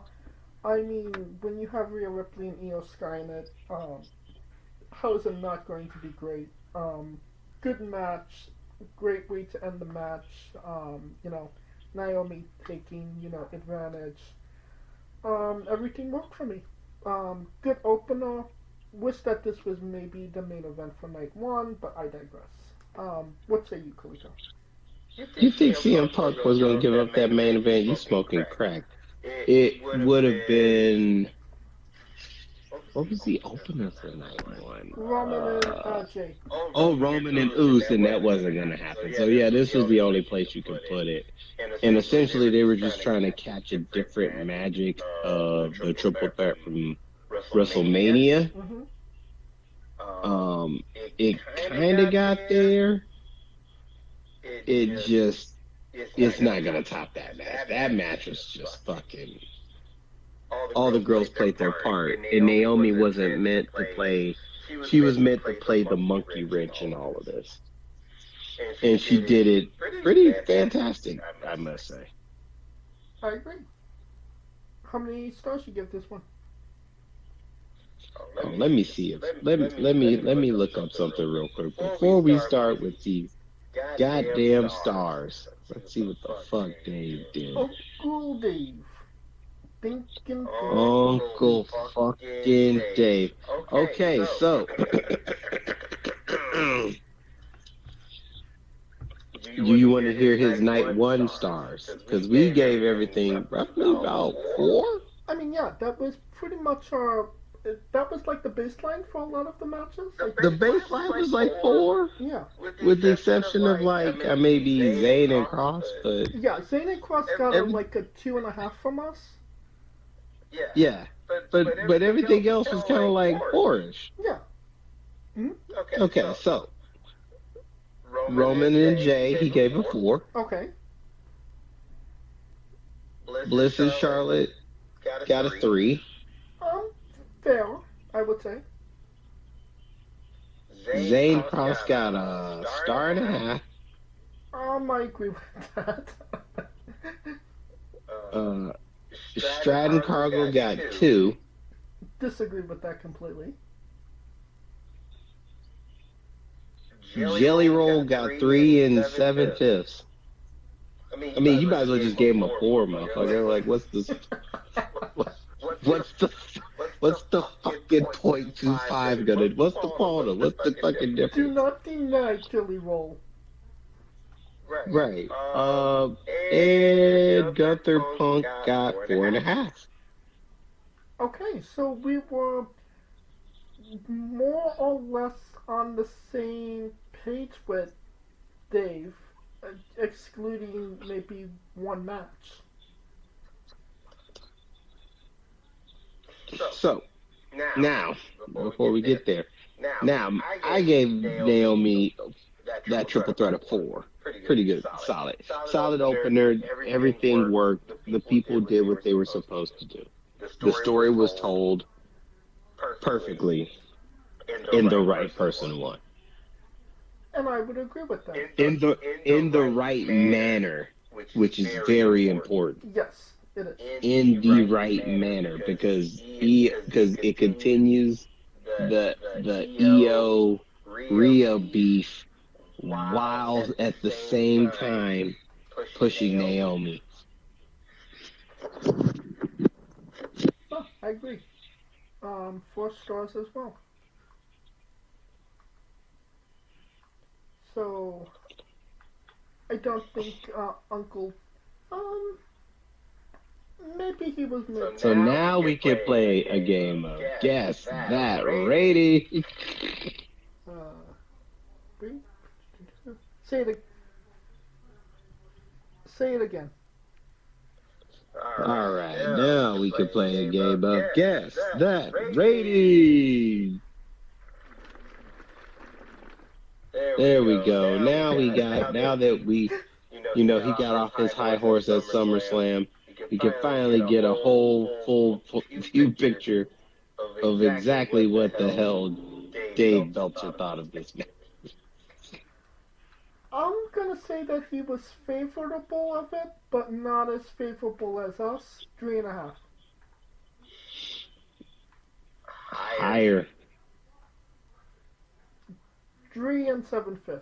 I mean, when you have Rhea Ripley and Io Sky in it, how is it not going to be great? Good match, great way to end the match. You know, Naomi taking, you know, advantage. Everything worked for me. Good opener. Wish that this was maybe the main event for night one, but I digress. What say you, Kalito? You think CM Punk was going to give up that main event? You smoking crack. It would have been... What was the opener for night one? Roman and Jay. Oh, Roman and Uso, and that wasn't going to happen. So, yeah, this was the only place you could put it. And essentially, they were just trying to catch a different magic of the triple threat from WrestleMania. It kind of got there. It just, it's not going to top that match. That match was just fucking... All the girls played their part, and Naomi wasn't meant to play. She was meant to play the monkey wrench in all of this, and she did it pretty fantastic, I must say. I agree. How many stars you give this one? Oh, let me see it. Let me look up something real quick before we start with these goddamn stars. Let's see what the fuck Dave did. Uncle Dave. Uncle fucking Dave. Okay, so do you want to hear his night one stars? Because we gave everything roughly about 4. I mean, yeah, that was pretty much our. That was like the baseline for a lot of the matches. Like, the baseline was like 4. Yeah. With the exception of like maybe Zayn and Cross, but yeah, Zayn and Cross got like a 2.5 from us. Yeah, but everything else was kind of like 4-ish. Yeah. Mm-hmm. Okay, so Roman and Jay, he gave a 4. Okay. Bliss and Charlotte got a 3. Fair, I would say. Zayn Cross got a 1.5 stars. I agree with that. Stratton Cargill got 2. Disagree with that completely. Jelly Roll got 3 7/5. I mean, you might as well just give him a 4, motherfucker. Like, what's the fucking .25 gonna? What's the quota? What's the fucking difference? Do not deny Jelly Roll. Right. And Gunther Punk got 4.5. Okay, so we were more or less on the same page with Dave, excluding maybe one match. So now, before we get there, now I gave Naomi that triple threat of 4. Pretty good, solid opener. Everything worked. The people did what they were supposed to do. The story was told perfectly, and the right person won. And I would agree with that. In the right manner, which is very important. Yes, it is. In the right manner, because it continues the EO Rhea beef while at the same time pushing Naomi. Oh, I agree. 4 stars as well. So I don't think Uncle maybe he was mid. So now we can play a game of Guess That Rating. Say it again. All right, now we can play a game of Guess That Rating. There we go. Now that we, he got off his high horse at SummerSlam, we can finally get a whole full view picture of exactly what the hell Dave Belcher thought of this match. I'm gonna say that he was favorable of it, but not as favorable as us. 3.5. Higher. 3 7/5.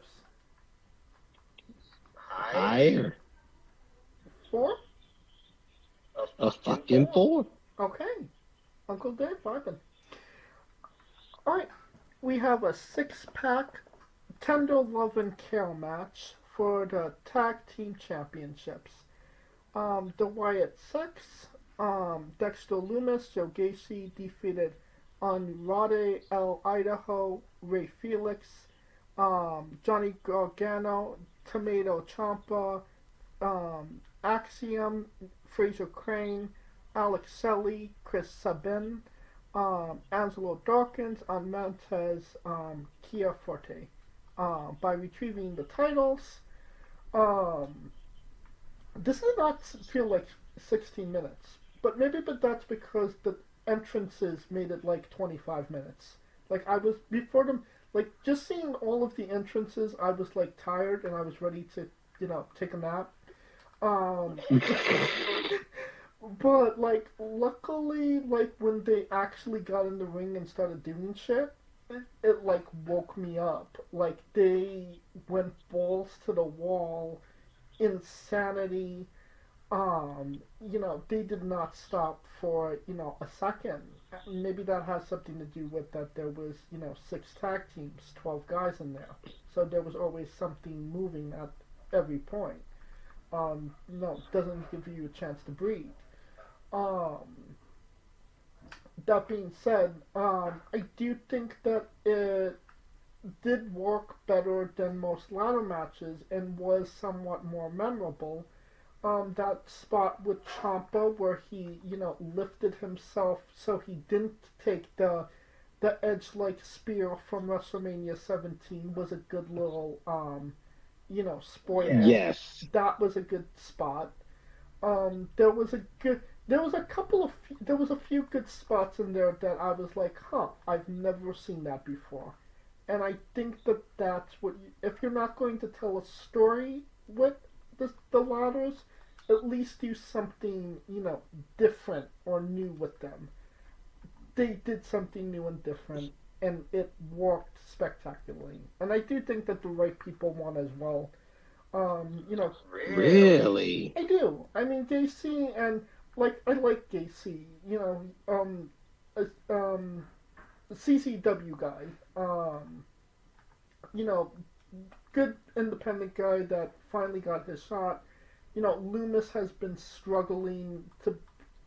Higher. 4? A fucking 4. Okay. Uncle Dave vibing. Alright. We have a 6-pack Tender Love and Care match for the Tag Team Championships. The Wyatt Six, Dexter Lumis, Joe Gacy defeated Andrade El Idaho, Ray Felix, Johnny Gargano, Tomato Ciampa, Axiom, Fraser Crane, Alex Shelley, Chris Sabin, Angelo Dawkins, and Montez Kia Forte. By retrieving the titles. This does not feel like 16 minutes, but that's because the entrances made it like 25 minutes. Like I was before them, like just seeing all of the entrances, I was like tired and I was ready to, take a nap. But like luckily, like when they actually got in the ring and started doing shit, it like woke me up. Like they went balls to the wall, insanity. They did not stop for a second. Maybe that has something to do with that there was 6 tag teams, 12 guys in there, so there was always something moving at every point. Doesn't give you a chance to breathe. That being said, I do think that it did work better than most ladder matches and was somewhat more memorable. That spot with Ciampa where he, lifted himself so he didn't take the edge-like spear from WrestleMania 17 was a good little, spoiler. Yes. That was a good spot. There was a few good spots in there that I was like, I've never seen that before. And I think that that's what if you're not going to tell a story with the ladders, at least do something, different or new with them. They did something new and different, and it worked spectacularly. And I do think that the right people won as well. Really? I do. I mean, Gacy and I like Gacy. CCW guy. Good independent guy that finally got his shot. Loomis has been struggling to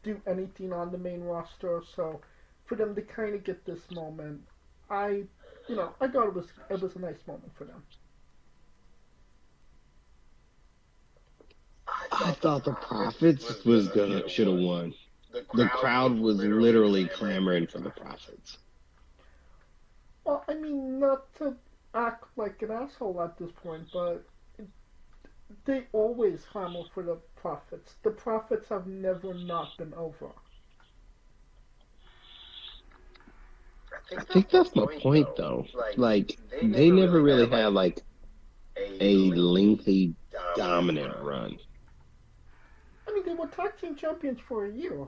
do anything on the main roster, so for them to kind of get this moment, I thought it was a nice moment for them. I thought the Profits should have won. the crowd was literally clamoring for the Profits. Well, I mean, not to act like an asshole at this point, but they always clamor for the Profits. The Profits have never not been over. I think that's my point, though. Like, they never really had, like, a lengthy, dominant run. I mean, they were tag team champions for a year.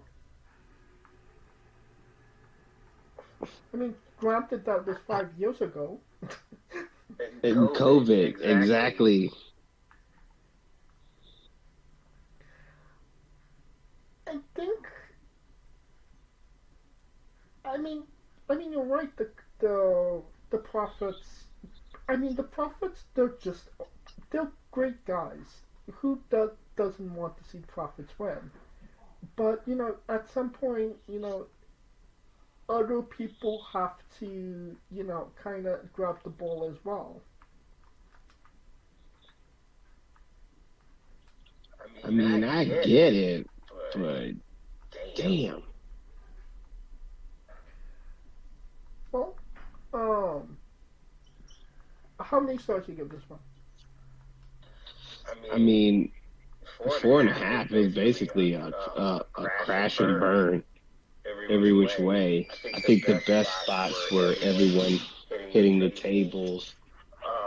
I mean, granted, that was 5 years ago. And COVID, exactly. I think. I mean, you're right. The Profits. I mean, the Profits. They're great guys. Who doesn't want to see Profits win? But at some point, other people have to, kind of grab the ball as well. I mean, I get it, but damn. Well, how many stars do you give this one? I mean, 4.5 is basically a crash and burn every which way. I think the best spots were everyone hitting the tables,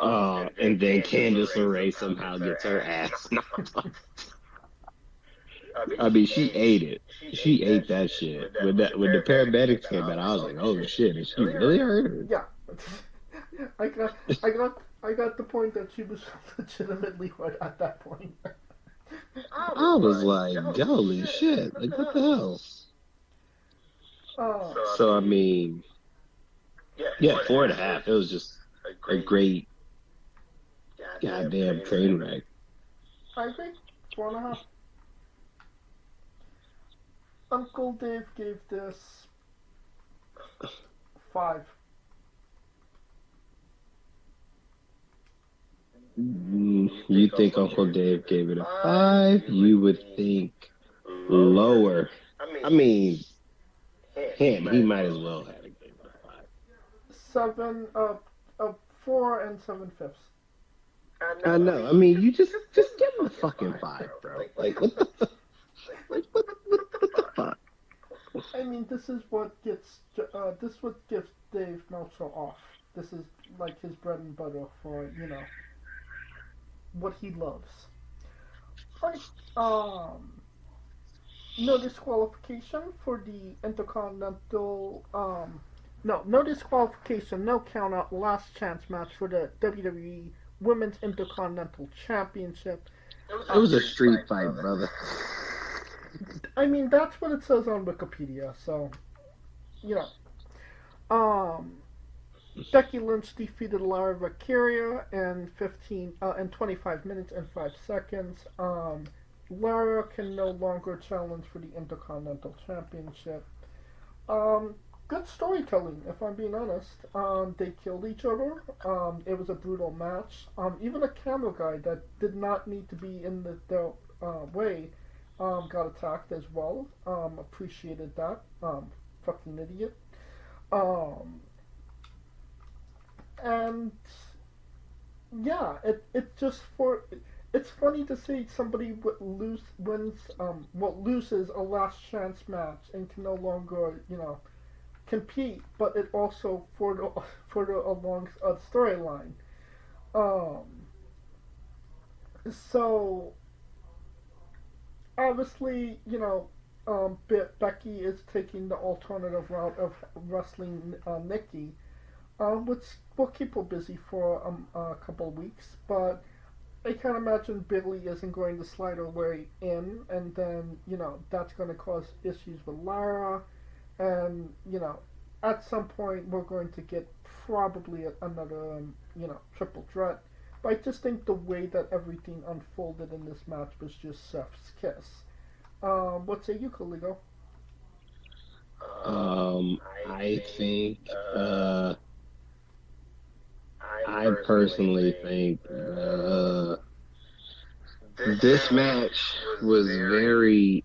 and then Candice LeRae somehow gets her ass knocked off. I mean, she ate it. She ate that shit. When the paramedics came out, I was like, "Oh shit, is she really hurt?" Yeah, I got the point that she was legitimately hurt at that point. I was like, "Holy shit! Like, what the hell?" So I mean, yeah, 4.5. It was just a great goddamn train wreck. I agree. 4.5. Uncle Dave gave this 5. You think Uncle Dave gave it a 5? You would think lower. I mean, he might as well have given it a 5. 7, 4 and 7/5. I know. I mean, you just give him a fucking 5, bro. Like, what the fuck? Like, what the fuck? I mean, this is what gets Dave Meltzer off. This is like his bread and butter for what he loves. Right. No disqualification for the Intercontinental. No disqualification, no count out, last chance match for the WWE Women's Intercontinental Championship. It was a street fight, brother. I mean, that's what it says on Wikipedia. So, Becky Lynch defeated Lara Valkyria in 25 minutes and 5 seconds. Lara can no longer challenge for the Intercontinental Championship. Good storytelling, if I'm being honest. They killed each other. It was a brutal match. Even a camera guy that did not need to be in the way got attacked as well. Appreciated that. Fucking idiot. And yeah, it's funny to see somebody loses a last chance match and can no longer compete, but it also further along a storyline. So obviously, Becky is taking the alternative route of wrestling Nikki, which will keep her busy for a couple of weeks, but I can't imagine Billy isn't going to slide her way in, and then, that's going to cause issues with Lara, and, at some point we're going to get probably another, triple threat. But I just think the way that everything unfolded in this match was just chef's kiss. What say you, Coligo? I think, I personally think this match was very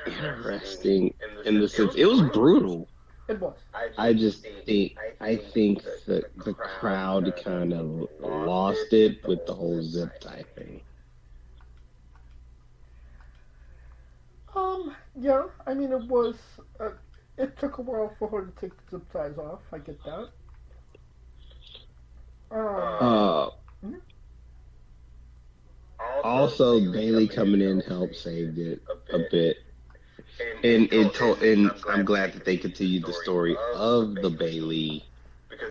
interesting in the sense it was brutal. It was. I think the crowd kind of lost it with the whole zip tie thing. Yeah, I mean, it was. It took a while for her to take the zip ties off. I get that. Uh, mhm. Also, Bailey coming in helped saved it a bit, and I'm glad that they continued the story of the Bailey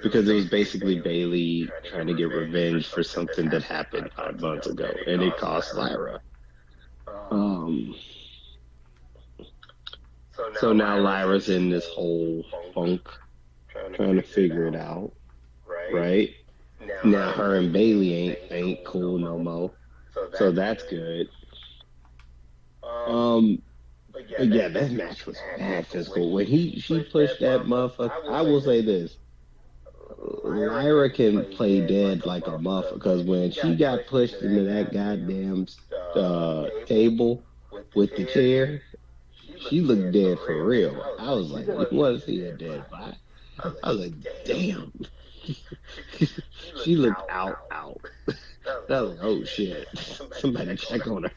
because it was basically Bailey trying to get revenge for something that happened 5 months ago, and it cost Lyra. So now Lyra's in this whole funk, trying to figure it out, right? Now her and Bailey ain't cool no more, so that's good. But yeah, that match was mad physical. When she pushed that motherfucker, I will say this: Lyra can play dead like a motherfucker. Because when she got pushed into that goddamn table with the chair, she looked dead for real. I was like, you want to see a dead body? I was like, damn. She looked out. I was like, oh shit, somebody check on her.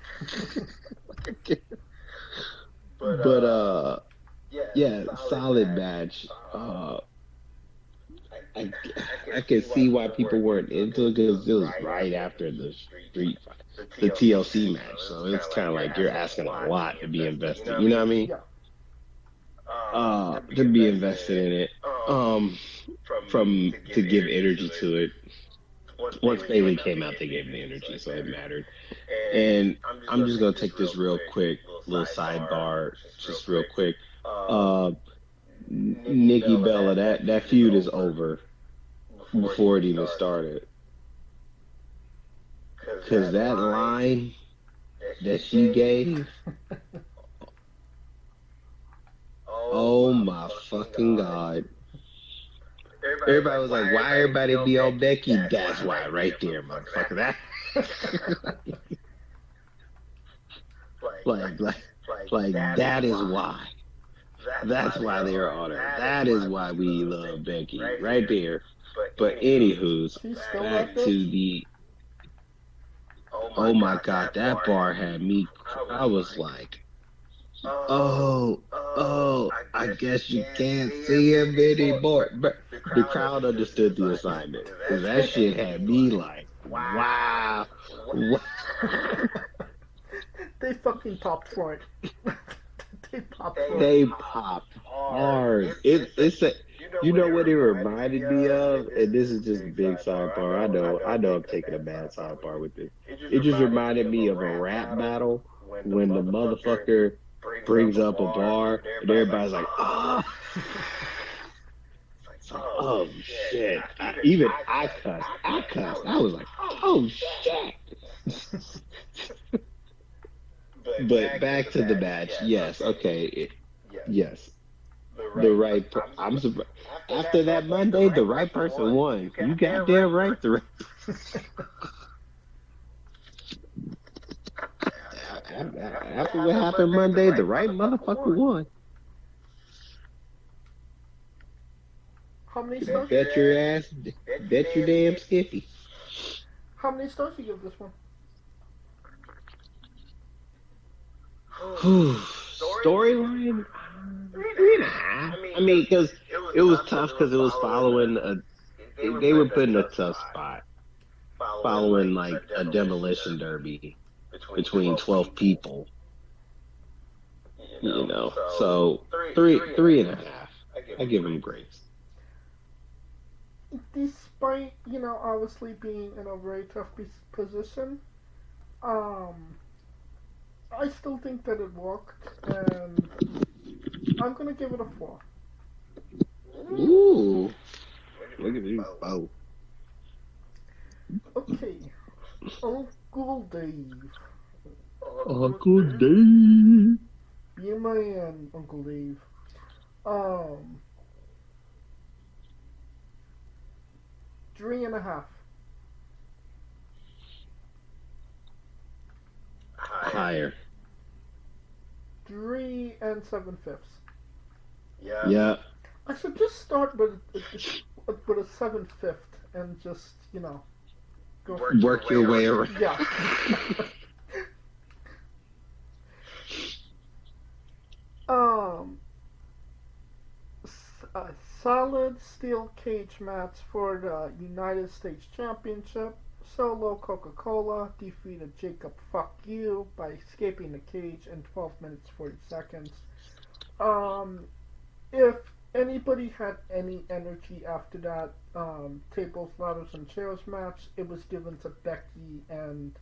But yeah, solid match. I can see why people weren't into it because it was right after the street fight, the TLC match. So it's kind of like you're asking a lot to be invested. You know what I mean? To be invested in it, from to give energy to it. Once Bailey came out, they gave the energy, so it mattered. And I'm just gonna take this real quick, little sidebar, just real quick. Nikki Bella, that feud is over before it even started. Because that line that she gave, oh my fucking God. Everybody was like, why everybody be on Becky? That's why, right there, motherfucker. That like that is why. That's why they're on her. That is why we love Becky, right there. But anywho's, back to the. Oh my God, that bar had me. I was like, I guess you can't see him anymore. But the crowd understood the assignment because that shit had me like, wow. They fucking popped for it. They popped hard. It's a. You know what it reminded me of, and this is just a big sidebar. I know I'm taking a bad sidebar with this. It just reminded me of a rap battle when the motherfucker brings up a bar and everybody's like, oh, oh shit. Even I cussed. I was like, oh shit. But back to the match. Yes, okay. Yes. The right. I'm surprised. After that Monday, the right person won. You goddamn right. The right. After what happened Monday, the right motherfucker won. How many stars? Bet your ass. Bet your damn skippy. How many stars do you give this one? Storyline 3.5. I mean, because it was tough because it was following they were put in a tough spot, following like a demolition derby between 12 people. You know, so 3.5. I give him grace. Despite, obviously being in a very tough position, I still think that it worked, and I'm gonna give it a 4. Ooh, look at these both. Okay, Uncle Dave. Uncle Dave. Be a man, Uncle Dave. 3.5. Higher. 3 7/5. Yeah. I should just start with a 7/5 and just go. Work your way around. Yeah. um. A solid steel cage match for the United States Championship. Solo Coca-Cola defeated Jacob Fuck You by escaping the cage in 12 minutes 40 seconds. If anybody had any energy after that tables, ladders, and chairs match, it was given to Becky and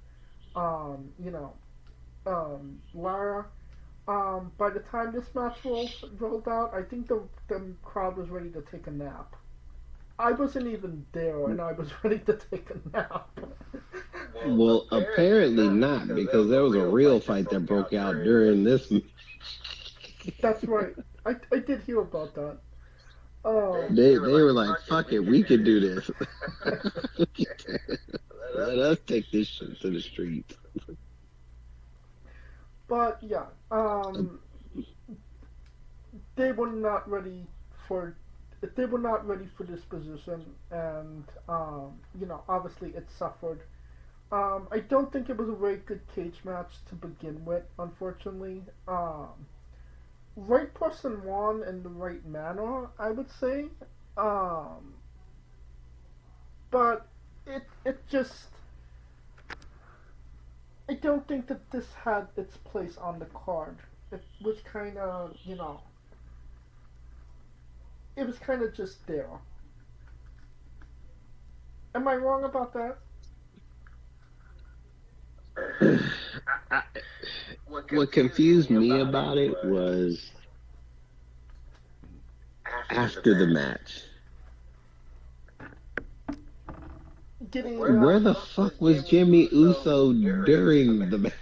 Lara. By the time this match rolled out, I think the crowd was ready to take a nap. I wasn't even there, and I was ready to take a nap. Well, apparently not, because there was a real fight that broke out during this. That's right. I did hear about that. They were like, fuck it, we can do this. Let us take this shit to the streets. But yeah, they were not ready for this position, and obviously it suffered. I don't think it was a very good cage match to begin with, unfortunately. Right person won in the right manner, I would say. But it just, I don't think that this had its place on the card. It was kind of, it was kind of just there. Am I wrong about that? What confused me about it was after the match. Where the fuck was Jimmy Uso during the match?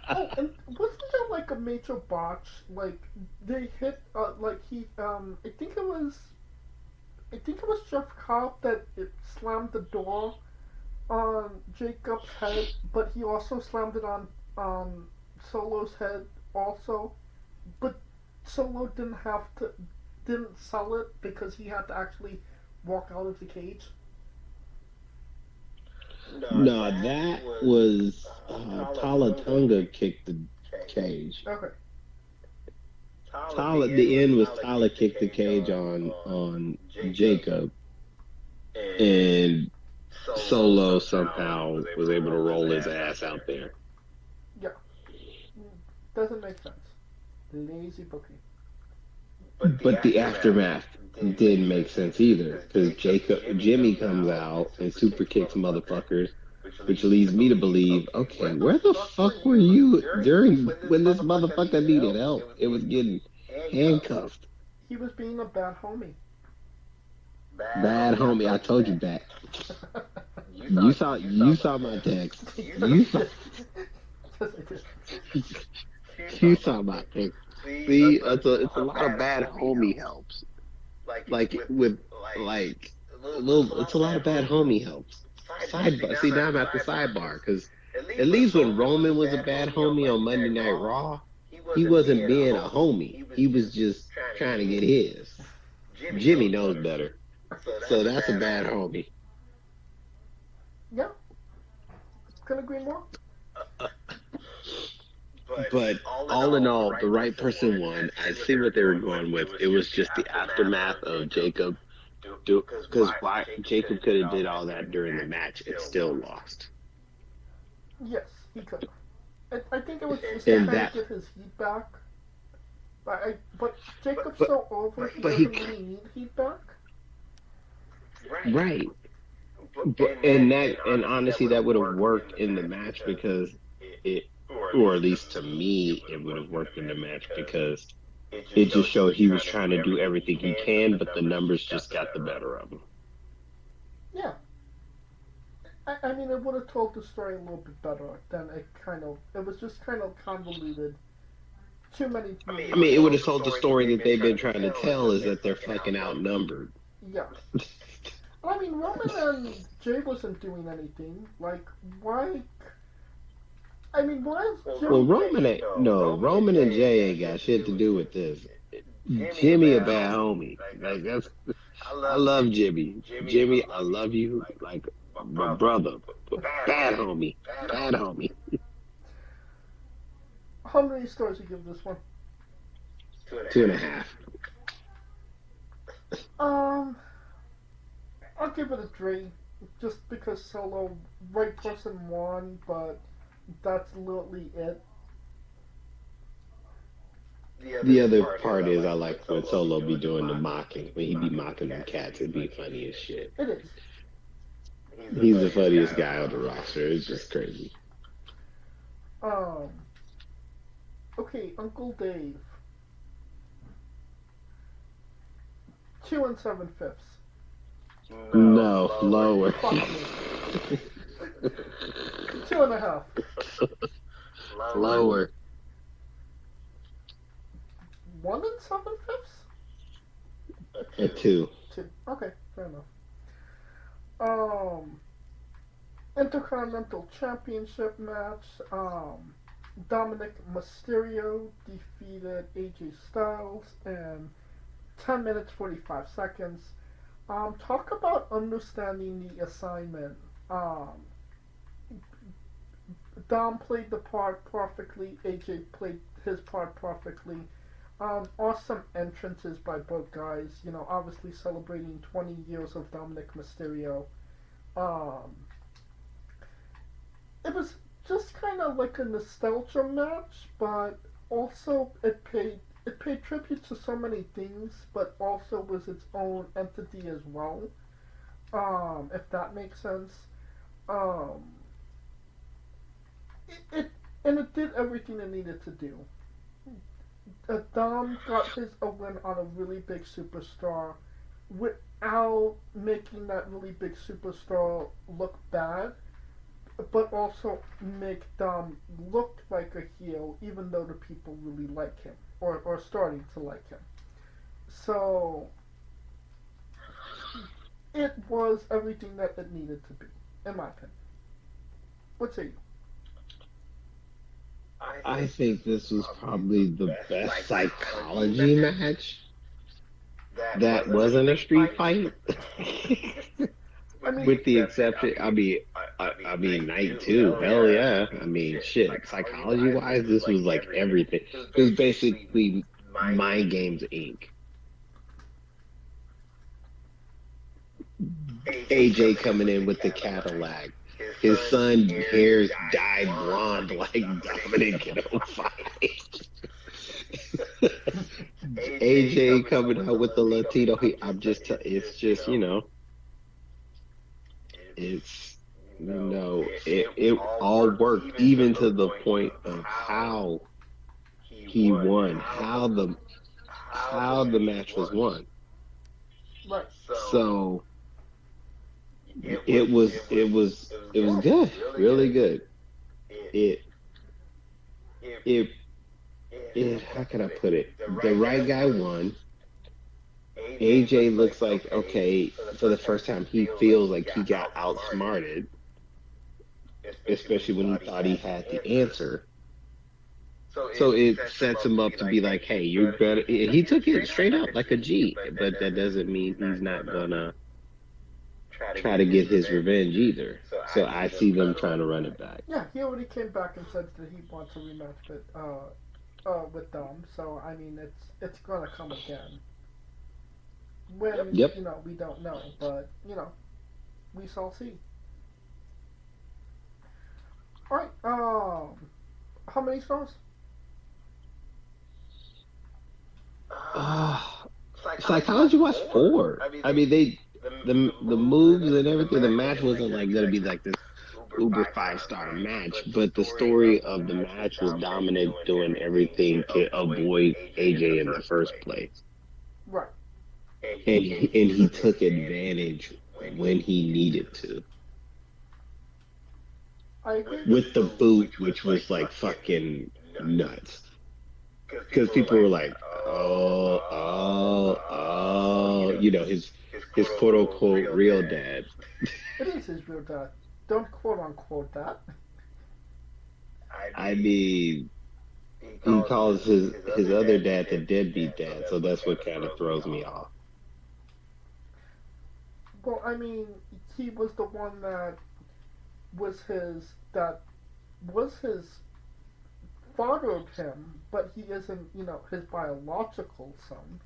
Oh, and wasn't there like a major botch? Like they hit, I think it was Jeff Cobb that it slammed the door on Jacob's head, but he also slammed it on Solo's head also. But Solo didn't sell it because he had to actually walk out of the cage. No, that was Talatunga kicked the cage. Okay. The end was Tala kicked the cage on Jacob, and Solo somehow was able to roll his ass out there. Yeah. Doesn't make sense. Lazy booking. But the aftermath didn't make sense either, because Jimmy comes out and super kicks motherfuckers, which leads me to believe, okay, where the fuck were you during when this motherfucker needed help? It was getting handcuffed. He was being a bad homie. Bad homie, I told you that. You saw my text. You saw my text. See, it's a lot of bad homie helps. It's a lot of bad homie helps. Sidebar. See, now I'm at the sidebar, because at least when Roman was a bad homie on Monday Night Raw, he wasn't being a homie. He was just trying to get his. Jimmy knows better. So that's a bad homie. Yeah. Couldn't agree more. But all in all, the right person won. I see what they were going with. It was just the aftermath of Jacob. Because why Jacob could have did all that during the match and still lost. Yes, he could have. I think it was just to kind of get his heat back. But Jacob's so over, he doesn't really need heat back. Right. And honestly, that would have worked in the match because or at least to me, it would have worked in the match because it just showed he was trying to do everything he can, but the numbers just got the better of him. Yeah. I mean, it would have told the story a little bit better than it was just kind of convoluted. Too many. I mean, it would have told the story that they've been trying to tell is that they're fucking outnumbered. Yeah. I mean, Roman and Jay wasn't doing anything. Like, why? I mean, why is Well, Jimmy? Roman and Jay ain't got shit to do with this. Jimmy a bad homie. Like that's, I love Jimmy. Jimmy, I love you like my brother, but bad homie, bad homie. How many stars you give this one? 2.5. I'll give it a 3, just because Solo, right person won, but that's literally it. The other part is I like when Solo be doing the mocking. When he be mocking them cats, it'd be funny as shit. It is. He's the funniest guy on the roster. It's just crazy. Okay, Uncle Dave. 2 7/5. No, lower. Fuck me. 2.5. Lower. 1 7/5. A 2. 2. Okay, fair enough. Intercontinental Championship match. Dominic Mysterio defeated AJ Styles in 10 minutes 45 seconds. Talk about understanding the assignment. Dom played the part perfectly. AJ played his part perfectly. Awesome entrances by both guys. You know, obviously celebrating 20 years of Dominic Mysterio. It was just kind of like a nostalgia match, but also it paid tribute to so many things, but also was its own entity as well. If that makes sense. It did everything it needed to do. Dom got a win on a really big superstar without making that really big superstar look bad, but also make Dom look like a heel, even though the people really like him, or starting to like him. So, it was everything that it needed to be, in my opinion. What say you? I think this was probably the best psychology match that wasn't a street fight. I mean, With the exception, I mean, night 2, hell yeah. I mean, shit. Psychology wise, this was like everything. It was basically Mind Games Inc. AJ coming in with the Cadillac. His son hair's dyed blonde like Dominic in 05. AJ coming out with the Latino. It's just, it all worked, even to the point of how he won, how the match was won. right. So it was good, really good. It how can I put it? The right guy won. AJ looks like, okay, for the first time he feels like he got outsmarted, especially when he thought he had the answer. So it sets him up to be like, hey, you're better. He took it straight up like a G, but that doesn't mean he's not gonna try to get his revenge either. So I see them trying to run it back. Yeah, he already came back and said that he wants a rematch with Dom. So I mean, it's gonna come again. When Yep. We don't know, but we shall see. All right. How many stars? Psychology was 4. I mean, the moves and everything. The match wasn't like gonna be like this uber 5-star match, but the story of the match was Dominic doing everything to avoid AJ in the first place. Right. And he took advantage when he needed to. I agree. With the boot, which was like fucking nuts. Because people were like, his quote unquote real dad. It is his real dad. Don't quote unquote that. I mean, he calls his other dad the deadbeat dad, so that's what kind of throws me off. Well, I mean, he was the one that was his fathered him, but he isn't, his biological son.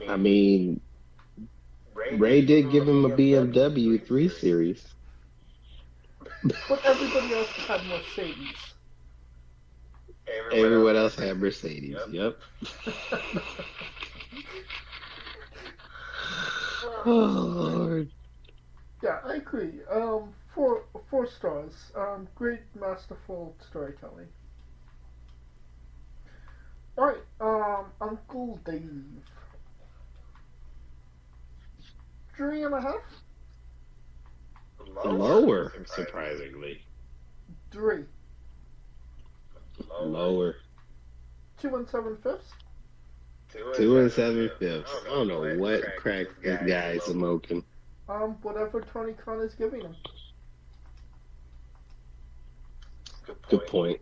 I mean, Ray did give him a BMW 3 Series. But everybody else had Mercedes. Everyone else had Mercedes. Yep. Oh Lord. Yeah, I agree. Four stars. Great, masterful storytelling. All right. Uncle Dave. 3.5. Lower, surprisingly. 3. Lower. 2 7/5. 2 7/5. I don't know what crack this guy is smoking. Whatever Tony Khan is giving him. Good point.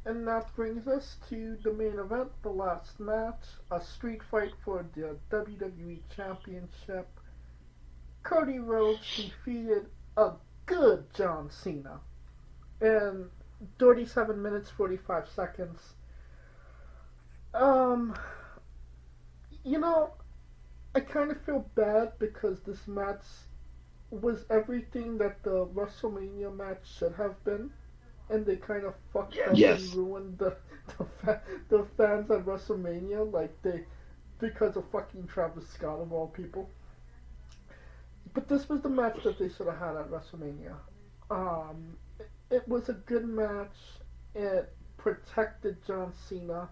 And that brings us to the main event, the last match, a street fight for the WWE Championship. Cody Rhodes defeated a good John Cena in 37 minutes 45 seconds. I kind of feel bad because this match was everything that the WrestleMania match should have been, and they kind of fucked up and ruined the fans at WrestleMania, because of fucking Travis Scott of all people. But this was the match that they should have had at WrestleMania. It was a good match. It protected John Cena.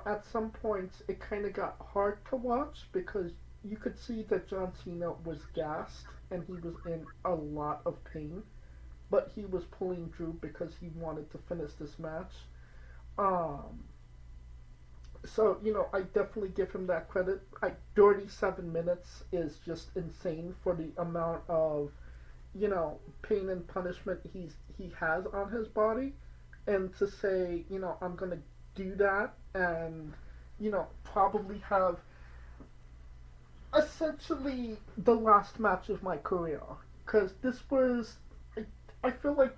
At some points it kind of got hard to watch because you could see that John Cena was gassed and he was in a lot of pain, but he was pulling through because he wanted to finish this match. So, I definitely give him that credit. 37 minutes is just insane for the amount of, pain and punishment he has on his body. And to say, I'm going to do that and, probably have essentially the last match of my career. Because this was, I feel like,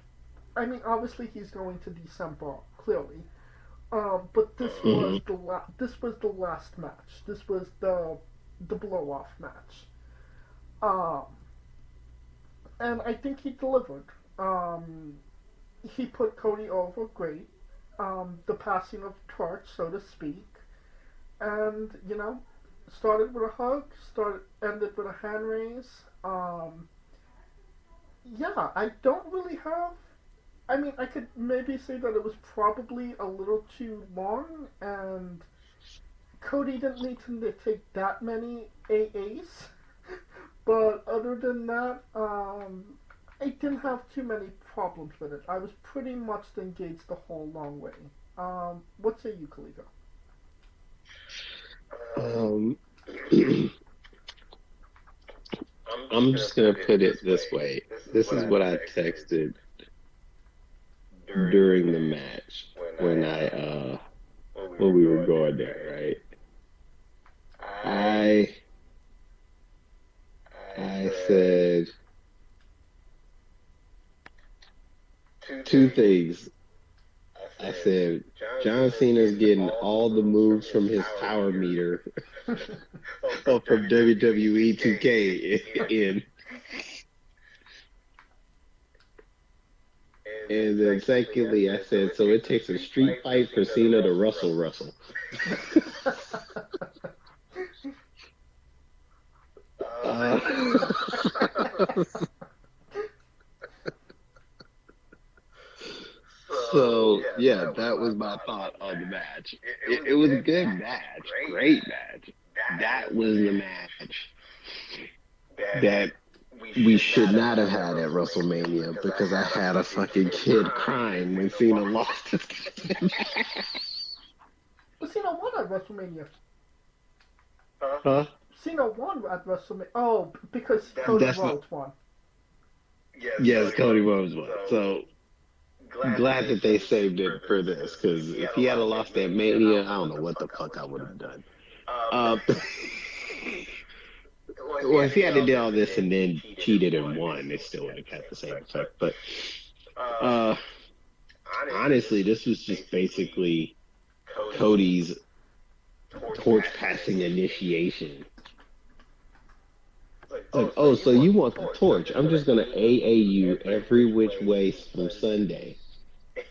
obviously he's going to December, clearly. But this was the last match. This was the blow off match. And I think he delivered. He put Cody over great. The passing of the torch, so to speak. And, started with a hug, ended with a hand raise. Yeah, I don't really have. I could maybe say that it was probably a little too long, and Cody didn't need to take that many AAs. But other than that, I didn't have too many problems with it. I was pretty much engaged the whole long way. What say you, Kaligo? I'm just gonna put it this way. This is what I texted during the match when we were going there, right? I said two things. I said John Cena's getting all the moves from his power meter from WWE 2K in. And then secondly, I said, so it takes a street fight for Cena to Russell. So, yeah, that was my thought on the match. It was a good match, great match. That was the match that we should not have had at WrestleMania because I had a fucking kid crying when Cena lost his match. But Cena won at WrestleMania. Huh? Cena won at WrestleMania. Oh, because Cody Rhodes won. Yes, Cody Rhodes won. So glad that they saved it for this, because if he had lost that Mania, I don't know what the fuck I would have done. Well, if he had to do all this and then cheated and won, it still would have had the same effect. But honestly, this was just basically Cody's torch passing initiation. Like, oh, so you want the torch? I'm just gonna AA you every which way from Sunday,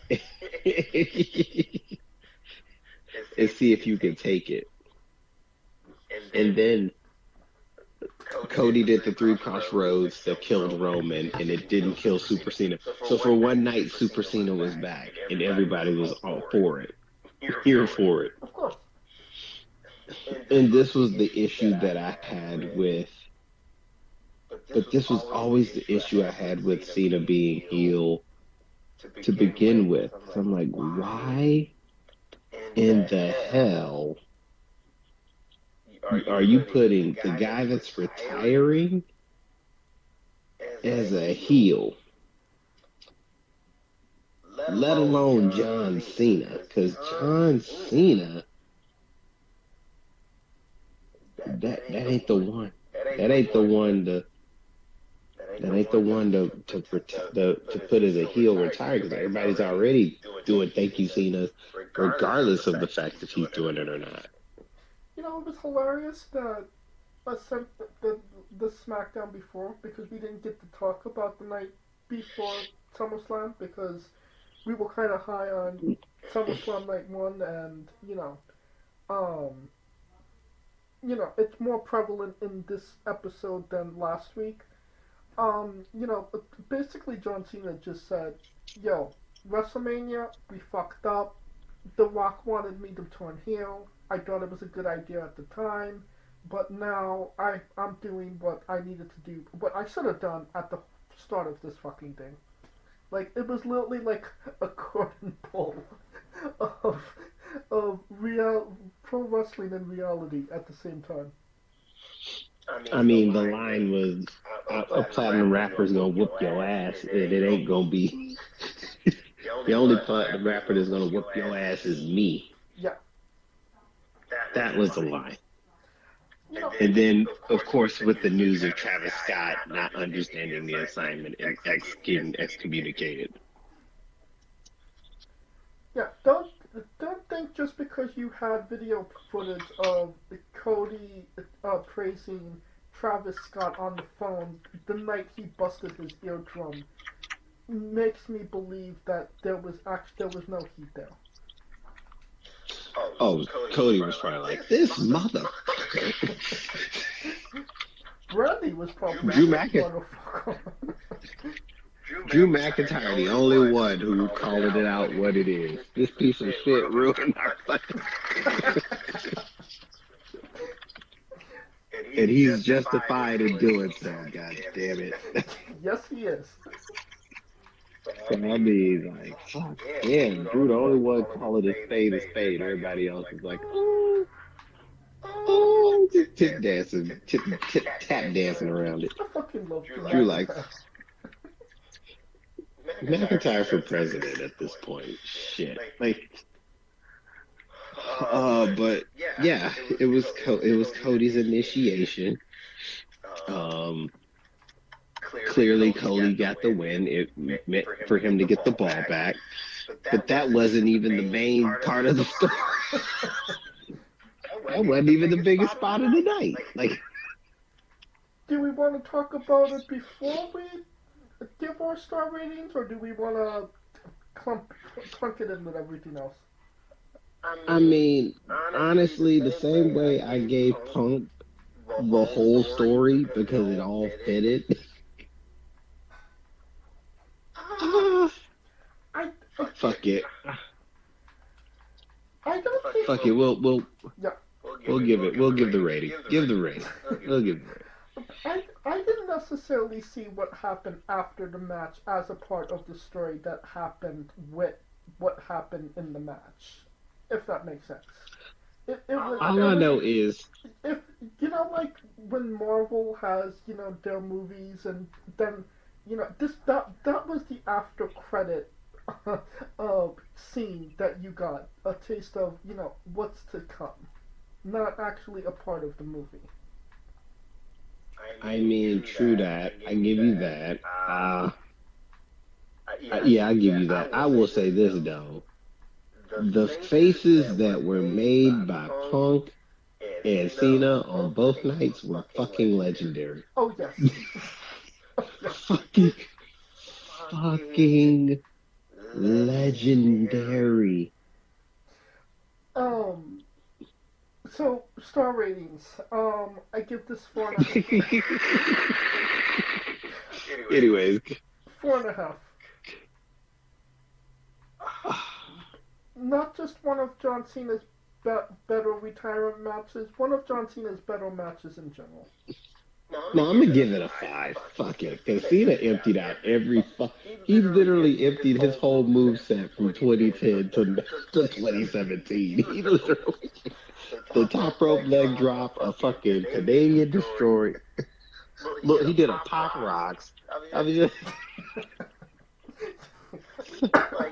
and see if you can take it. And then Cody did the 3 crossroads that killed Roman, and it didn't kill Super Cena. So for one night, Super Cena was back, and everybody was all for it, here for it. Of course. And this was the issue that I had with. But this was always the issue I had with Cena being heel to begin with. So I'm like, why in the hell are you putting the guy that's retiring as a heel? Let alone John Cena. Because John Cena, that ain't the one. That ain't the one to put as a heel retire, because everybody's already doing thank you Cena, regardless of the fact if he's doing it or not. You know, it was hilarious that I sent the SmackDown before, because we didn't get to talk about the night before SummerSlam, because we were kind of high on SummerSlam Night 1, and it's more prevalent in this episode than last week. Basically John Cena just said, yo, WrestleMania, we fucked up. The Rock wanted me to turn heel. I thought it was a good idea at the time, but now I'm doing what I needed to do, what I should have done at the start of this fucking thing. Like, it was literally like a curtain pull of real pro wrestling and reality at the same time. I mean, the line was, a platinum rapper's gonna whoop your ass, and it ain't gonna be, the only platinum rapper that's gonna whoop your ass is me. Yeah. That was the line. And then, of course, with the news of Travis Scott not understanding the assignment and getting excommunicated. Yeah, don't think just because you had video footage of Cody praising Travis Scott on the phone the night he busted his eardrum makes me believe that there was no heat there. Oh, Cody was probably like, this motherfucker. Brandy was probably Drew McIntyre, the only one who called it out what it is. This piece of shit ruined our fucking. And he's justified in doing so, god damn it. Yes, he is. So I mean, like, fuck, yeah, Drew, the only one calling it spade a spade. Everybody else is like, oh, just tap dancing around it. I fucking love Drew, like, McIntyre for president at this point. Shit. Like, but yeah, it was Cody's initiation. Clearly, Cody got the win. It meant for him to get the ball back, but that wasn't even the main part of the story. That wasn't even the biggest spot of the night. Like, do we want to talk about it before we give our star ratings, or do we want to clunk it in with everything else? I mean, honestly, the same way I gave Punk the whole story because it all fitted. Fuck it. I don't think. Fuck it. We'll give the rating. Give the rating. We'll give the rating. I didn't necessarily see what happened after the match as a part of the story that happened with what happened in the match, if that makes sense. it was. All It I was know is if like when Marvel has their movies, and then that was the after credit scene that you got a taste of what's to come, not actually a part of the movie. I mean, true that. I give you that. Yeah, I give you that. I will say this though: the faces that were made by Punk and Cena on both nights were fucking legendary. Oh yes. fucking, fucking legendary. So star ratings. I give this 4.5. Anyways, 4.5. Not just one of John Cena's better retirement matches, one of John Cena's better matches in general. no, I'm gonna give it a 5. Fuck it, because Cena emptied out he literally emptied his whole moveset from 2010 to 2017. He literally the top rope leg drop, a fucking Canadian destroyer. Look, he did a pop rocks. I mean,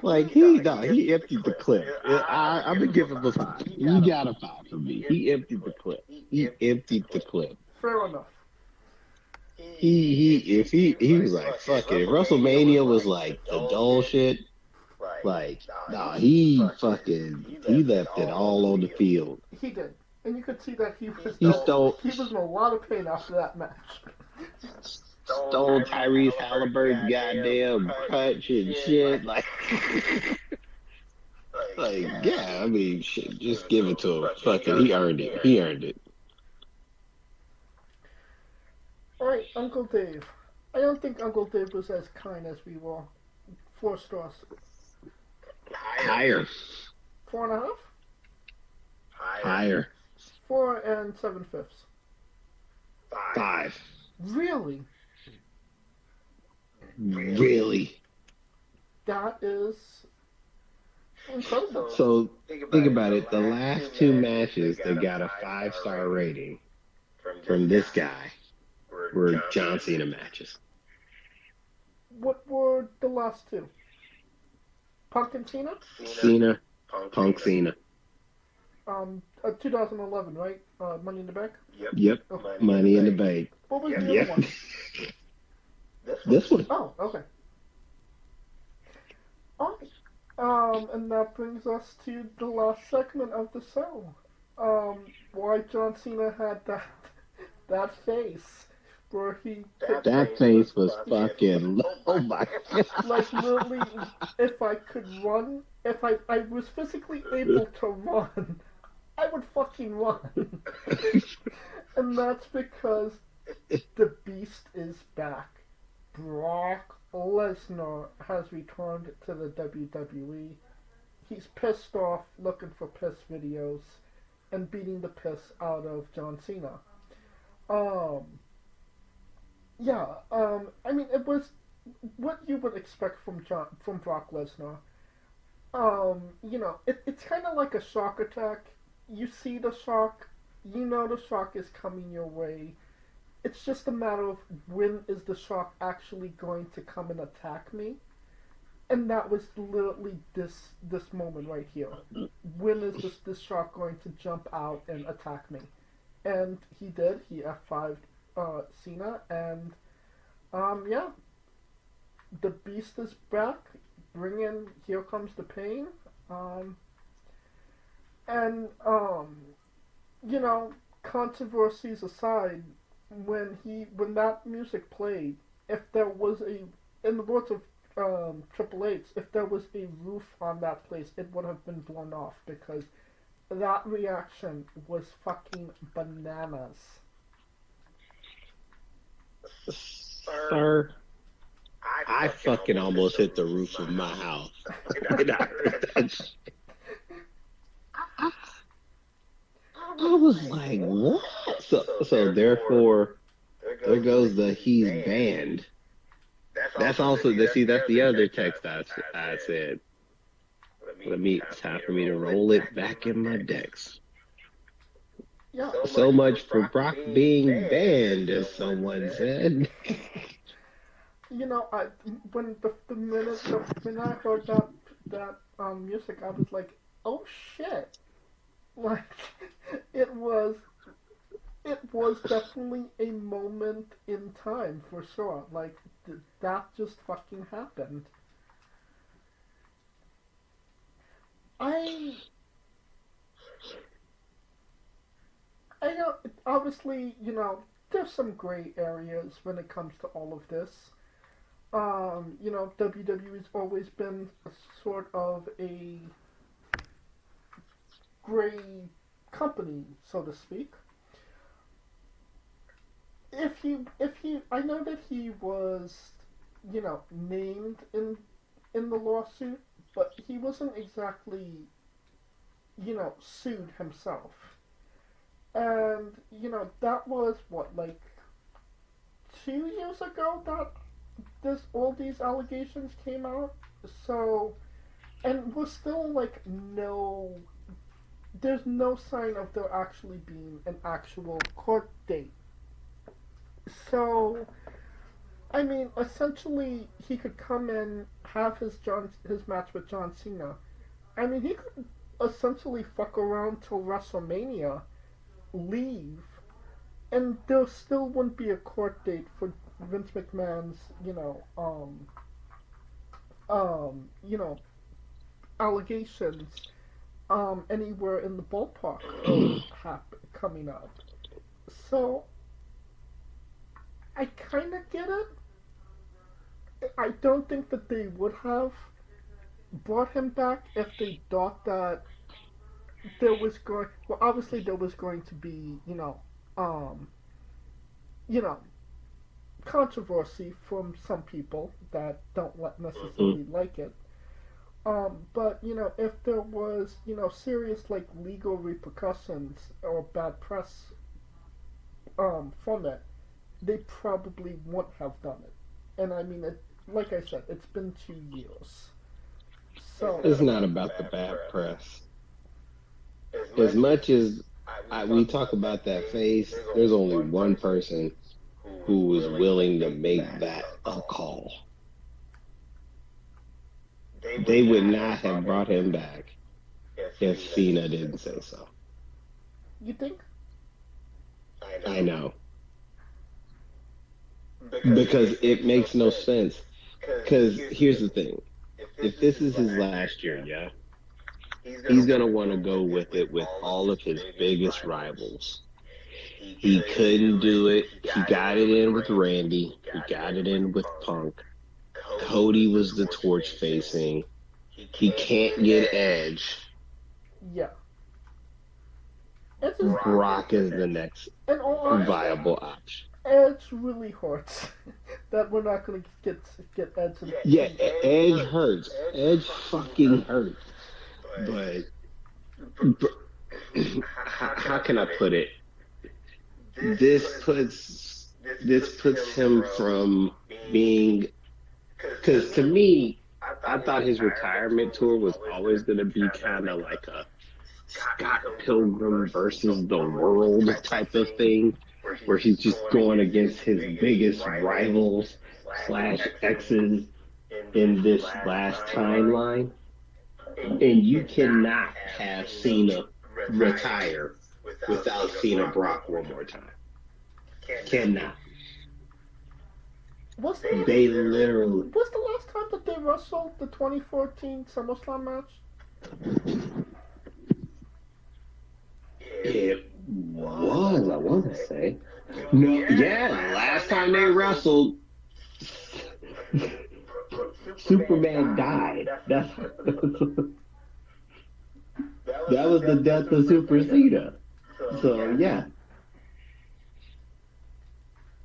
like he emptied the clip. I'm gonna give him a 5. You got a 5 for me. He emptied the clip. He emptied the clip. Fair enough. He was like, fuck it. If WrestleMania was like the dull shit, like, nah, he left it all on the field. He did. And you could see that he was in a lot of pain after that match. Stole Tyrese Halliburton's goddamn crutch and shit. Like, yeah, I mean, shit, just give it to him. Fucking, he earned it. He earned it. Alright, Uncle Dave. I don't think Uncle Dave was as kind as we were. 4 stars. Higher. 4.5? Higher. 4 and 7/5. 5. Really? Really? That is incredible. So think about it. The last 2 matches that got a 5-star rating from this guy were John Cena matches. What were the last 2? Punk and Cena? Cena, Punk Cena. 2011, right? Money in the Bank? Yep. Okay. Money in the Bank. What was the other one? This one. Oh, okay. Alright. And that brings us to the last segment of the show. Why John Cena had that face where he that face was fucking oh my god. Like literally, if I could run, if I was physically able to run, I would fucking run. And that's because the Beast is back. Brock Lesnar has returned to the WWE. He's pissed off, looking for piss videos, and beating the piss out of John Cena. I mean, it was what you would expect from Brock Lesnar. It's kind of like a shock attack. You see the shock, you know the shock is coming your way. It's just a matter of when is the shock actually going to come and attack me. And that was literally this moment right here. When is this shock going to jump out and attack me? And he did. He F5'd Cena, and the Beast is back. Here comes the pain. Controversies aside, when that music played, if there was in the words of Triple H, if there was a roof on that place, it would have been blown off because that reaction was fucking bananas. Sir, I fucking almost hit the roof of my house. And I heard that shit. I was like, what? So therefore, there goes the he's banned. That's also that's the other text I said. It's time for me to roll it back in my decks. Yeah. So much for Brock being banned, as someone said. You know, when the minute when I heard that music, I was like, oh shit! Like, it was it was definitely a moment in time for sure. Like that just fucking happened. I I know obviously there's some gray areas when it comes to all of this. WWE's always been a sort of a gray company, so to speak. I know that he was, named in the lawsuit, but he wasn't exactly, sued himself. And, that was what, like 2 years ago that all these allegations came out. So, and we're still like there's no sign of there actually being an actual court date. So, I mean, essentially, he could come in, have his match with John Cena. I mean, he could essentially fuck around till WrestleMania, leave, and there still wouldn't be a court date for Vince McMahon's, allegations, anywhere in the ballpark of coming up. So, I kind of get it. I don't think that they would have brought him back if they thought that obviously there was going to be, um, you know, controversy from some people that don't necessarily like it. But if there was serious like legal repercussions or bad press from it, they probably wouldn't have done it. And I mean, like I said, it's been 2 years. So it's not about the bad press. As much as we talk about that face, there's only one person who was willing to make that a call. They would not have brought him back if Cena didn't say so. You think? I know. Because it makes no sense. Because here's the thing. If this is his last year, yeah, he's going to want to go with it with all of his biggest rivals. He couldn't do it. He got it in with Randy. He got it in with Punk. Cody was the torch facing. He can't get Edge. Yeah. Brock is the next viable option. Edge really hurts that we're not going to get Edge. Yeah, Edge hurts. Edge fucking hurts. But how can I put it? This puts him from being, because to me, I thought his retirement tour was always going to be kind of like a Scott Pilgrim versus the world type of thing, where he's just going against his biggest rivals / exes in this last timeline. And you cannot have Cena retire without Cena Brock one more time. Cannot. What's the last time that they wrestled the 2014 SummerSlam match? It was, I want to say. No, yeah, last time they wrestled, Superman died. That was the death of Super Cena. So, yeah.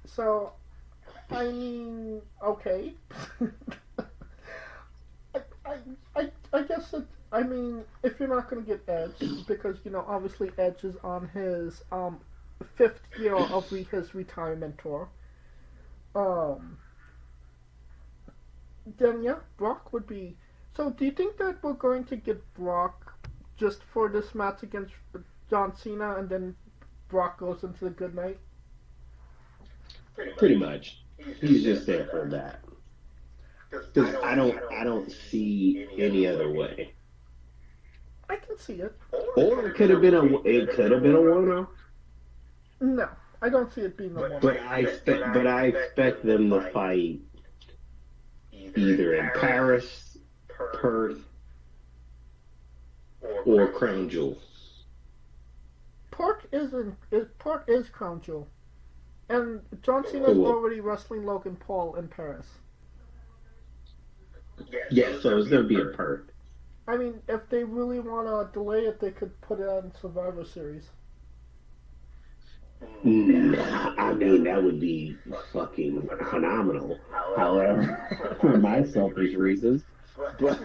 So, I mean, okay. I guess it. I mean, if you're not gonna get Edge, because obviously Edge is on his 5th year of his retirement tour. Then yeah, Brock would be. So, do you think that we're going to get Brock just for this match against John Cena, and then Brock goes into the good night? Pretty much. He's just there for that. Because I don't see any other way. I can see it. Or it could have been a one-off. No, I don't see it being a one. But I expect them to fight either in Paris, Perth, or Crown Jewel. Perth is Crown Jewel, and John Cena's already wrestling Logan Paul in Paris. Yeah, so it's gonna be a Perth. I mean, if they really want to delay it, they could put it on Survivor Series. I mean, that would be fucking phenomenal. However, for my selfish reasons, but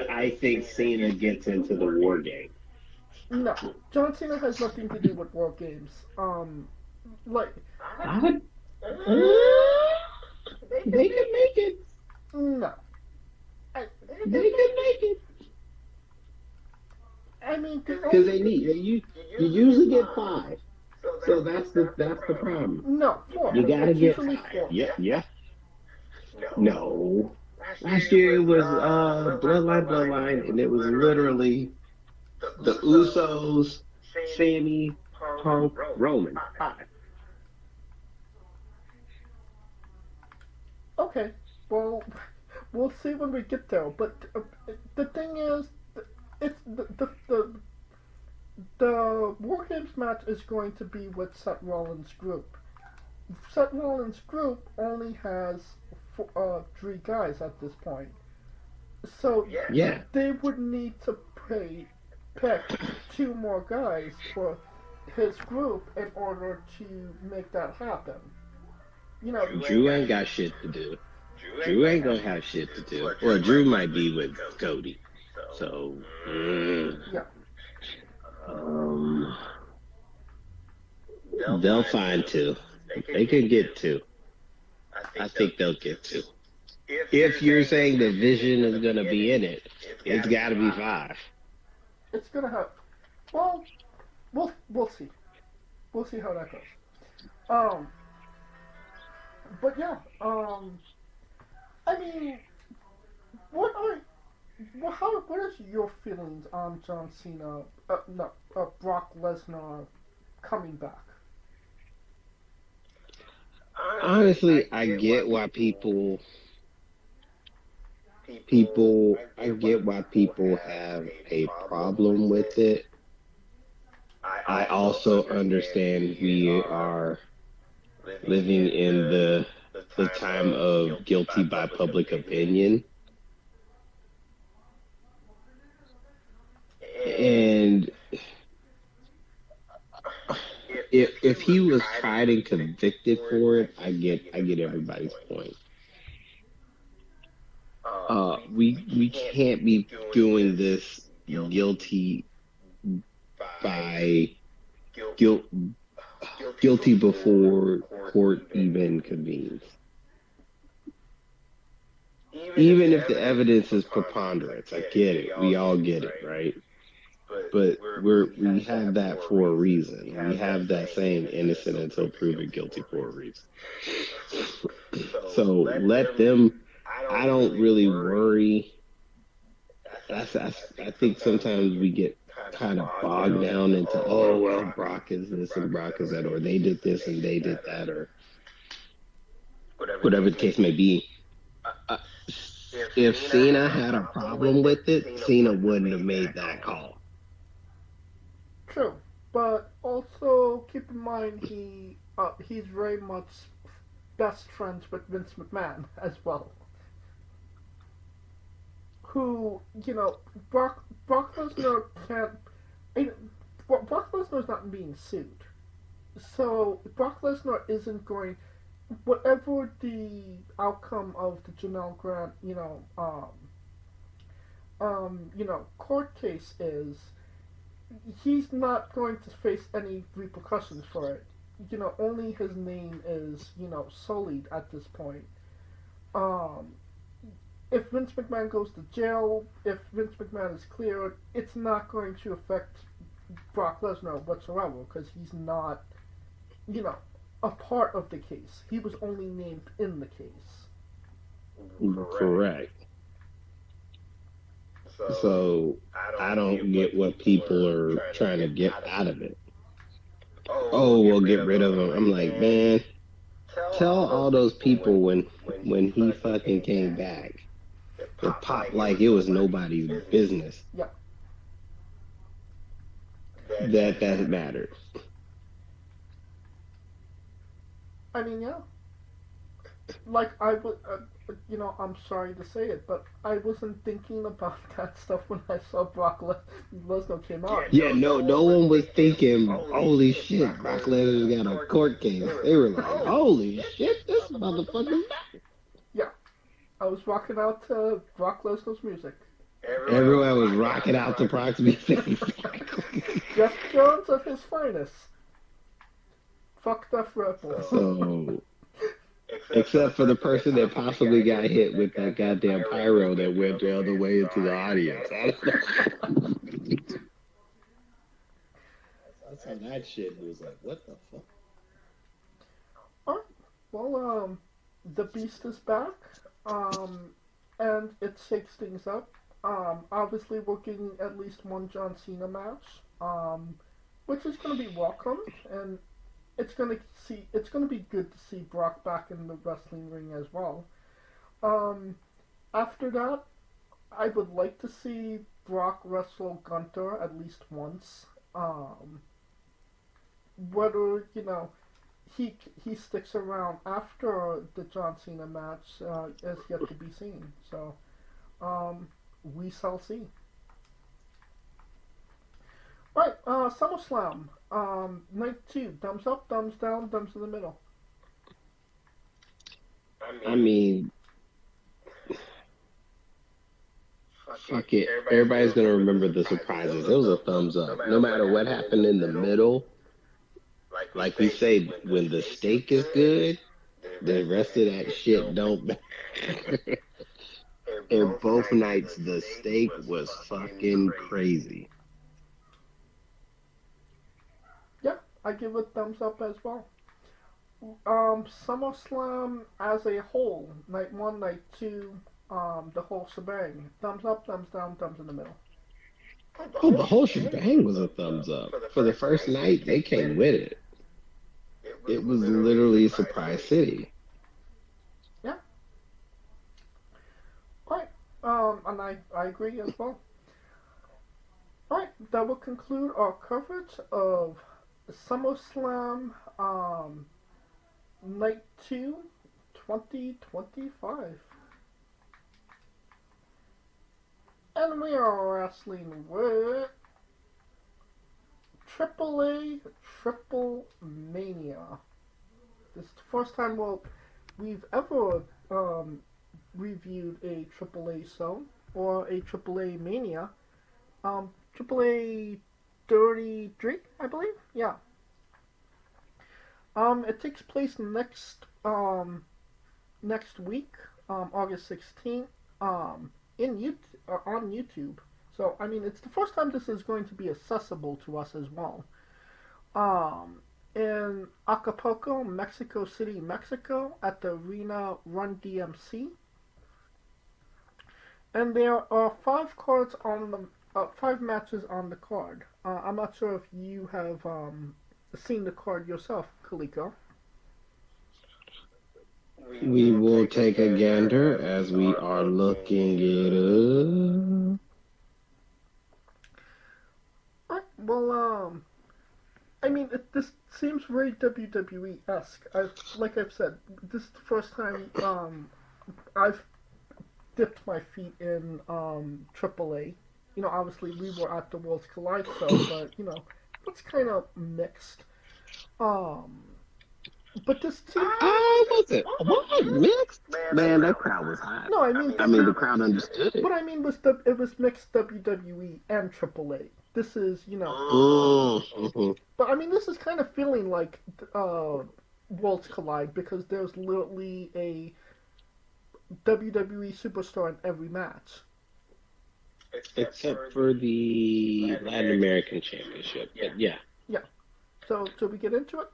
I think Cena gets into the War Game. No, John Cena has nothing to do with War Games. Like they can make it. No, They can make it. I mean, Because they need you usually get 5, so that's the problem. No, 4. You gotta it's get usually 4. yeah. No, last year it was Bloodline, and it was literally the Usos, Sammy, Punk, Roman. 5. Okay, well, we'll see when we get there. But the thing is, it's the War Games match is going to be with Seth Rollins' group. Seth Rollins' group only has 3 guys at this point, so Yeah. they would need to pick 2 more guys for his group in order to make that happen. You know, Drew ain't got shit to do. Drew ain't gonna have shit to do. Or Drew might be with Cody. So, yeah. They'll find 2. They can get 2. I think they'll get 2. If you're saying the Vision is gonna be in it, it's got to be 5. It's gonna have. Well, we'll see. We'll see how that goes. But yeah. I mean, what is your feelings on John Cena? Brock Lesnar coming back. Honestly, I get why people have a problem with it. I also understand we are living in the time of guilty by public opinion. And if he was tried and convicted for it, I get everybody's point. We can't be doing this guilty before court even convenes. Even if the evidence is preponderance, I get it. We all get it, right? But we have that for a reason. We have that saying, innocent until proven guilty for a reason. So let them. I don't really worry. I think sometimes we get kind of bogged down into, oh, well, Brock is this and Brock is that, or they did this and they did that, or whatever the case may be. If Cena had a problem with it, Cena wouldn't have made that call. True, but also keep in mind he's very much best friends with Vince McMahon as well. Who, you know, Brock Lesnar can't. Brock Lesnar's not being sued, so Brock Lesnar isn't going. Whatever the outcome of the Janelle Grant, court case is, he's not going to face any repercussions for it. You know, only his name is, sullied at this point. If Vince McMahon goes to jail, if Vince McMahon is cleared, it's not going to affect Brock Lesnar whatsoever because he's not, a part of the case. He was only named in the case. Correct. So I don't get what people are trying to get out of it. Oh, we'll get rid of him. I'm like, man, tell all those people when he fucking came back, it popped like it was nobody's business. Yeah. That mattered. I mean, yeah. Like, I would, I'm sorry to say it, but I wasn't thinking about that stuff when I saw Brock Lesnar came out. Yeah, no one was thinking, holy shit, Brock Lesnar's got a court case. They were like, holy shit, this motherfucker's back. Yeah. I was rocking out to Brock Lesnar's music. Everyone was rocking out to Brock's music. Jeff Jones at his finest. Fuck Def Rebel. So, except for the person that possibly got hit with that goddamn pyro that went the other way into the audience. I saw that shit and was like, what the fuck? Alright, well, the Beast is back, and it shakes things up. Obviously we're getting at least one John Cena match, which is going to be welcomed, and it's going to be good to see Brock back in the wrestling ring as well. After that, I would like to see Brock wrestle Gunther at least once. Whether, he sticks around after the John Cena match is yet to be seen. So, we shall see. Right, SummerSlam, night 2, thumbs up, thumbs down, thumbs in the middle. I mean, fuck it. Everybody's gonna remember the surprises. It was a thumbs up. No matter what happened in the middle, like we say, when the steak is good, the rest of that shit don't matter. And both nights, the steak was fucking crazy. Yeah, I give it thumbs up as well. SummerSlam as a whole, night 1, night 2, the whole shebang. Thumbs up, thumbs down, thumbs in the middle. Oh, the whole shebang was a thumbs up. For the first night, they came with it. It was literally Surprise City. Yeah. Alright, and I agree as well. Alright, that will conclude our coverage of SummerSlam Night 2 2025. And we are wrestling with AAA Triple Mania. This is the first time we've ever reviewed a AAA show or a AAA Mania. AAA 33, I believe. Yeah. It takes place next week, August 16th, on YouTube. So, I mean, it's the first time this is going to be accessible to us as well. In Acapulco, Mexico City, Mexico, at the Arena Run DMC. And there are 5 cards on the 5 matches on the card. I'm not sure if you have seen the card yourself, Kaliko. We will take a gander as we are looking it up. Well, I mean, this seems very WWE-esque. Like I've said, this is the first time I've dipped my feet in AAA. Obviously we were at the Worlds Collide show, but it's kind of mixed. But this team. Was it? What? Mixed? Man, that crowd was hot. No, I mean the crowd understood it. What I mean was it was mixed WWE and AAA. This is, Mm-hmm. But I mean, this is kind of feeling like Worlds Collide because there's literally a WWE superstar in every match. except for the Latin American Championship. But yeah, So we get into it.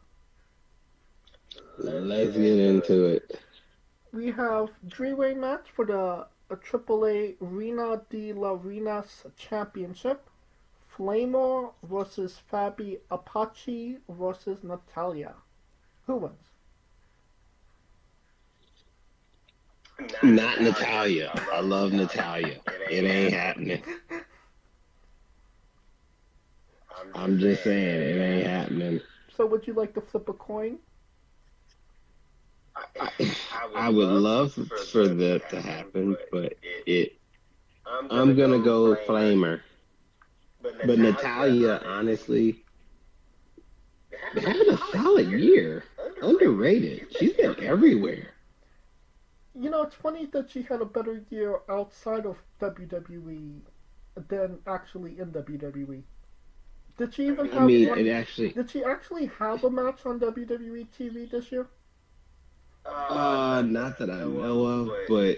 let's get into it. We have three-way match for the AAA Reina de la Reinas Championship. Flamor versus Fabi Apache versus Natalia. Who wins? Not Natalia. I love Natalia. It ain't happening. I'm just saying, it ain't happening. So would you like to flip a coin? I would love for that to happen, but I'm gonna go with Flamer. But Natalia, honestly, having a solid year. Underrated. She's been everywhere. You know, it's funny that she had a better year outside of WWE than actually in WWE. Did she even have? Did she actually have a match on WWE TV this year? Not that I know of, but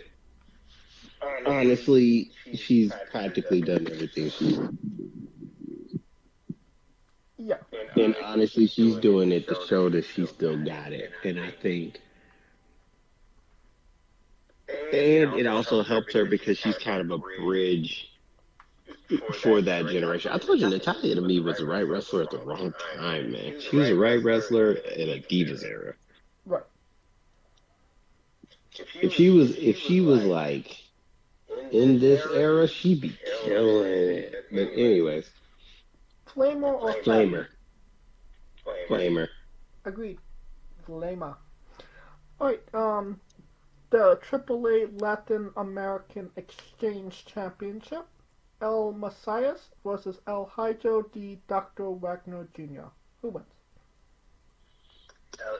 honestly, she's practically done everything she's done. Yeah. And honestly, she's doing it to show that she still got it. And I think, and it also helps her because she's kind of a bridge for that generation. I told you, Natalia to me was the right wrestler at the wrong time, man. She was the right wrestler in a Divas era. Right. If she was like in this era, she'd be killing it. But anyways, Flamer or Flamer. Agreed. Flamer. Alright, the AAA Latin American Exchange Championship. El Messias versus El Hijo de Dr. Wagner Jr. Who wins?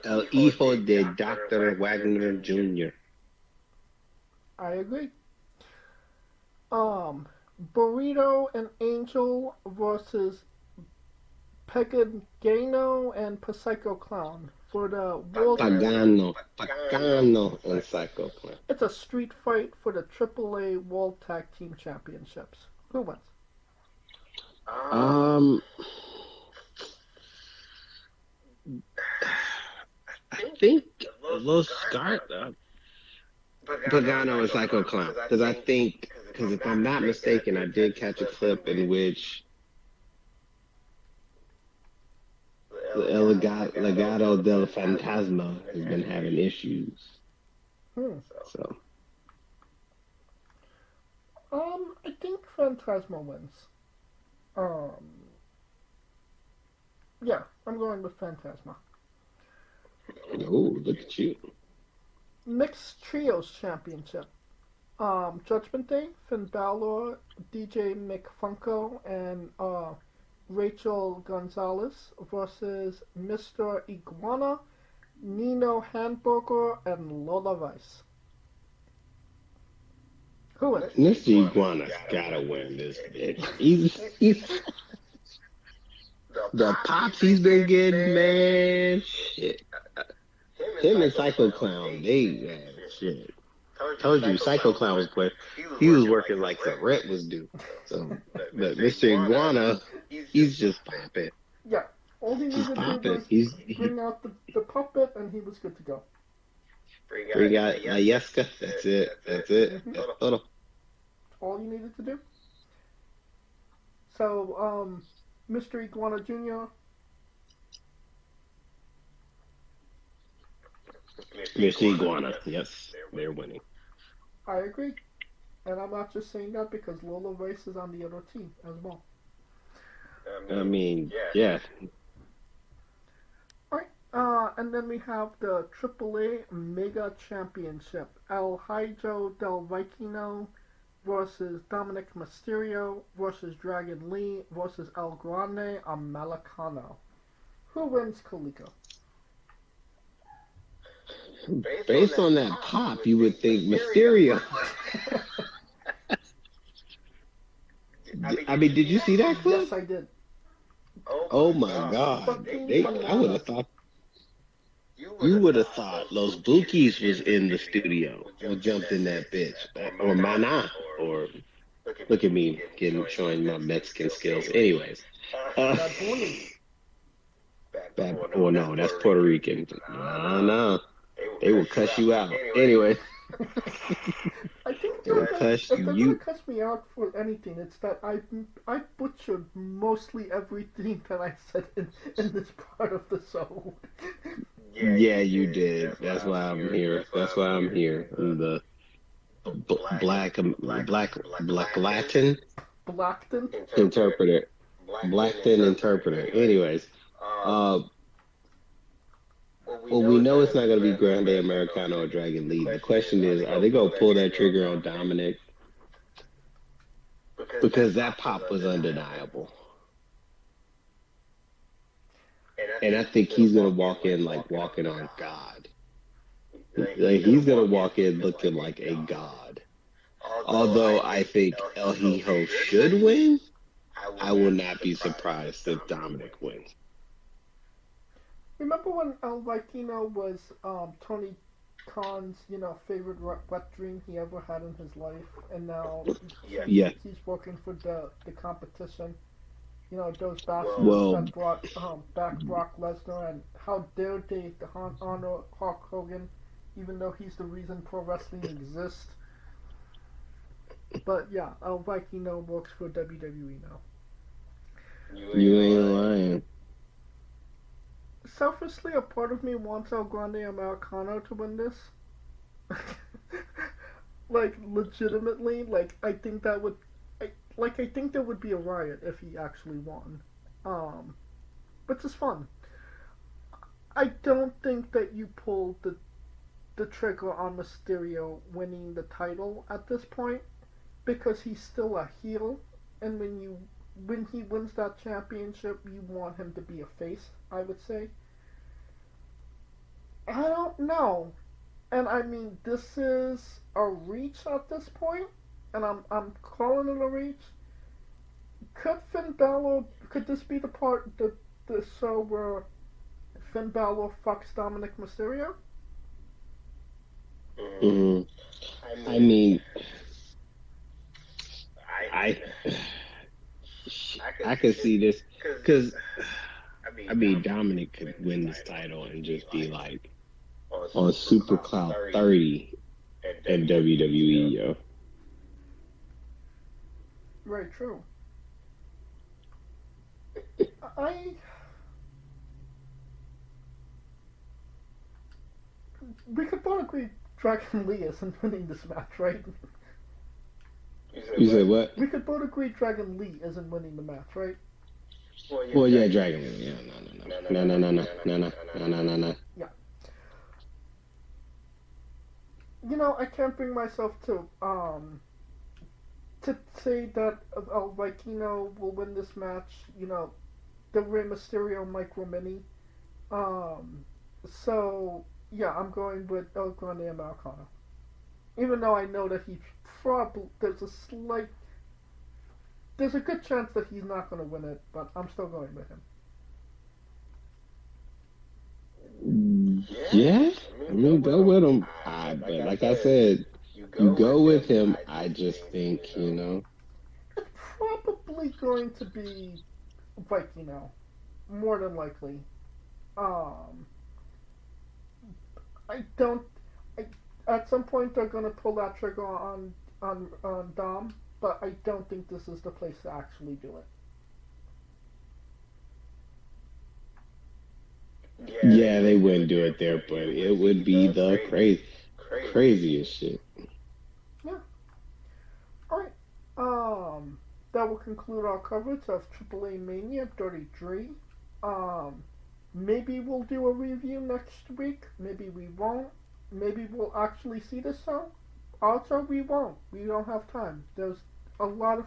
El Hijo de Dr. Wagner Jr. I agree. Burrito and Angel versus Pagano and Psycho Clown for the World. Pagano and Psycho Clown. It's a street fight for the AAA World Tag Team Championships. Who wins? I think Los Scar, Pagano and Psycho Clown, because if I'm not mistaken, I did catch a clip in which El Legado del Fantasma has been having issues. So. I think Phantasma wins. Yeah, I'm going with Phantasma. Oh, look at you. Mixed Trios Championship. Judgment Day, Finn Balor, DJ McFunko, and Rachel Gonzalez versus Mr. Iguana, Nino Hamburger, and Lola Vice. Who wins? Mr. Iguana's gotta win this bitch. He's the pops he's been getting, man. Shit. Him and Psycho Clown, shit. Told you, Psycho Clown was playing. He was working like the rent was due. So, but Mr. Iguana, he's just popping. Yeah, all he needed to do was bring out the puppet, and he was good to go. Bring out Yeska. That's it. Mm-hmm. That's all. All you needed to do. So, Mr. Iguana Jr. Mr. Iguana, yes, they're winning. I agree. And I'm not just saying that because Lola Vice is on the other team as well. I mean, yeah. Alright, and then we have the AAA Mega Championship. El Hijo del Vikingo versus Dominic Mysterio versus Dragon Lee versus El Grande Americano. Who wins, Kaliko? Based on that pop, you would think Mysterio. I mean, did you see that clip? Yes, I did. Oh my God! I would have thought. You would have thought Los Bookies was in the studio or jumped in that bitch, or Mana, or Look at me showing my Mexican skills. Anyways, Bad Bunny. well, no, that's Puerto Rican. No, they will cuss you out. Anyway, I think they will if cuss they're gonna you. cuss me out for anything, it's that I butchered mostly everything that I said in this part of the show. Yeah, you did. That's why I'm here. That's why I'm here. I'm the black Latin Blackton. interpreter. Blackton interpreter. Anyways, uh, well, we know it's not going to be Grande Americano or Dragon Lee. The question is, are they going to pull that trigger on Dominic? Because that pop was undeniable. And I think he's going to walk in like walking on God. Like, he's going to walk in looking like a god. Although I think El Hijo should win, I will not be surprised if Dominic wins. Remember when El Vikino was Tony Khan's, favorite wet dream he ever had in his life, and now he's working for the competition. Those bastards that brought back Brock Lesnar, and how dare they honor Hulk Hogan, even though he's the reason pro wrestling exists. But yeah, El Vikino works for WWE now. You ain't lying. Selfishly, a part of me wants El Grande Americano to win this. Like, legitimately, I think that would, I think there would be a riot if he actually won. Which is fun. I don't think that you pull the trigger on Mysterio winning the title at this point, because he's still a heel, and when he wins that championship, you want him to be a face, I would say. I don't know. And I mean, this is a reach at this point, and I'm calling it a reach. Could this be the show where Finn Balor fucks Dominic Mysterio? I mean, I could see this, because I mean, Dominic could win this title and just be like on Super Cloud 30 in WWE, yo. Very true. We could both agree Dragon Lee isn't winning this match, right? You said what? We could both agree Dragon Lee isn't winning the match, right? Well, yeah, Dragon Lee. Yeah, no. Yeah. I can't bring myself to say that El Vikino will win this match. The Rey Mysterio Micro Mini. So yeah, I'm going with El Grande Americano. Even though I know that there's a good chance that he's not going to win it, but I'm still going with him. Yeah, I mean, go with him. But like I said, you go with him. I just think, It's probably going to be Vikino, more than likely. At some point they're going to pull that trigger on Dom, but I don't think this is the place to actually do it. Yeah, they wouldn't do it there, but it would be the craziest shit. Yeah. Alright. That will conclude our coverage of AAA Mania 33. Maybe we'll do a review next week. Maybe we won't. Maybe we'll actually see this show. Also, we won't. We don't have time. There's a lot of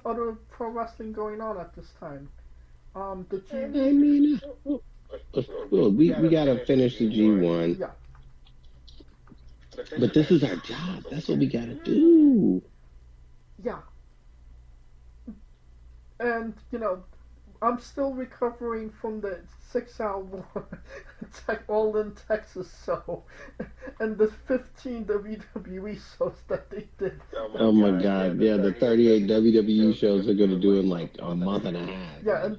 other pro wrestling going on at this time. Well, we gotta finish the G1. Yeah. But this is our job. That's what we gotta do. Yeah. And I'm still recovering from the 6-hour all in Texas show, and the 15 WWE shows that they did. Oh my God! Yeah, the 38 WWE shows they're gonna do in like a month and a half. Yeah,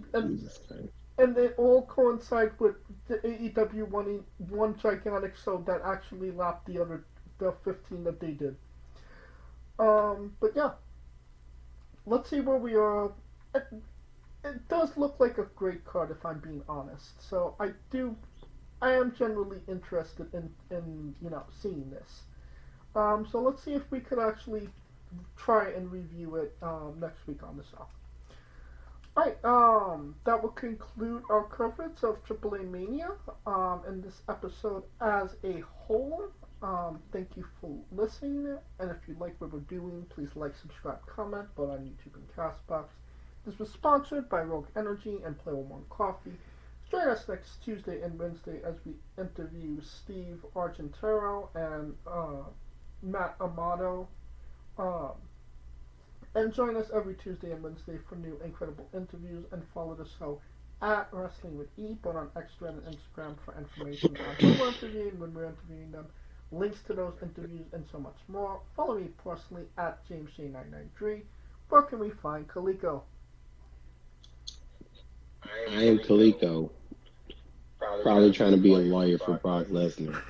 and they all coincide with the AEW one gigantic show that actually lapped the 15 that they did. But yeah, let's see where we are. It does look like a great card, if I'm being honest. So I am generally interested in seeing this. So let's see if we could actually try and review it next week on the show. Alright, that will conclude our coverage of AAA Mania in this episode as a whole. Thank you for listening, and if you like what we're doing, please like, subscribe, comment, both on YouTube and Castbox. This was sponsored by Rogue Energy and Play One Coffee. Join us next Tuesday and Wednesday as we interview Steve Argentero and Matt Amato. And join us every Tuesday and Wednesday for new incredible interviews, and follow the show at Wrestling with E, both on Xthread and Instagram for information on who we're interviewing, when we're interviewing them, links to those interviews, and so much more. Follow me personally at JamesJ993. Where can we find Kaliko? I am Kaliko, probably trying to be a lawyer for Brock Lesnar.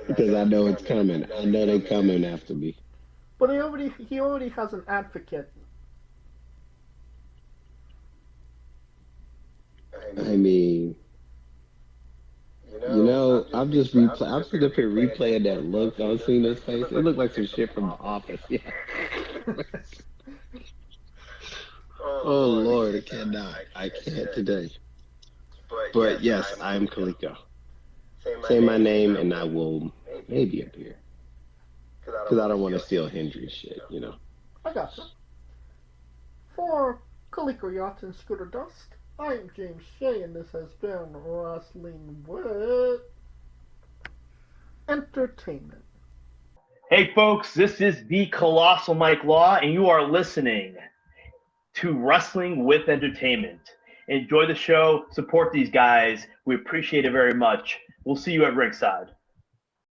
Because I know it's coming. I know they're coming after me. But he already has an advocate. I mean, I'm just sitting up here replaying that look on Cena's face. It looked like some shit from The Office. Yeah. Oh Lord, I cannot. I can't today. But yes, I am Kaliko. Say my name and I will maybe appear. Because I don't want to steal Hendry's shit, I gotcha. For Kaliko Yachts and Scooter Dust, I'm James Shea, and this has been Wrestling with Entertainment. Hey folks, this is the Colossal Mike Law, and you are listening to Wrestling with Entertainment. Enjoy the show, support these guys. We appreciate it very much. We'll see you at ringside.